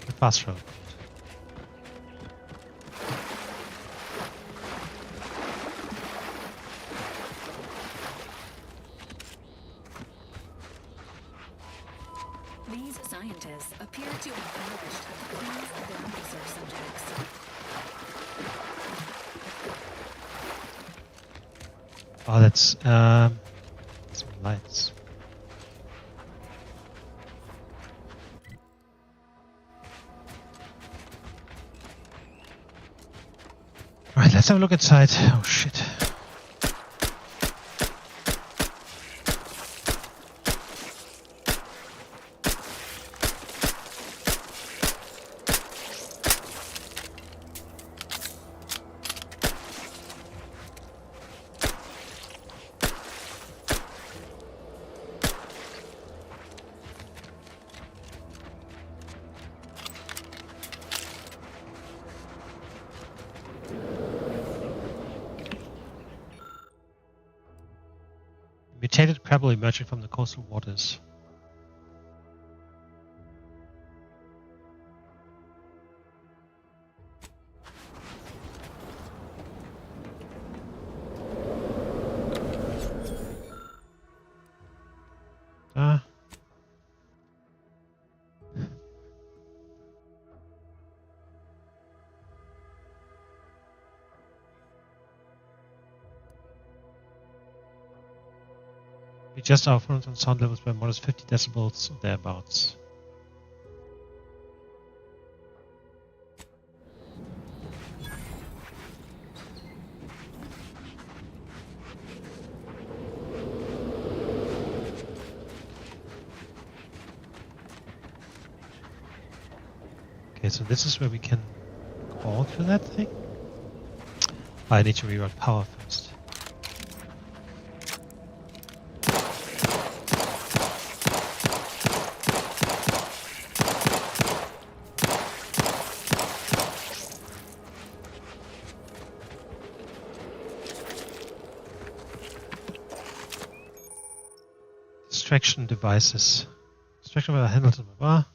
The fast road. These scientists appear to have perished at the hands of their research subjects. Oh, that's some lights. Alright, let's have a look inside. Oh shit. Mutated crabble emerging from the coastal waters. We just our phones on sound levels by modest 50 decibels or thereabouts. Okay, so this is where we can call to that thing. I need to reroute power first. Distraction devices. Distraction by the handles of my bar.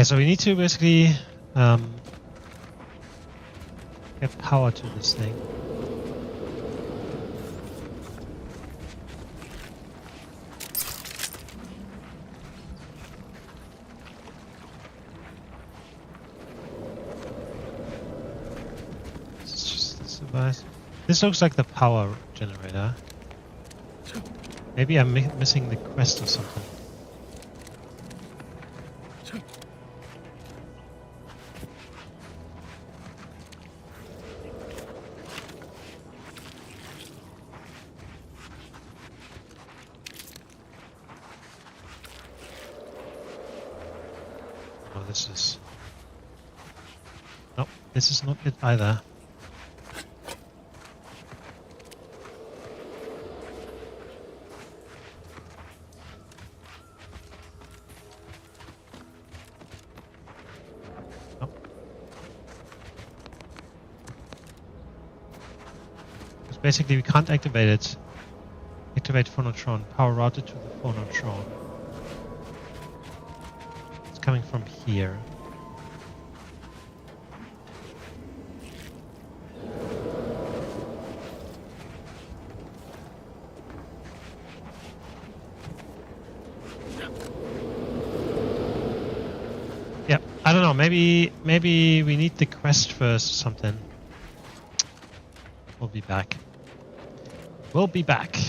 so we need to basically get power to this thing. This is just this device. This looks like the power generator. Maybe I'm missing the quest or something. Oh, this is... No, this is not it either. Basically, we can't activate it. Activate phonotron. Power routed to the phonotron. It's coming from here. Yeah, I don't know. Maybe we need the quest first or something. We'll be back. We'll be back.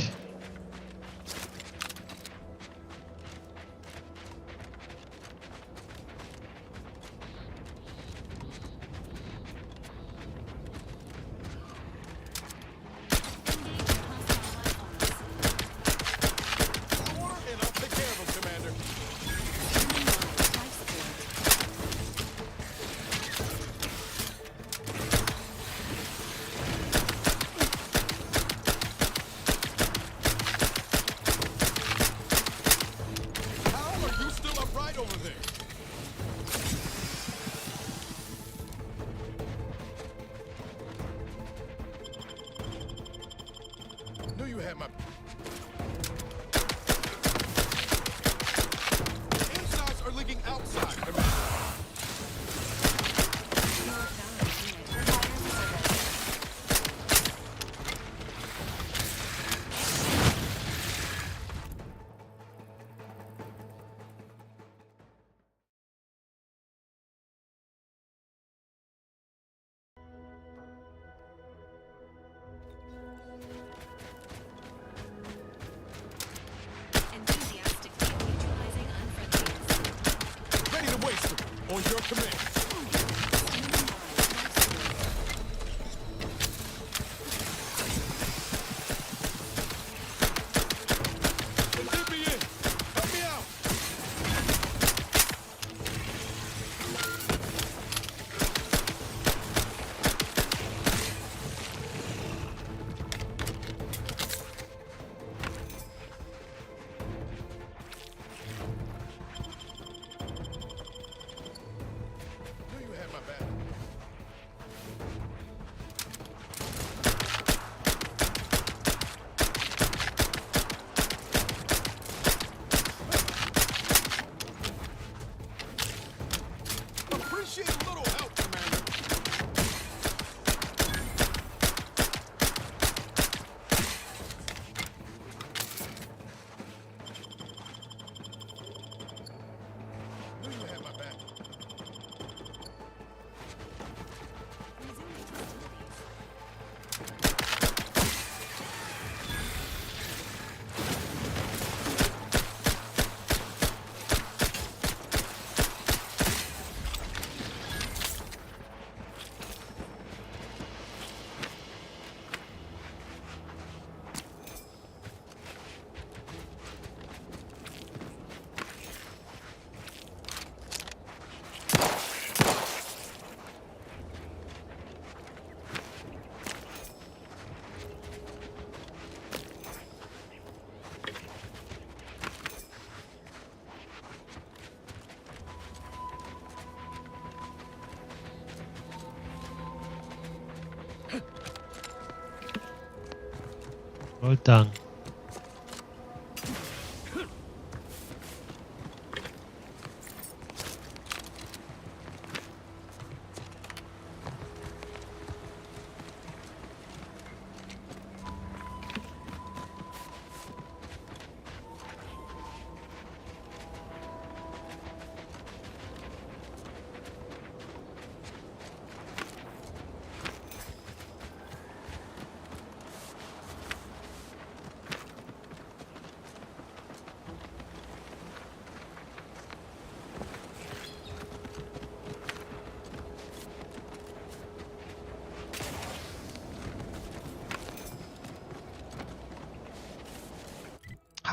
On your command. Let me in. Help me out. Well done.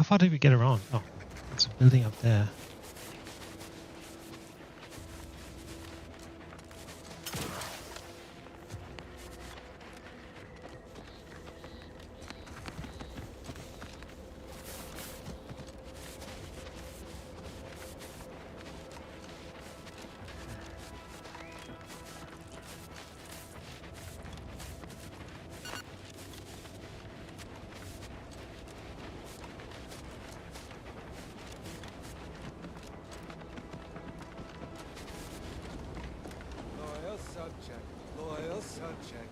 far did we get around? Oh, it's a building up there. Loyal subject.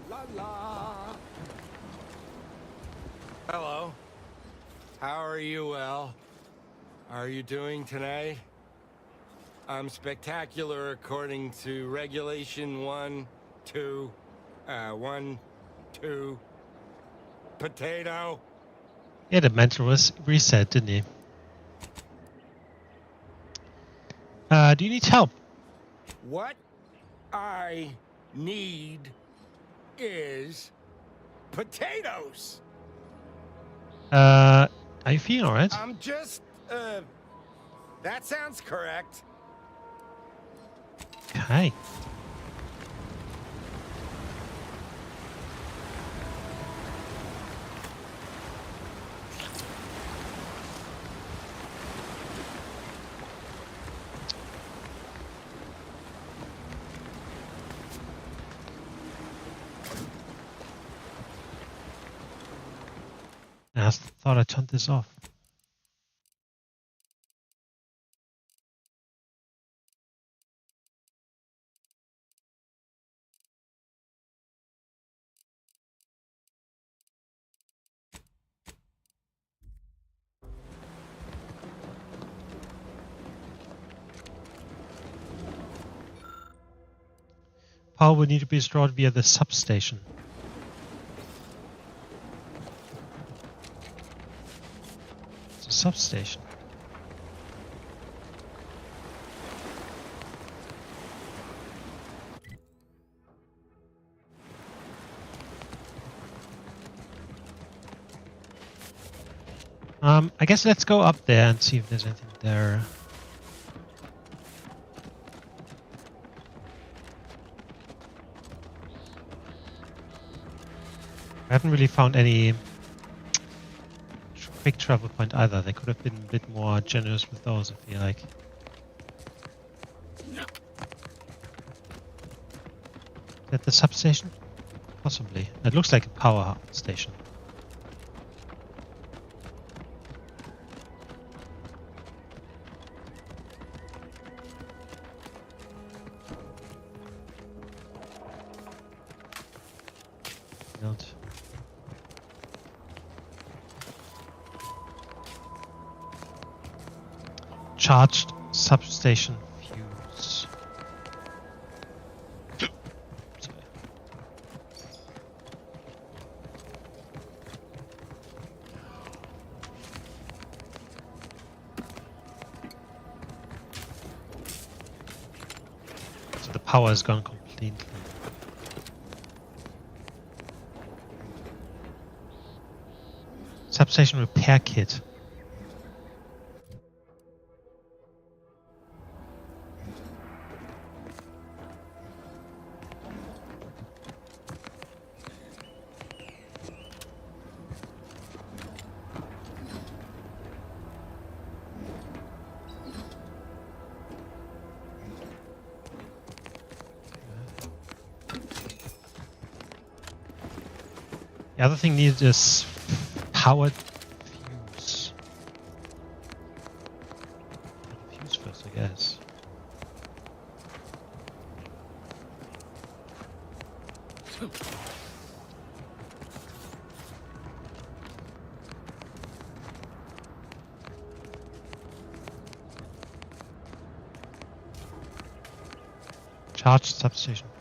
La la. Hello. How are you, well? Are you doing today? I'm spectacular according to regulation 1, 2, 1, 2. Potato. Yeah, the mental reset, didn't he? Do you need help? What I need is potatoes. Are you feeling alright? I'm just, that sounds correct. Okay. I thought I turned this off. Power will need to be restored via the substation. It's a substation. I guess let's go up there and see if there's anything there. I haven't really found any quick travel point either. They could have been a bit more generous with those, I feel like. Is that the substation? Possibly. It looks like a power station. Built. Charged substation fuse. Sorry. So the power is gone completely. Substation repair kit. The other thing needed is powered fuse. Fuse first, I guess. Charged substation fuse.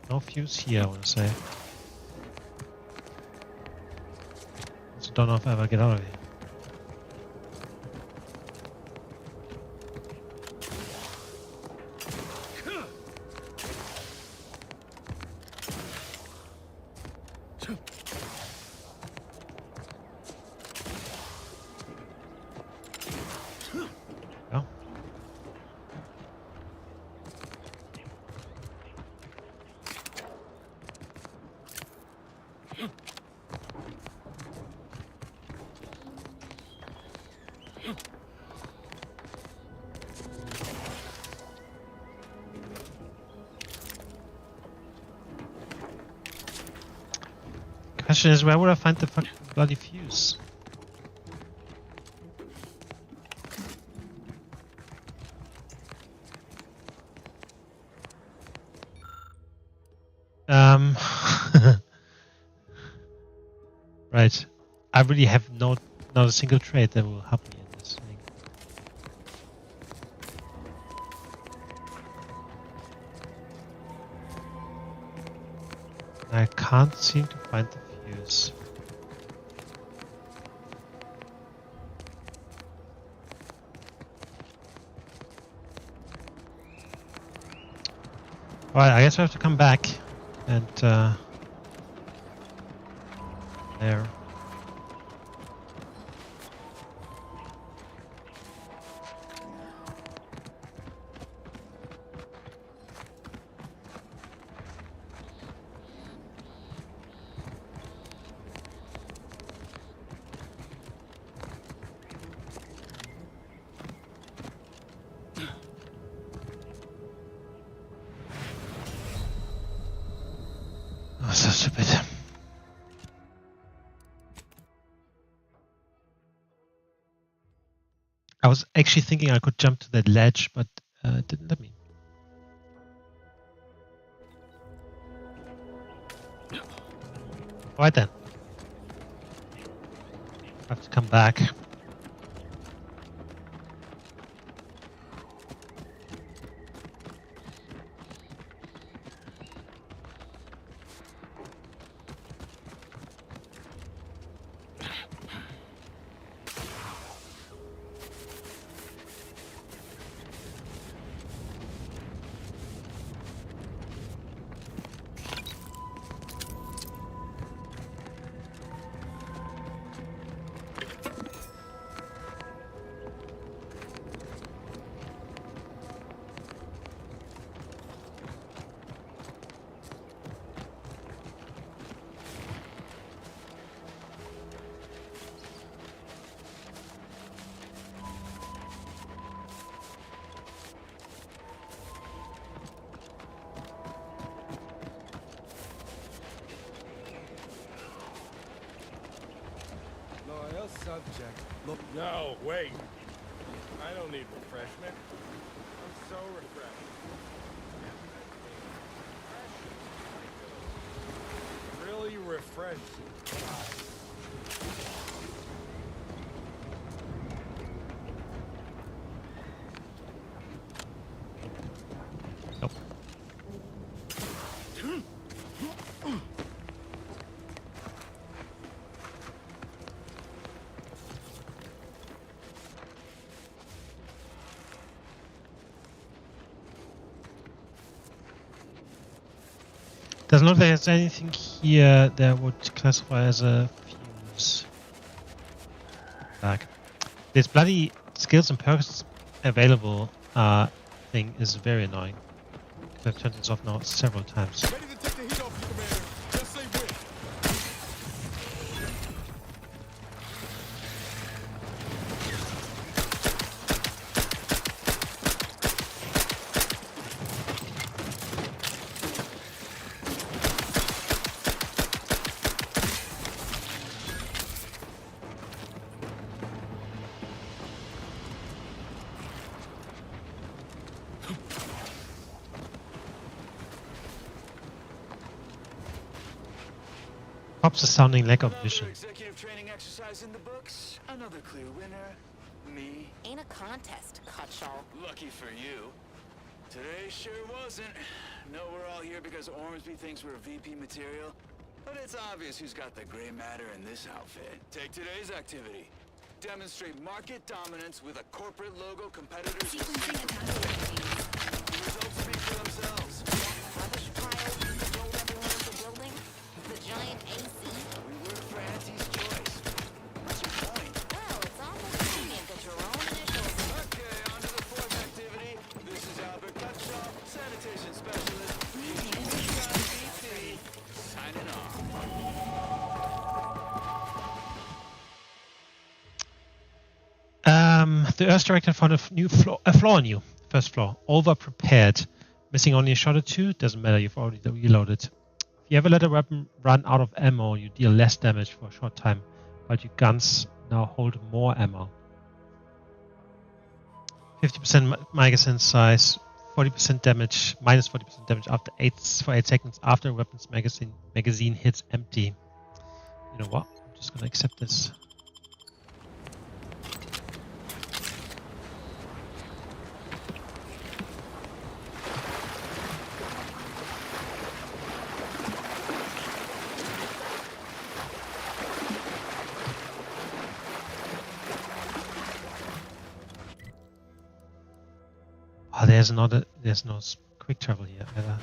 No fuse here, I want to say. Also don't know if I ever get out of here. Question is, where would I find the fucking bloody fuse? Right. I really have not a single trade that will help me in this thing. I can't seem to find the fuse. Alright, I guess we have to come back and there. Oh, so stupid. I was actually thinking I could jump to that ledge, but it didn't let me. Alright then. I have to come back. Loyal subject. Look. No, wait. I don't need refreshment. I'm so refreshed. Really refreshing. Doesn't look like there's anything here that would classify as a fuse. Back. This bloody skills and perks available thing is very annoying. I've turned this off now several times. Ready to take the heat off you, Commander. Just say when. Pops a sounding lack of vision. Executive training exercise in the books. Another clear winner. Me. Ain't a contest, Cutshall. Lucky for you. Today sure wasn't. No, we're all here because Ormsby thinks we're VP material. But it's obvious who's got the gray matter in this outfit. Take today's activity. Demonstrate market dominance with a corporate logo competitors will see from the results speak for themselves. Rubbish pile control everyone in the building? The giant AC? We work for Auntie's choice. What's your point? Well, it's almost convenient that your own initials. Okay, on to the fourth activity. This is Albert Gutschall, sanitation specialist. VP, signing off. The Earth Director found a flaw in you. First flaw. Over-prepared. Missing only a shot or two? Doesn't matter, you've already reloaded. If you ever let a weapon run out of ammo, you deal less damage for a short time, but your guns now hold more ammo. 50% magazine size, 40% damage, minus 40% damage after 8 seconds after a weapon's magazine hits empty. You know what? I'm just gonna accept this. Oh, there's no quick travel here either.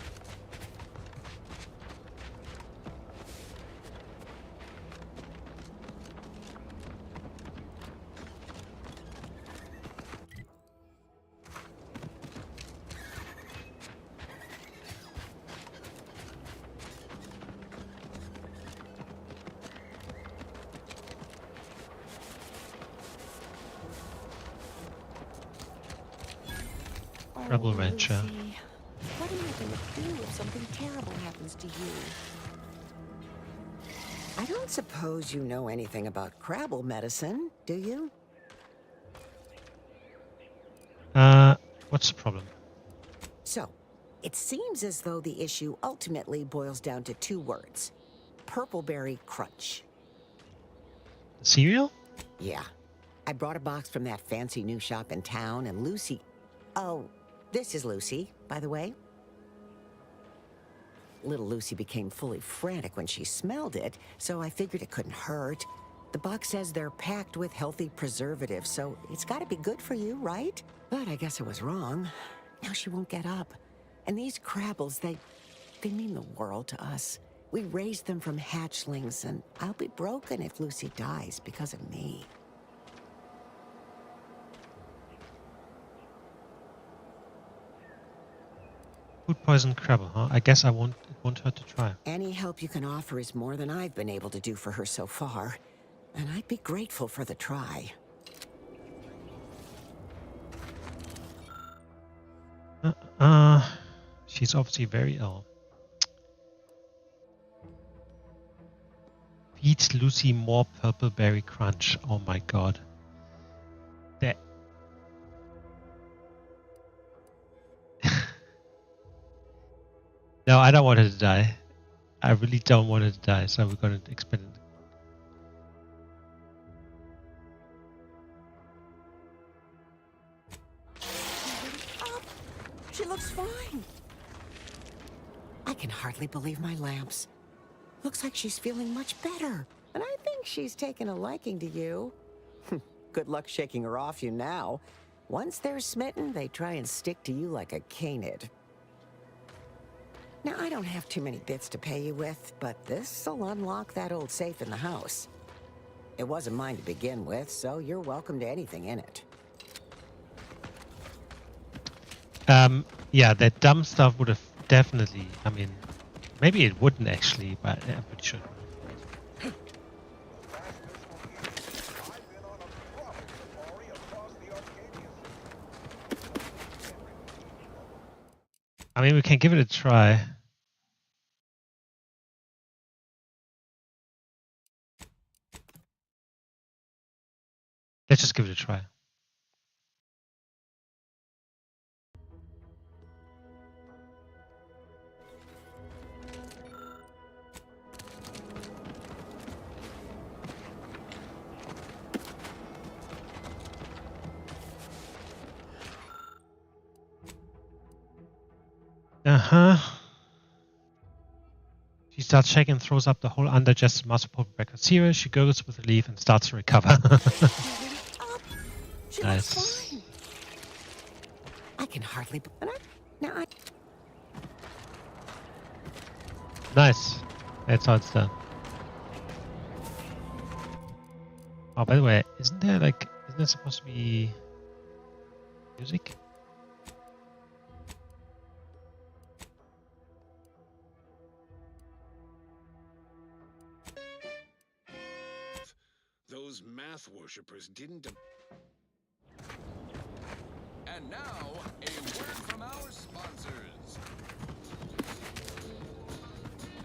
Rebel Rancher. Lucy, what am I going to do if something terrible happens to you? I don't suppose you know anything about Crabble medicine, do you? What's the problem? So, it seems as though the issue ultimately boils down to 2 words. Purpleberry Crunch. Cereal? Yeah. I brought a box from that fancy new shop in town, and Lucy... Oh, this is Lucy, by the way. Little Lucy became fully frantic when she smelled it, so I figured it couldn't hurt. The box says they're packed with healthy preservatives, so it's gotta be good for you, right? But I guess I was wrong. Now she won't get up. And these Crabbles, they mean the world to us. We raised them from hatchlings, and I'll be broken if Lucy dies because of me. Food poison Crabble, huh? I guess it won't hurt to try. Any help you can offer is more than I've been able to do for her so far. And I'd be grateful for the try. She's obviously very ill. Feed Lucy more Purpleberry Crunch. Oh my god. That... No, I don't want her to die. I really don't want her to die, so we're going to expend it. She looks fine. I can hardly believe my lamps. Looks like she's feeling much better. And I think she's taken a liking to you. Good luck shaking her off you now. Once they're smitten, they try and stick to you like a canid. Now, I don't have too many bits to pay you with, but this'll unlock that old safe in the house. It wasn't mine to begin with, so you're welcome to anything in it. Yeah, that dumb stuff would have definitely, I mean, maybe it wouldn't actually, but I'm pretty sure. I mean, we can give it a try. Let's just give it a try. She starts shaking and throws up the whole undigested master pulp record cereal. She gurgles with relief and starts to recover. Nice. I can hardly. No, Nice. That's how it's done. Oh, by the way, isn't there supposed to be music? Those math worshippers didn't. And now, a word from our sponsors.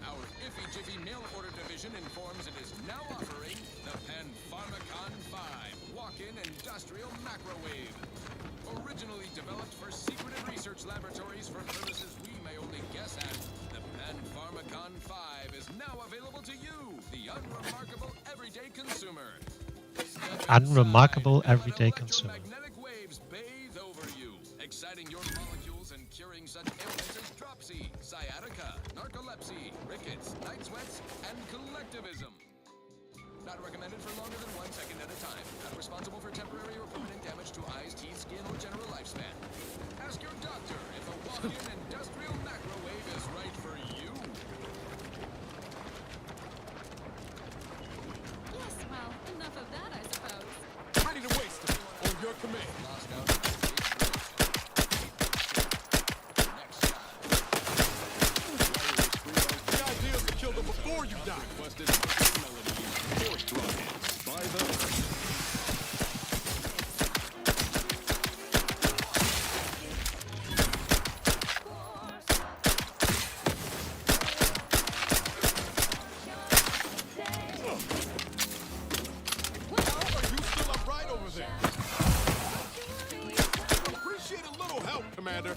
Our Iffy Jiffy mail order division informs it is now offering the Pan Pharmacon 5 walk-in industrial microwave. Originally developed for secretive research laboratories for purposes we may only guess at, the Pan Pharmacon 5 is now available to you, the unremarkable everyday consumer. Unremarkable everyday consumer. Magnetic waves bathe over you, exciting your molecules and curing such ailments as dropsy, sciatica, narcolepsy, rickets, night sweats, and collectivism. Not recommended for longer than 1 second at a time. Not responsible for temporary or permanent damage to eyes, teeth, skin, or general lifespan. Ask your doctor if a walk-in industrial microwave is right for you. Yes, well, enough of that, I suppose. Ready to waste it on your command. Lost out. The idea is to kill them before you die. Requested melody. Forced rockets by the. Appreciate a little help, Commander.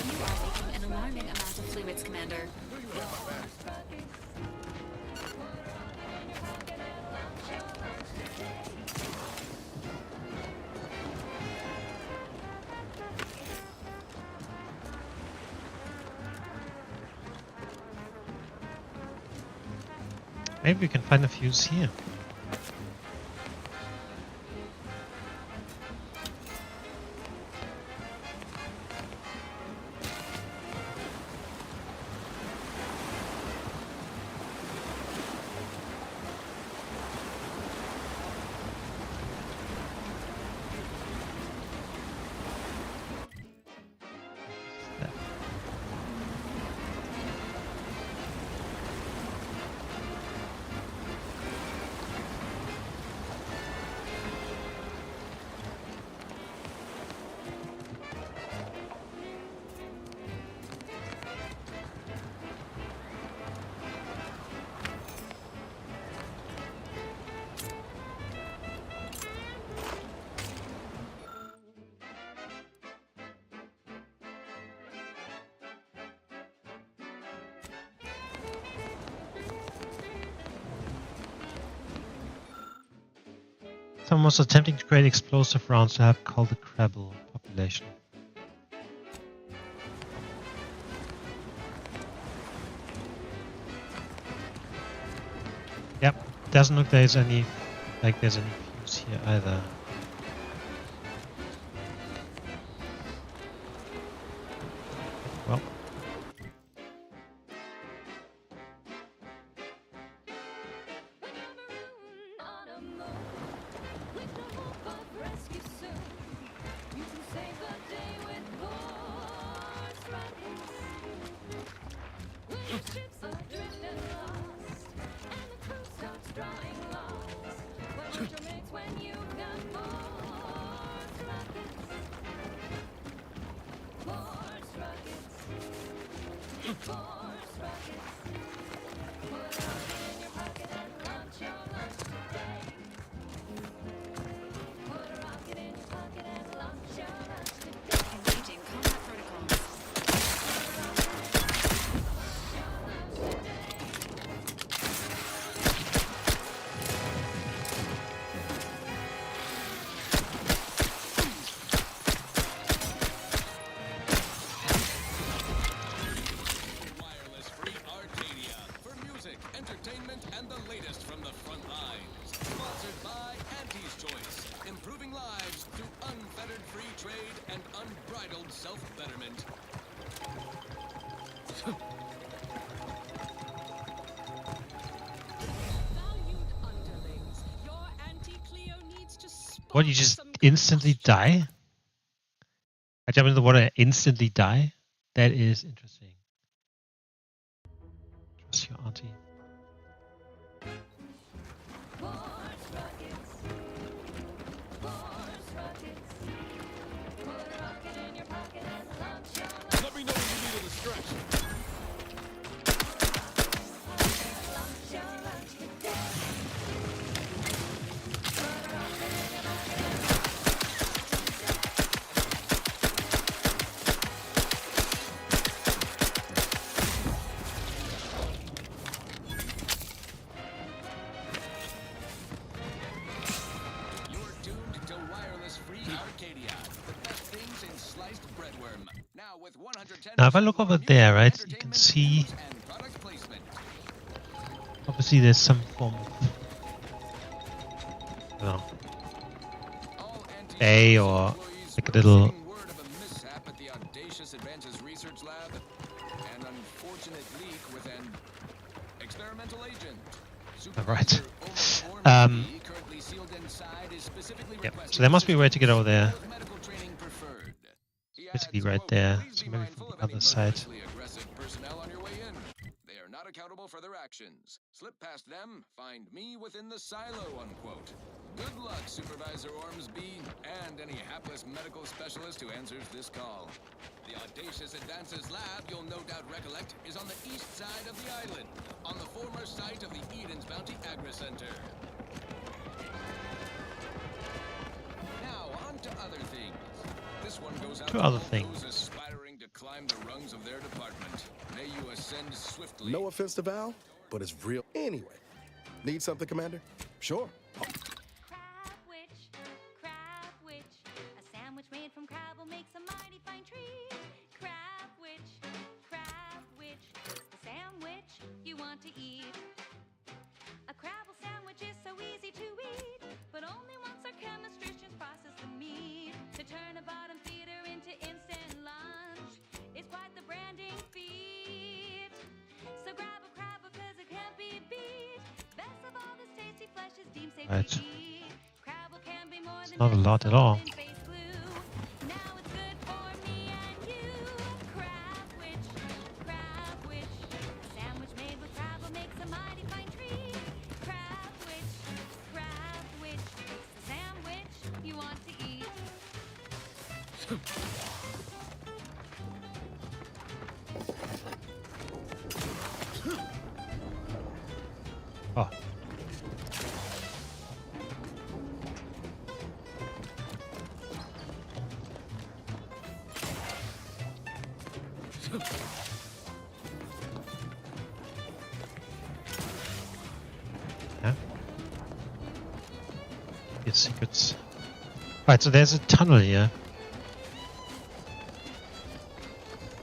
You are leaking an alarming amount of fluids, Commander. Maybe we can find a fuse here. Someone was attempting to create explosive rounds to help cull the Krabble population. Yep, doesn't look there's any fuse here either. Well. Engaging combat protocols. What, you just instantly die? I jump into the water and instantly die? That is interesting. Trust your auntie. Let me know when you need a distraction. You're tuned to Wireless Free Arcadia. The best things in sliced breadworm. Now with 110 Now, if I look over there, right, you can see. Obviously, there's some form of. I don't know. Bay or like a little. Word of a mishap at the Audacious Advances Research Lab. An unfortunate leak with an experimental agent. Right. Yep. So there must be a way to get over there. Basically right there. So maybe from the other side. They are not accountable for their actions. Slip past them, find me within the silo, unquote. Good luck, Supervisor Ormsby, and any hapless medical specialist who answers this call. The Audacious Advances Lab, you'll no doubt recollect, is on the east side of the island, on the former site of the Eden's Bounty Agri-Center. Now, on to other things. This one goes out to other all things. those aspiring to climb the rungs of their department. May you ascend swiftly. No offense to Val, but it's real. Anyway, need something, Commander? Sure. Crab witch. A sandwich made from crab will make some mighty fine treat. Crab witch. The sandwich you want to eat. A crabble sandwich is so easy to eat, but only once our chemistricians process the meat to turn a bottom feeder into instant lunch. It's quite the branding feat. So grab a crab because it can't be beat. Best of all, this tasty flesh is deemed safe Right. to eat. Crabble can be more It's than not a lot at all. face glue. Now it's good for me and you. Crab witch. A sandwich made with crab will make some mighty fine treat. Crab witch. The sandwich you want to eat. Oh. Yeah. Get secrets. Right, so there's a tunnel here.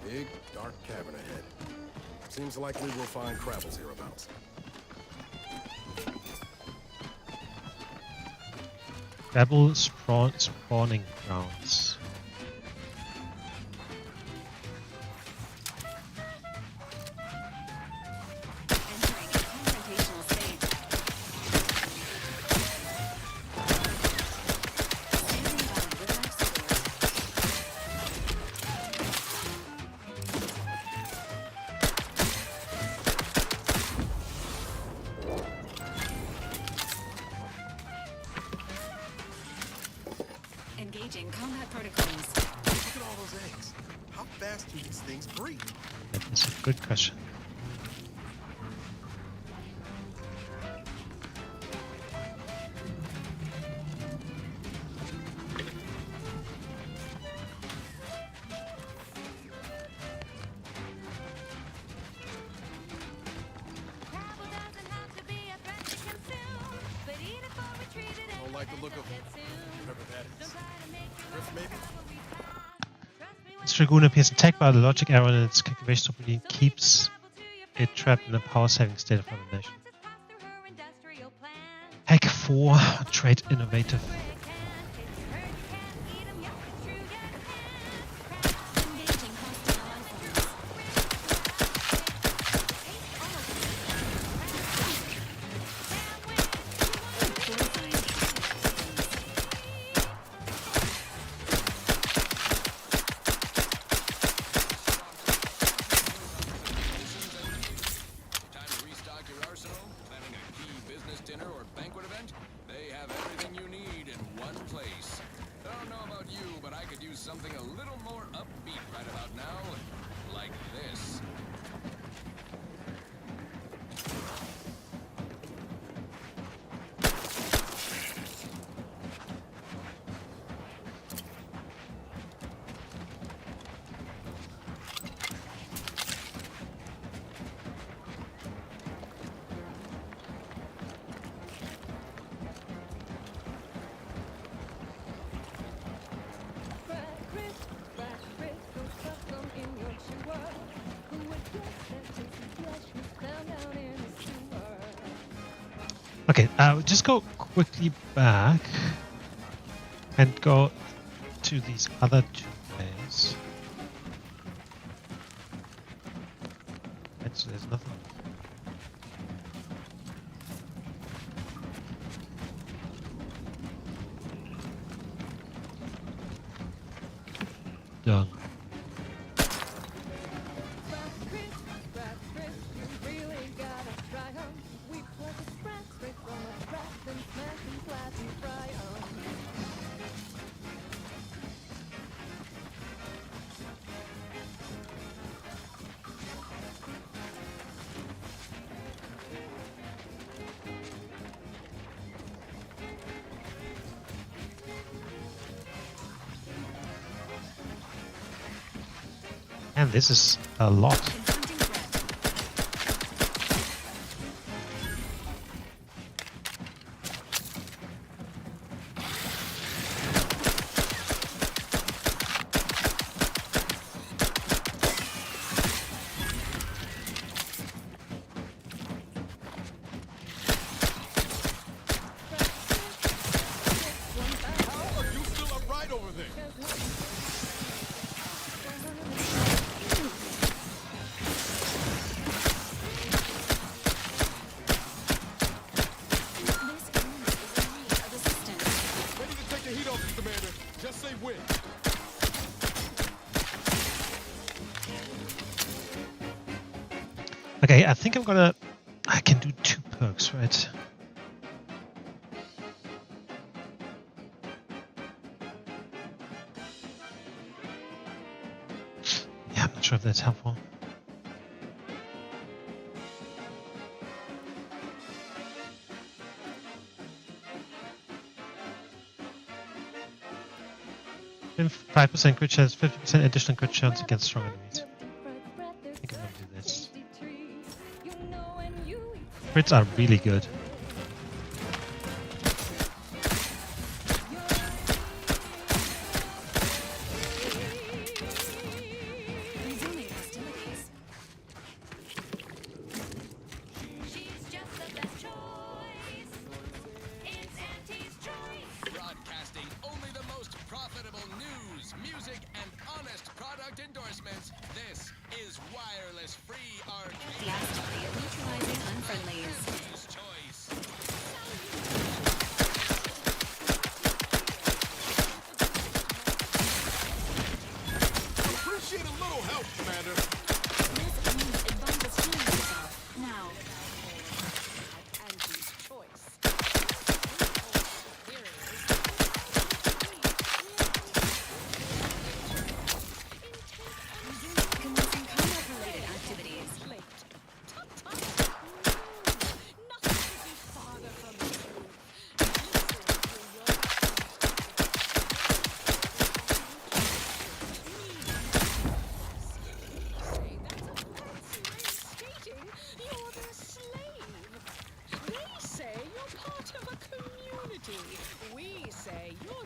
Big, dark cavern ahead. Seems likely we'll find crabbles hereabouts. Babel spawning grounds. Engaging combat protocols. Look at all those eggs. How fast do these things breed? That is a good question. Don't like the look of whatever that is. Drift, maybe? This Dragoon appears attacked by the logic error in its calculation operation keeps it trapped in a power-saving state of hibernation. Hack 4, trait innovative. Okay, just go quickly back and go to these other two ways. Right, so there's nothing. Done. And this is a lot. Okay, I think I can do 2 perks, right? Yeah, I'm not sure if that's helpful. And 5% crit chance, 50% additional crit chance against strong enemies. I think I'm gonna do this. Crits are really good. Resuming hostilities. She's just the best choice. It's Auntie's choice. Broadcasting only the most profitable news, music, and honest product endorsements. This is wireless free arcade. Enthusiastically neutralizing unfriendlies. Auntie's choice. Appreciate a little help, Commander. This means advantage healing yourself. Now. Auntie's choice. Commencing combat-related activities.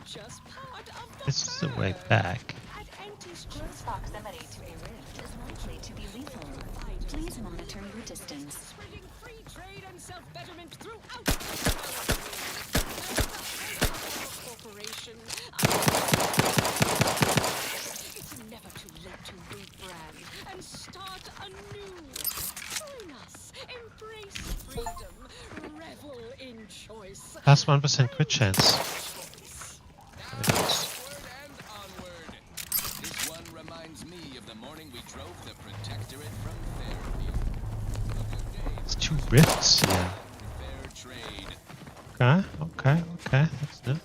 Just part of the This is the way back. Close proximity to a rift is likely to be lethal. Please monitor your distance. spreading free trade and self-betterment throughout corporation. It's never too late to rebrand and start anew. Join us, embrace freedom, revel in choice. Plus 1% crit chance. This one reminds me of the morning we drove the Protectorate from Fairfield. It's 2 rifts here. Fair trade. Okay. That's good.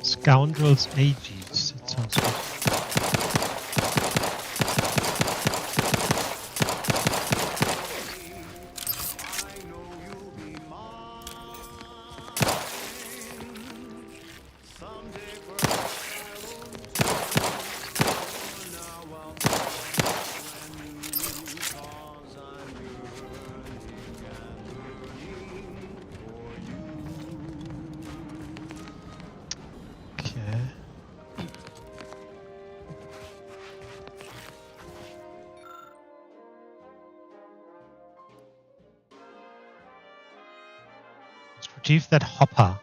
Scoundrels Aegis. That sounds good. retrieve that hopper.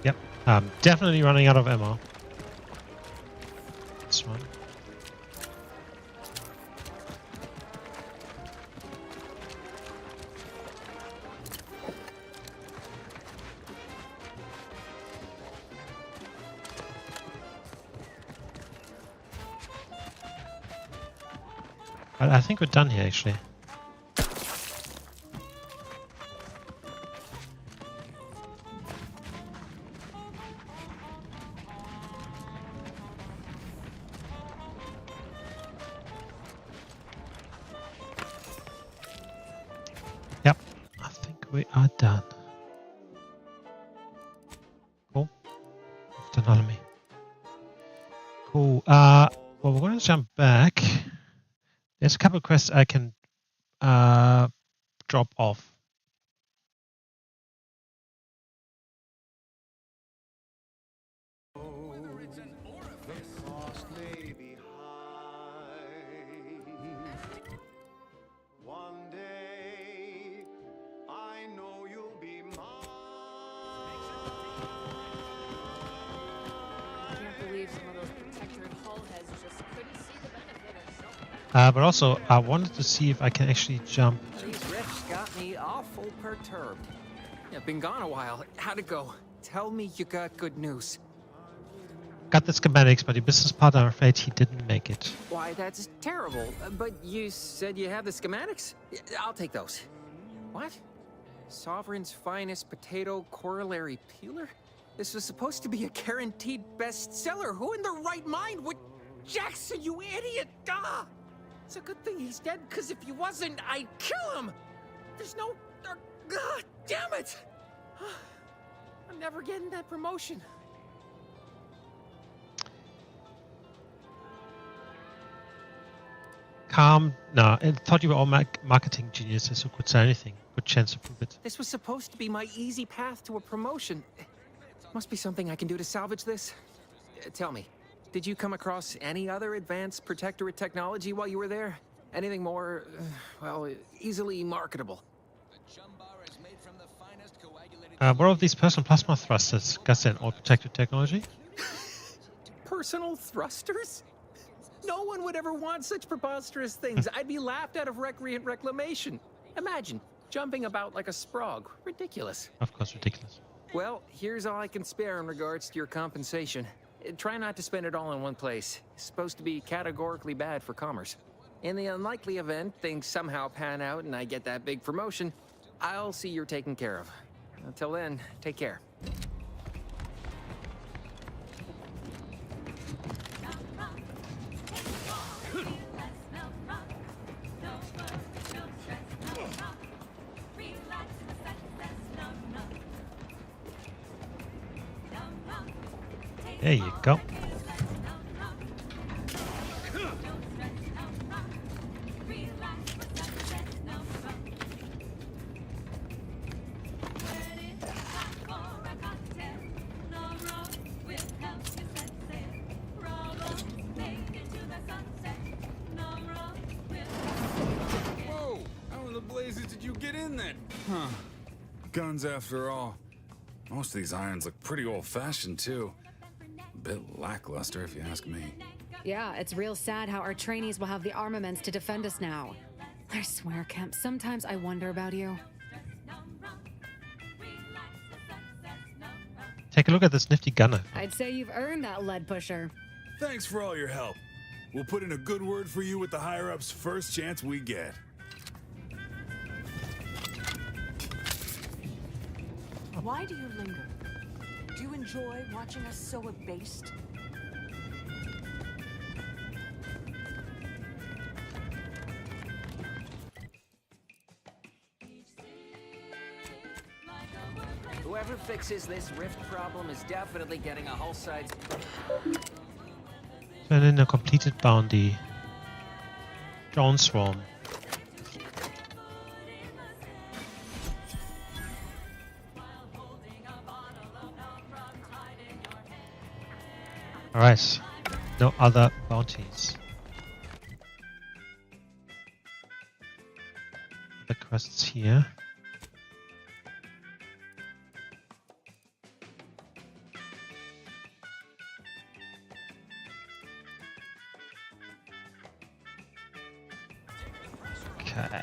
Yep, definitely running out of ammo. This one. But I think we're done here, actually. Yep, I think we are done. Cool. Autonomy. Cool. Well, we're going to jump back. There's a couple of quests I can drop off. One day, I know you'll be mine. I can't believe some of those protectorate hull heads just couldn't see the benefit of self. But also, I wanted to see if I can actually jump. These riffs got me awful perturbed. Yeah, been gone a while. How'd it go? Tell me you got good news. Got the schematics, but the business partner, I'm afraid he didn't make it. Why, that's terrible. But you said you have the schematics? Yeah, I'll take those. What? Sovereign's finest potato corollary peeler? This was supposed to be a guaranteed bestseller. Who in their right mind would... Jackson, you idiot! Ah! It's a good thing he's dead, because if he wasn't, I'd kill him! There's no... God damn it! I'm never getting that promotion. Calm. No, I thought you were all marketing geniuses who could say anything. Good chance to prove it. This was supposed to be my easy path to a promotion. Must be something I can do to salvage this. Tell me, did you come across any other advanced protectorate technology while you were there? Anything more, well, easily marketable? What are these personal plasma thrusters? Guess they're all protected technology? Personal thrusters? No one would ever want such preposterous things. I'd be laughed out of recreant reclamation. Imagine, jumping about like a sprog. Ridiculous. Of course, ridiculous. Well, here's all I can spare in regards to your compensation. Try not to spend it all in one place. It's supposed to be categorically bad for commerce. In the unlikely event things somehow pan out and I get that big promotion, I'll see you're taken care of. Until then, take care. There you go. Whoa! How in the blazes did you get in then? Huh. Guns after all. Most of these irons look pretty old-fashioned, too. A bit lackluster, if you ask me. Yeah, it's real sad how our trainees will have the armaments to defend us now. I swear, Kemp, sometimes I wonder about you. Take a look at this nifty gunner. I'd say you've earned that lead pusher. Thanks for all your help. We'll put in a good word for you with the higher-ups first chance we get. Why do you linger? Do you enjoy watching us so abased? Whoever fixes this rift problem is definitely getting a whole side. Turn in a completed bounty. Drone swarm. Alright. No other bounties. The quests here. Okay.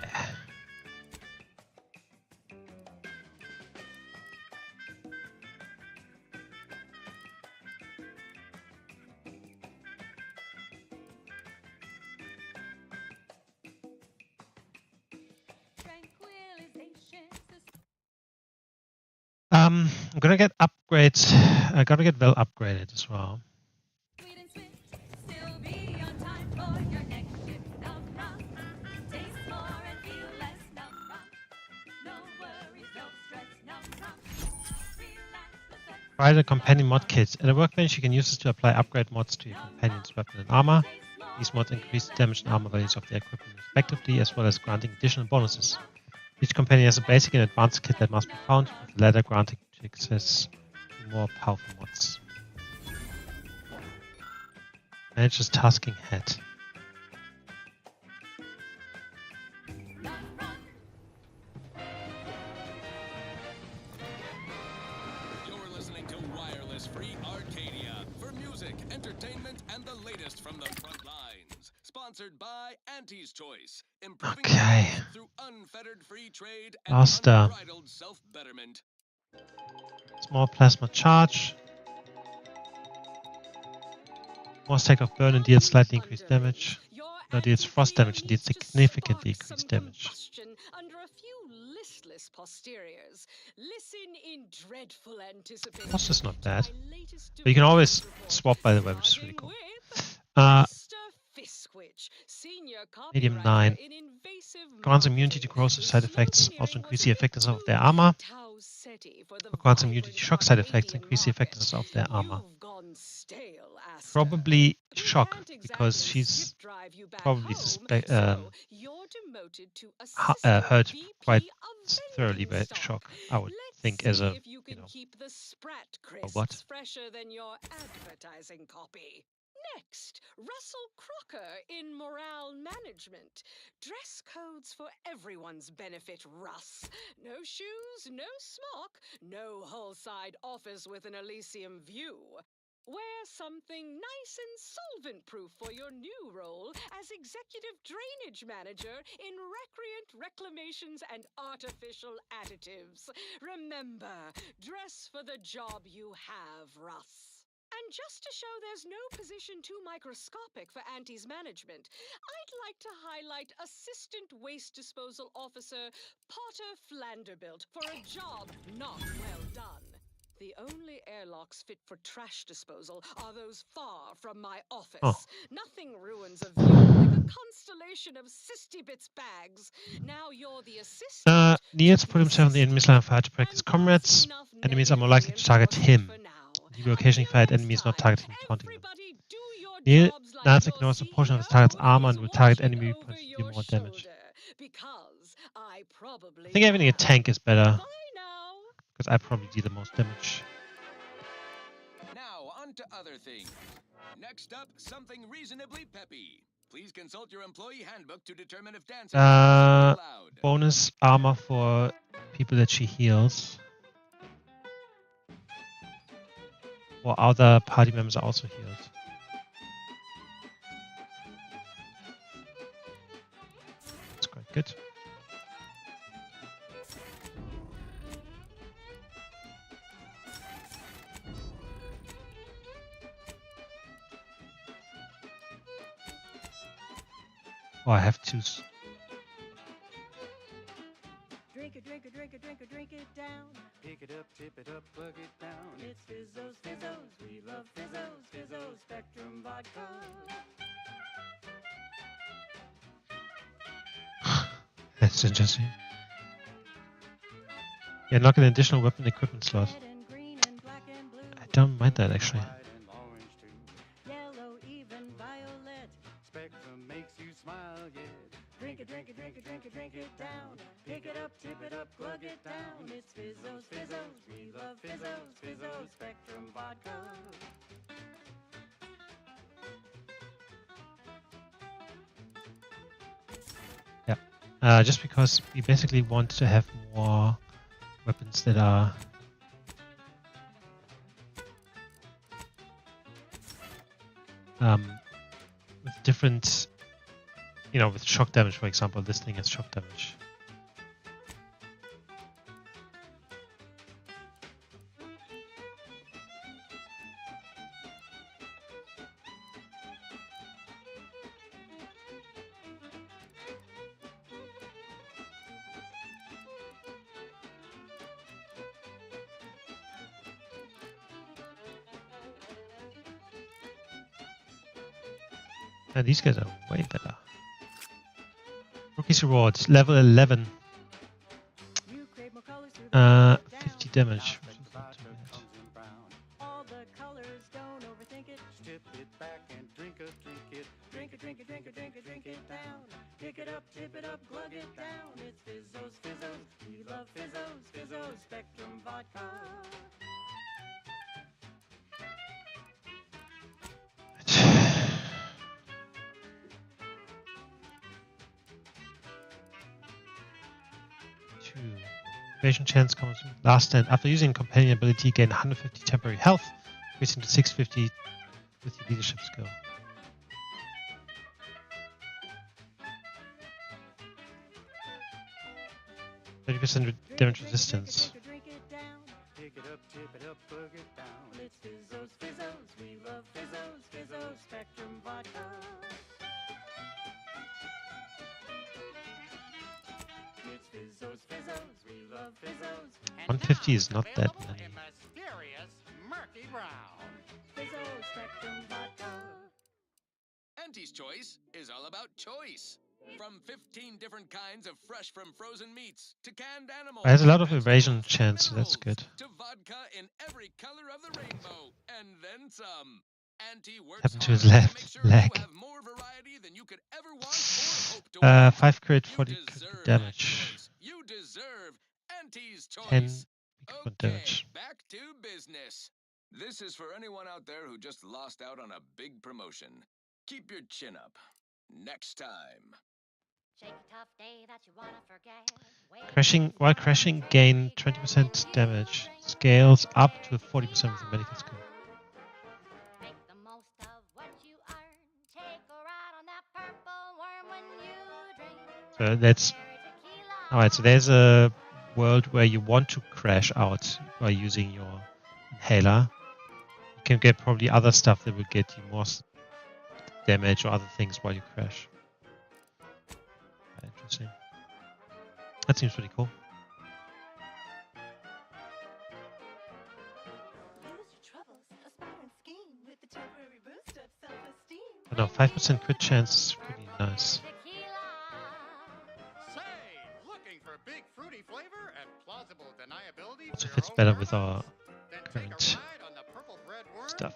I'm gonna get upgrades. I gotta get well upgraded as well. Try the companion mod kit. At a workbench, you can use this to apply upgrade mods to your companion's weapon and armor. These mods increase the damage and armor values of their equipment respectively, as well as granting additional bonuses. Each companion has a basic and advanced kit that must be found, with the latter granting access to more powerful mods. Manager's tasking head. You're listening to Wireless Free Arcadia for music, entertainment, and the latest from the front lines. Sponsored by Auntie's Choice, improving lives through unfettered free trade and unbridled self-betterment. Small plasma charge. More stack of burn and deals slightly increased damage. No, deals frost damage and deals significantly increased damage. Under a few listless posteriors. Listen in dreadful anticipation. Frost is not bad. But you can always swap, by the way, which is really cool. Medium 9. Grants immunity to corrosive side effects, also increase the effectiveness of their armor. Grants immunity to shock side effects, increase the effectiveness of their armor. Probably shock, because she's probably hurt quite thoroughly by shock, I would think, as a, you know, robot. Next, Russell Crocker in morale management. Dress codes for everyone's benefit, Russ. No shoes, no smock, no whole-side office with an Elysium view. Wear something nice and solvent-proof for your new role as Executive Drainage Manager in Recreant Reclamations and Artificial Additives. Remember, dress for the job you have, Russ. And just to show there's no position too microscopic for Auntie's management, I'd like to highlight Assistant Waste Disposal Officer Potter Flanderbilt for a job not well done. The only airlocks fit for trash disposal are those far from my office. Oh. Nothing ruins a view like a constellation of cystibits bags. Now you're the assistant. Needs to put himself on the enemy's line of fire to practice comrades. Enemies are more likely to target him. He will occasionally fight enemies not targeting him, taunting them. Neil Nats ignores a portion of his target's armor and will target enemy weapons to do more damage. I think having a tank is better, because I probably do the most damage. Now, on to other things. Next up, something reasonably peppy. Please consult your employee handbook to determine if dancing is allowed. Bonus armor for people that she heals. Or other party members are also healed. That's quite good. Oh, I have to. Drink it, drink it, drink it, drink it, drink it down. Pick it up, tip it up, plug it down. It's Fizzos, Fizzos, we love Fizzos, Fizzos, Spectrum Vodka. That's interesting. Yeah, unlock an additional weapon equipment slot. I don't mind that actually. Yellow, even violet. Spectrum makes you smile yet. Drink it, drink it, drink it, drink it, drink it down. Pick it up, tip it up, glug it down. It's Fizzos, Fizzos, we love Fizzos, Fizzos, Spectrum vodka. Yeah, just because we basically want to have more weapons that are with different, with shock damage, for example. This thing has shock damage. And these guys are way better. Rookie's rewards, level 11. 50 damage. All the colors, don't overthink it. Tip it back and drink it, drink it. Drink it, drink it, drink it, drink it, drink it down. Pick it up, tip it up, glug it down. It's Fizzos, Fizzos, we love Fizzos, Fizzos, Spectrum vodka. Evasion chance comes from last stand. After using companion ability, gain 150 temporary health, increasing to 650 with your leadership skill. %30 damage resistance. Pick it up, tip it up, plug it down. It's Fizzos, Fizzos, we love Fizzos, Fizzos, Spectrum vodka. It's Fizzos, Fizzos, we love Fizzos. 150 is not that many. Mysterious murky brown. Fizzos, Spectrum vodka. Auntie's Choice is all about choice. From 15 different kinds of fresh from frozen meats to canned animals. It has a lot of evasion chance, so that's good. To vodka in every color of the rainbow, and then some. Auntie works Happened to hard his left make sure leg. you have more variety than you could ever want or hope to 5 crit, 40 crit damage. You deserve Auntie's Choice. 10 crit damage. Back to business. This is for anyone out there who just lost out on a big promotion. Keep your chin up. Next time. While crashing, gain 20% damage. Scales up to 40% with the medical skill. So that's alright. So there's a world where you want to crash out by using your inhaler. You can get probably other stuff that will get you more damage or other things while you crash. Interesting. That seems pretty cool. I know 5% crit chance is pretty nice. Also fits better with our current stuff.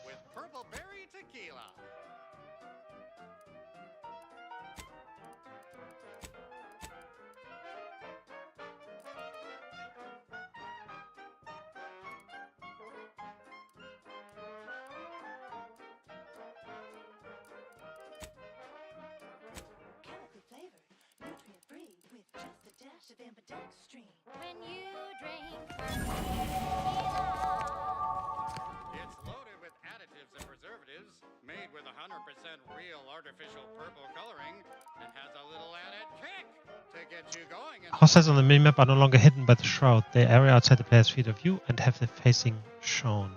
When you drink It's loaded with additives and preservatives, made with 100% real artificial purple coloring, and has a little added kick to get you going. Hostiles on the minimap are no longer hidden by the shroud. They area outside the player's field of view and have their facing shown.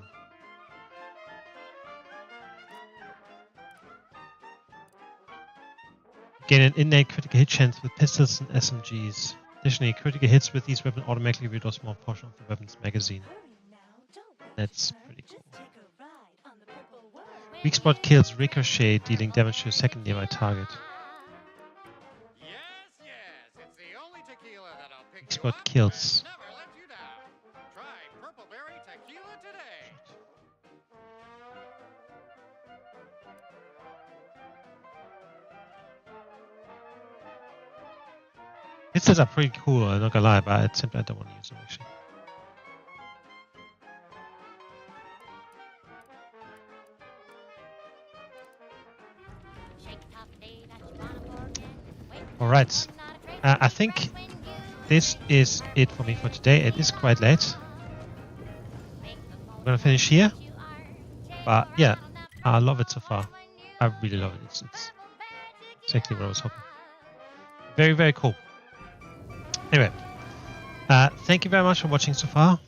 Gain an innate critical hit chance with pistols and SMGs. Additionally, critical hits with these weapons automatically reload a small portion of the weapon's magazine. That's pretty cool. Weak spot kills ricochet, dealing damage to a second nearby target. Weak spot kills. pistols are pretty cool, I'm not gonna lie, but I simply don't want to use them actually. Alright, I think this is it for me for today. It is quite late. I'm gonna finish here, but yeah, I love it so far. I really love it. It's exactly what I was hoping. Very, very cool. Anyway, thank you very much for watching so far.